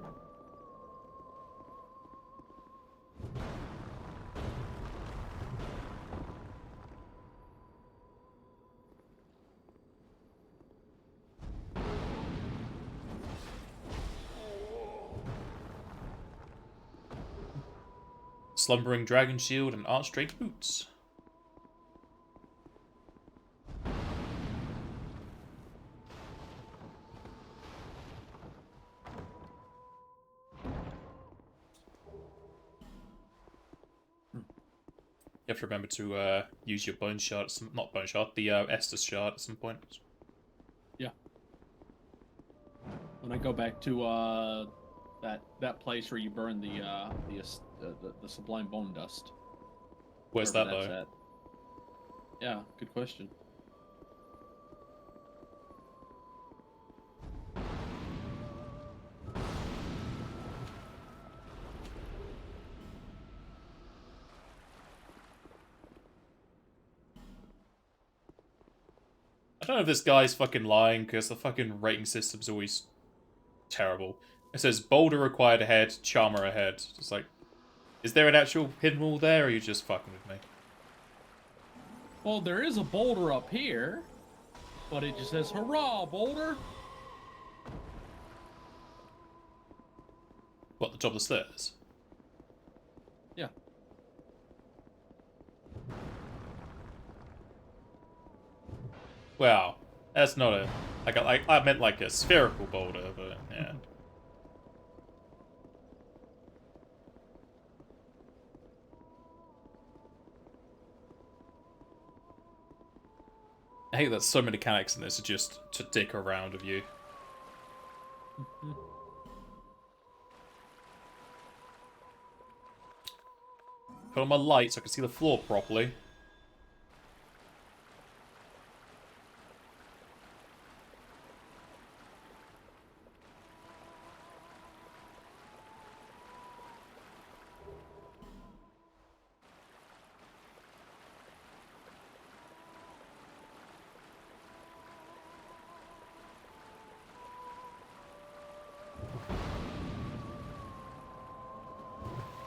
Slumbering Dragon Shield and Archdrake Boots. You have to remember to use your bone shard, not bone shard, the Estus shard at some point. Yeah. When I go back to that place where you burn the sublime bone dust. Where's that Wherever though? that's at. Yeah, good question. I don't know if this guy's fucking lying, because the fucking rating system's always terrible. It says boulder required ahead, charmer ahead. It's like, is there an actual hidden wall there, or are you just fucking with me? Well, there is a boulder up here, but it just says, "Hurrah, boulder!" What, the top of the stairs? Yeah. Wow, that's not a... I meant like a spherical boulder, but yeah. I hate that so many mechanics in this are just to dick around with you. Put on my light so I can see the floor properly.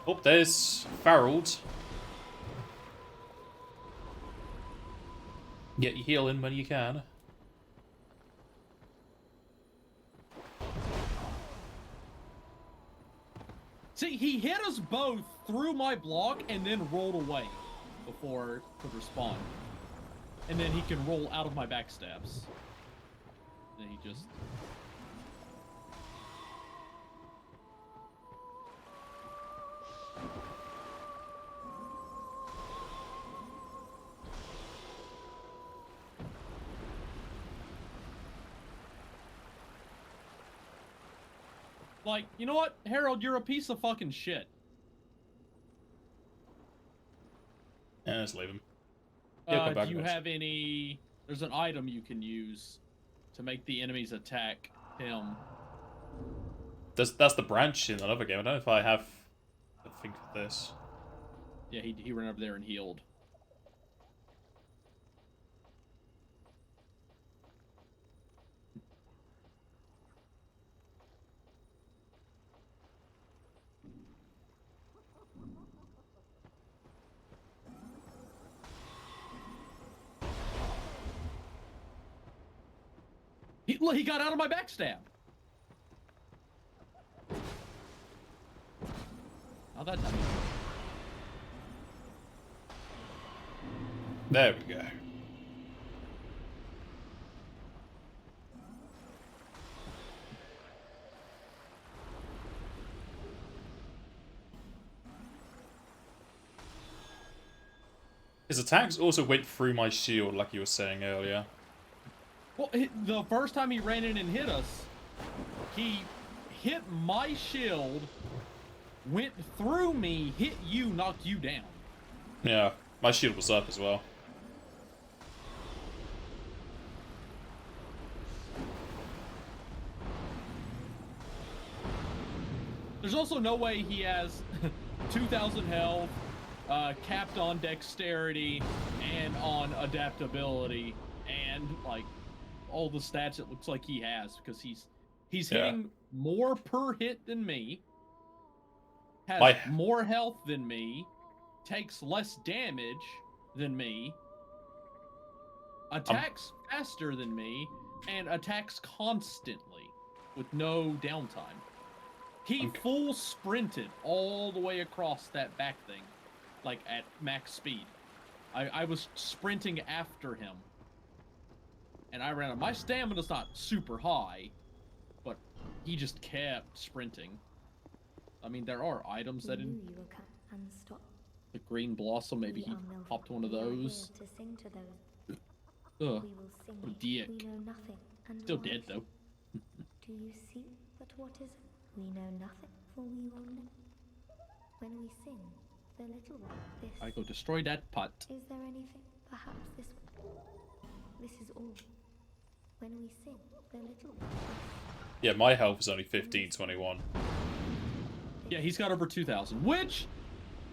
Oh, there's Farrelled. Get your heal in when you can. See, he hit us both through my block and then rolled away before it could respond. And then he can roll out of my backstabs. Then he just. Like, you know what, Harold, you're a piece of fucking shit. Yeah, let's leave him. He'll come back Do you eventually. have any... There's an item you can use to make the enemies attack him. That's the branch in another game. I don't know if I have a thing for this. Yeah, he ran over there and healed. He got out of my backstab. Oh, that. I mean, There we go. His attacks also went through my shield, like you were saying earlier. well, the first time he ran in and hit us, he hit my shield, went through me, hit you, knocked you down. Yeah, my shield was up as well. There's also no way he has 2,000 health, capped on dexterity, and on adaptability, and like all the stats it looks like he has, because he's hitting more per hit than me, has more health than me, takes less damage than me, attacks faster than me, and attacks constantly with no downtime. He full sprinted all the way across that back thing, like at max speed. I was sprinting after him, and I ran out. My stamina's not super high, but he just kept sprinting. I mean, there are items that in the green blossom. Maybe he popped one of those. Ugh, what a dick. Still dead though. Do you see? But what is it? We know nothing, for we will know. When we sing, the little one, this. I go destroy that pot. Is there anything? Perhaps this one. This is all. When we sing, the little one, this. Yeah, my health is only 1521. Yeah, he's got over 2,000, which,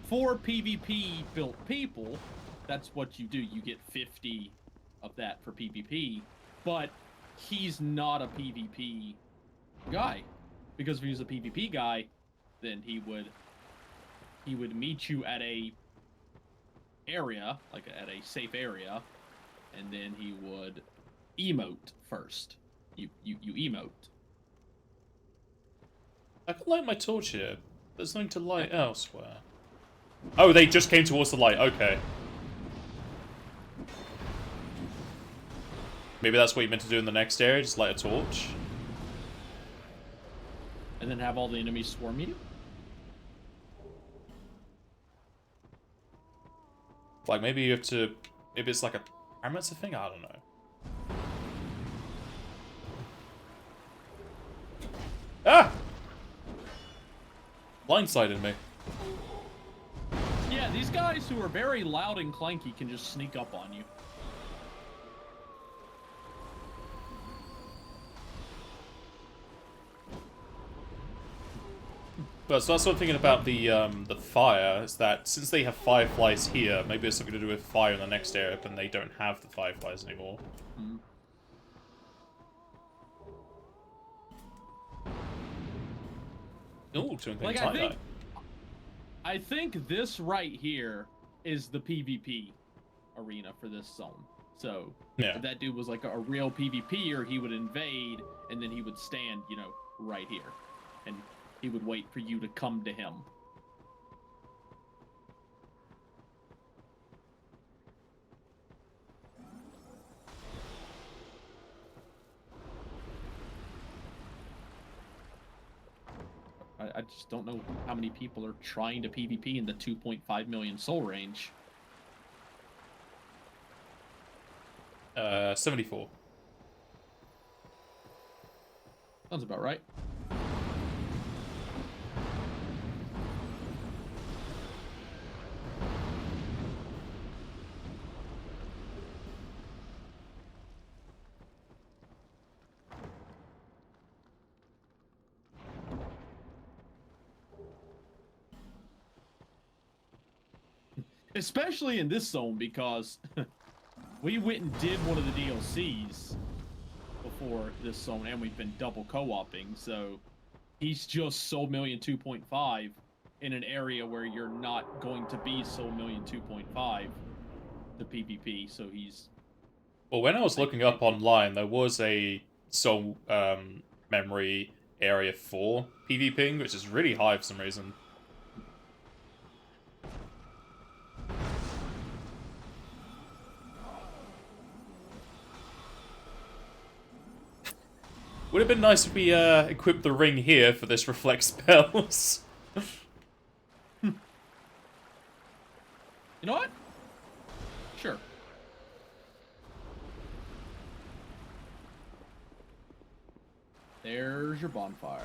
for PvP built people, that's what you do. You get 50 of that for PvP, but he's not a PvP guy. Because if he was a PvP guy, then he would meet you at a area, like at a safe area, and then he would emote first. You emote. I can light my torch here. There's nothing to light elsewhere. Oh, they just came towards the light. Okay. Maybe that's what you meant to do in the next area, just light a torch. And then have all the enemies swarm you? Like, maybe you have to... Maybe it's like a parameter thing? I don't know. Ah! Blindsided me. Yeah, these guys who are very loud and clanky can just sneak up on you. But so that's what I'm thinking about the fire, is that since they have fireflies here, maybe it's something to do with fire in the next area, but they don't have the fireflies anymore. Mm. Ooh, Twinkling Like, Titanite. I think this right here is the PvP arena for this zone. So, Yeah. if that dude was like a real PvPer, he would invade, and then he would stand, you know, right here. And he would wait for you to come to him. I just don't know how many people are trying to PvP in the 2.5 million soul range. 74. Sounds about right. Especially in this zone, because we went and did one of the DLCs before this zone, and we've been double co-oping, so he's just Soul Million 2.5 in an area where you're not going to be Soul Million 2.5 the PvP, so he's... Well, when I was looking up online, there was a Soul Memory Area 4 PvPing, which is really high for some reason. Would have been nice if we equipped the ring here for this reflect spells. You know what? Sure. There's your bonfire.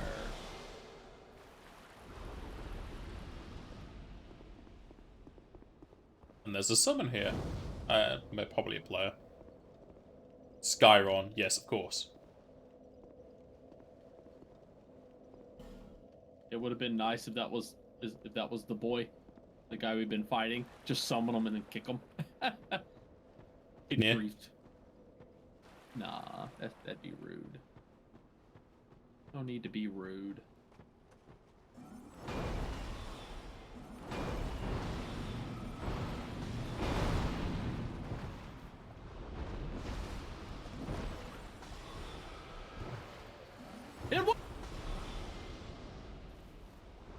And there's a summon here. Probably a player. Skyron, yes, of course. It would have been nice if that was the boy, the guy we've been fighting. Just summon him and then kick him. Yeah. Nah, that'd be rude. No need to be rude.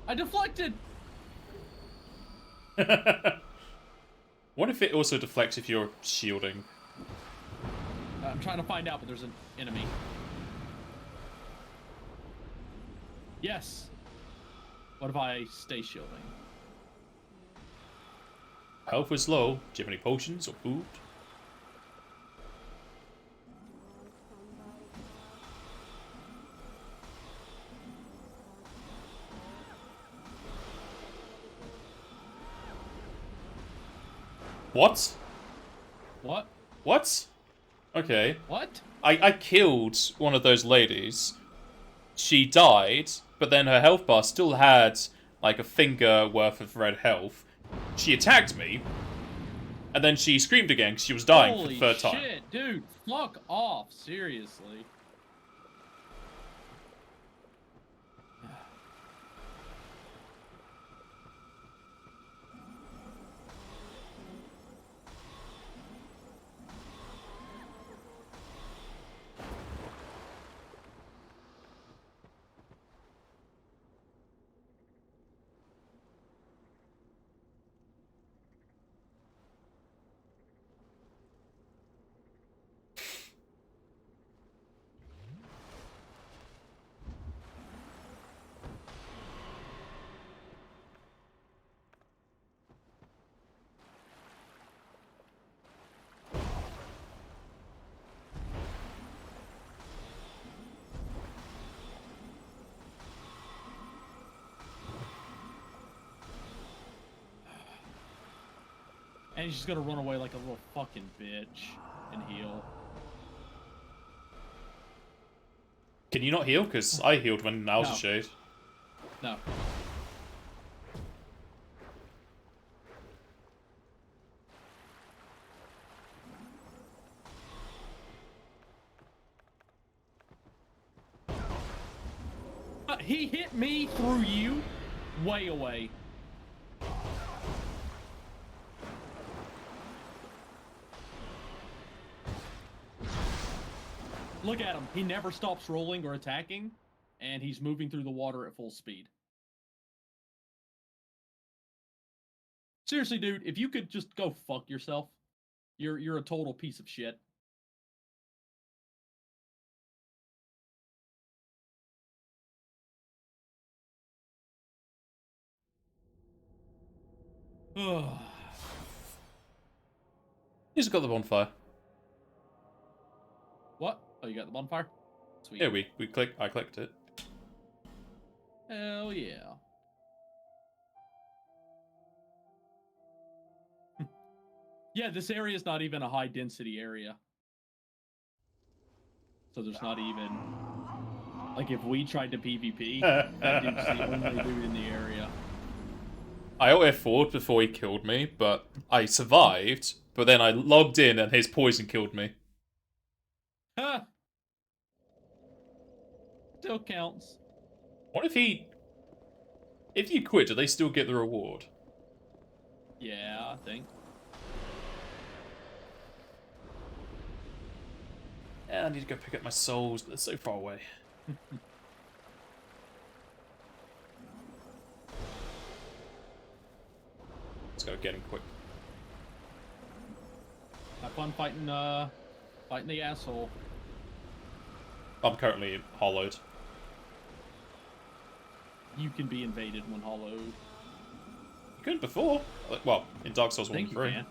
I deflected! What if it also deflects if you're shielding? I'm trying to find out, but there's an enemy. Yes. What if I stay shielding? Health is low. Do you have any potions or food? What? What? What? Okay. What? I killed one of those ladies. She died, but then her health bar still had like a finger worth of red health. She attacked me, and then she screamed again because she was dying for the third time. Holy shit, dude. Fuck off. Seriously. And he's just gonna run away like a little fucking bitch and heal. Can you not heal? Because I healed when I was a shade. No. He hit me through you, way away. Look at him. He never stops rolling or attacking, and he's moving through the water at full speed. Seriously, dude, if you could just go fuck yourself, you're a total piece of shit. He's got the bonfire. What? Oh, you got the bonfire? Sweet. Yeah, I clicked it. Hell yeah. Yeah, this area is not even a high density area. So there's not even... Like, if we tried to PvP, that dude's the only dude in the area. I F4'd before he killed me, but I survived. But then I logged in and his poison killed me. Ha! Still counts. What if he... If you quit, do they still get the reward? Yeah, I think. Yeah, I need to go pick up my souls, but they're so far away. Let's go get him quick. Have fun fighting, fighting the asshole. I'm currently hollowed. You can be invaded when hollowed. You couldn't before. Well, in Dark Souls 1 and 3. Can.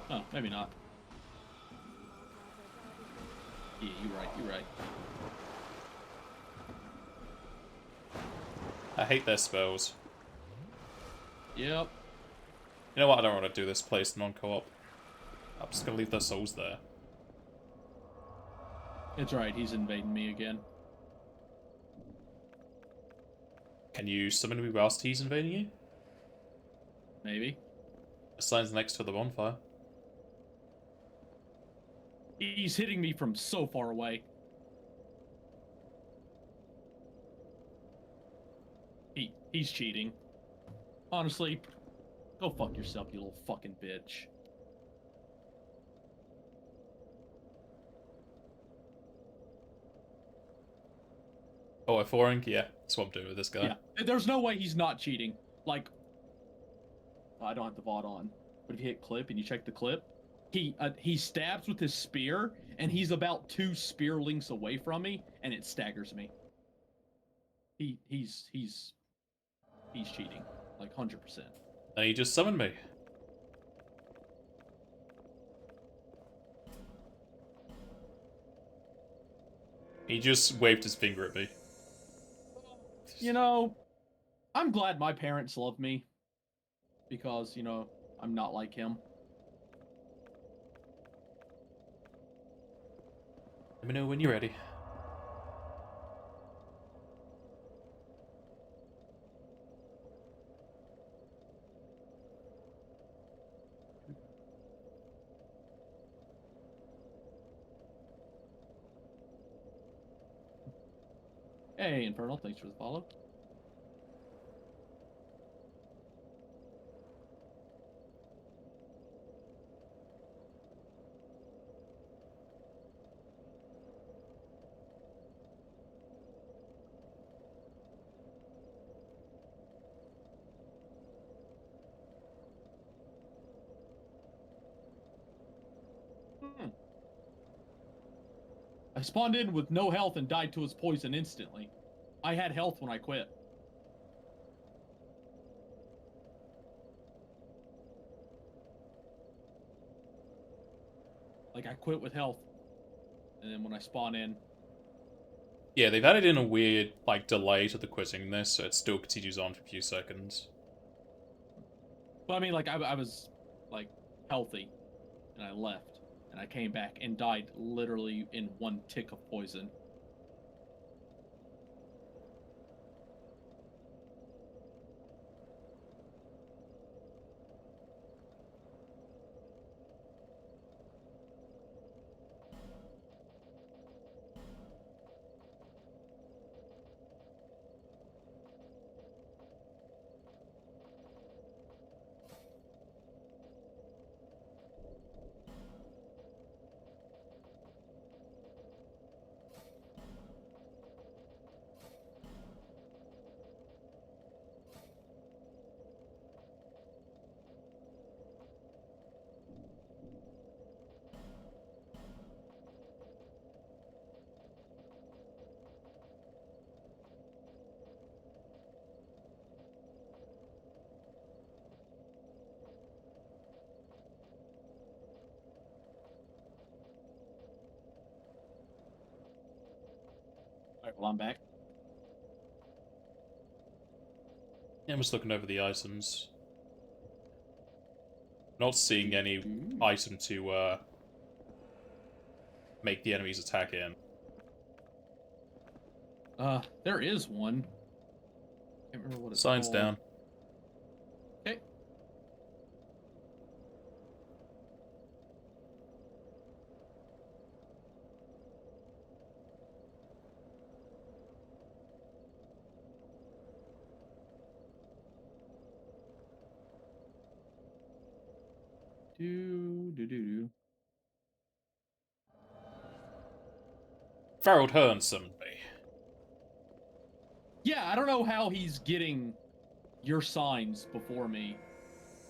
Oh, maybe not. Yeah, you're right. I hate their spells. Yep. You know what? I don't want to do this place non-co-op. I'm just gonna leave their souls there. It's right, he's invading me again. Can you summon me whilst he's invading you? Maybe. The sign's next to the bonfire. He's hitting me from so far away. He's cheating. Honestly, go fuck yourself, you little fucking bitch. Oh, F4ing? Yeah, that's what I'm doing with this guy. Yeah, there's no way he's not cheating. Like, I don't have the VOD on, but if you hit clip and you check the clip, he stabs with his spear, and he's about 2 spear links away from me, and it staggers me. He's cheating, like 100%. And he just summoned me. He just waved his finger at me. You know, I'm glad my parents love me, because, you know, I'm not like him. Let me know when you're ready. Hey, Infernal, thanks for the follow. I spawned in with no health and died to his poison instantly. I had health when I quit. Like, I quit with health. And then when I spawn in... Yeah, they've added in a weird, like, delay to the quitting this, so it still continues on for a few seconds. But I mean, like, I was, like, healthy. And I left. And I came back and died literally in 1 tick of poison. Alright, well, I'm back. Yeah, I'm just looking over the items. Not seeing any Ooh. item to make the enemies attack in. There is one. Can't remember what it's Signs called. down. Okay. Do. Farrell Hearn summoned me. Yeah, I don't know how he's getting your signs before me,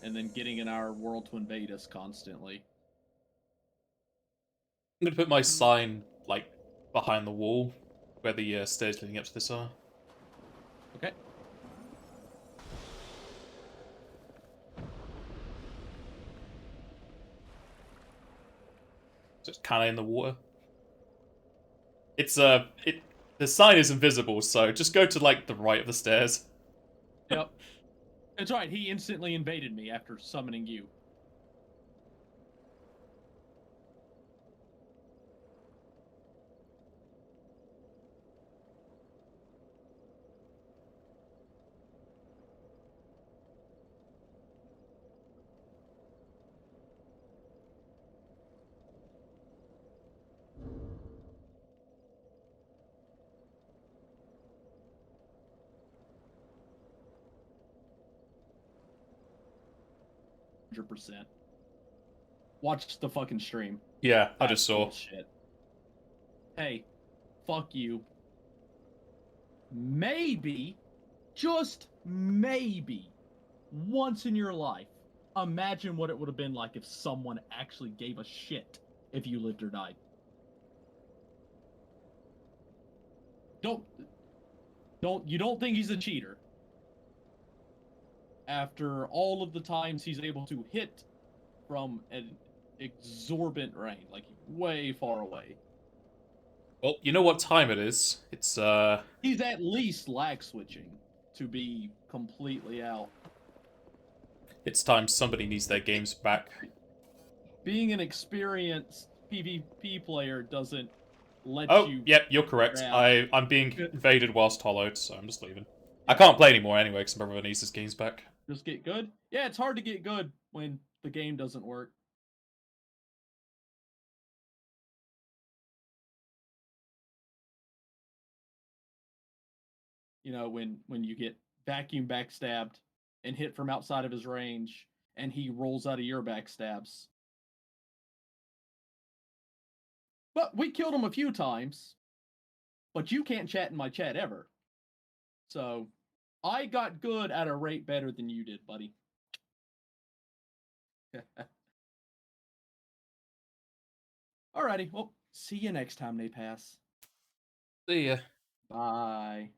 and then getting in our world to invade us constantly. I'm gonna put my sign, like, behind the wall, where the stairs leading up to this are. Okay. Just kinda in the water. It's, the sign is invisible, so just go to, like, the right of the stairs. Yep. That's right, he instantly invaded me after summoning you. %. Watch the fucking stream. Yeah, I That's just saw. bullshit. Hey, fuck you. Maybe, just maybe, once in your life, imagine what it would have been like if someone actually gave a shit if you lived or died. You don't think he's a cheater? After all of the times he's able to hit from an exorbitant range, like way far away. Well, you know what time it is. It's, He's at least lag switching to be completely out. it's time somebody needs their games back. Being an experienced PvP player doesn't let Oh, you. yep, you're correct. grab- I'm being invaded whilst hollowed, so I'm just leaving. I can't play anymore anyway, because my brother needs his games back. Just get good. Yeah, it's hard to get good when the game doesn't work. You know, when you get vacuum backstabbed and hit from outside of his range, and he rolls out of your backstabs. But we killed him a few times. But you can't chat in my chat ever. So I got good at a rate better than you did, buddy. Alrighty, well, see you next time they pass. See ya. Bye.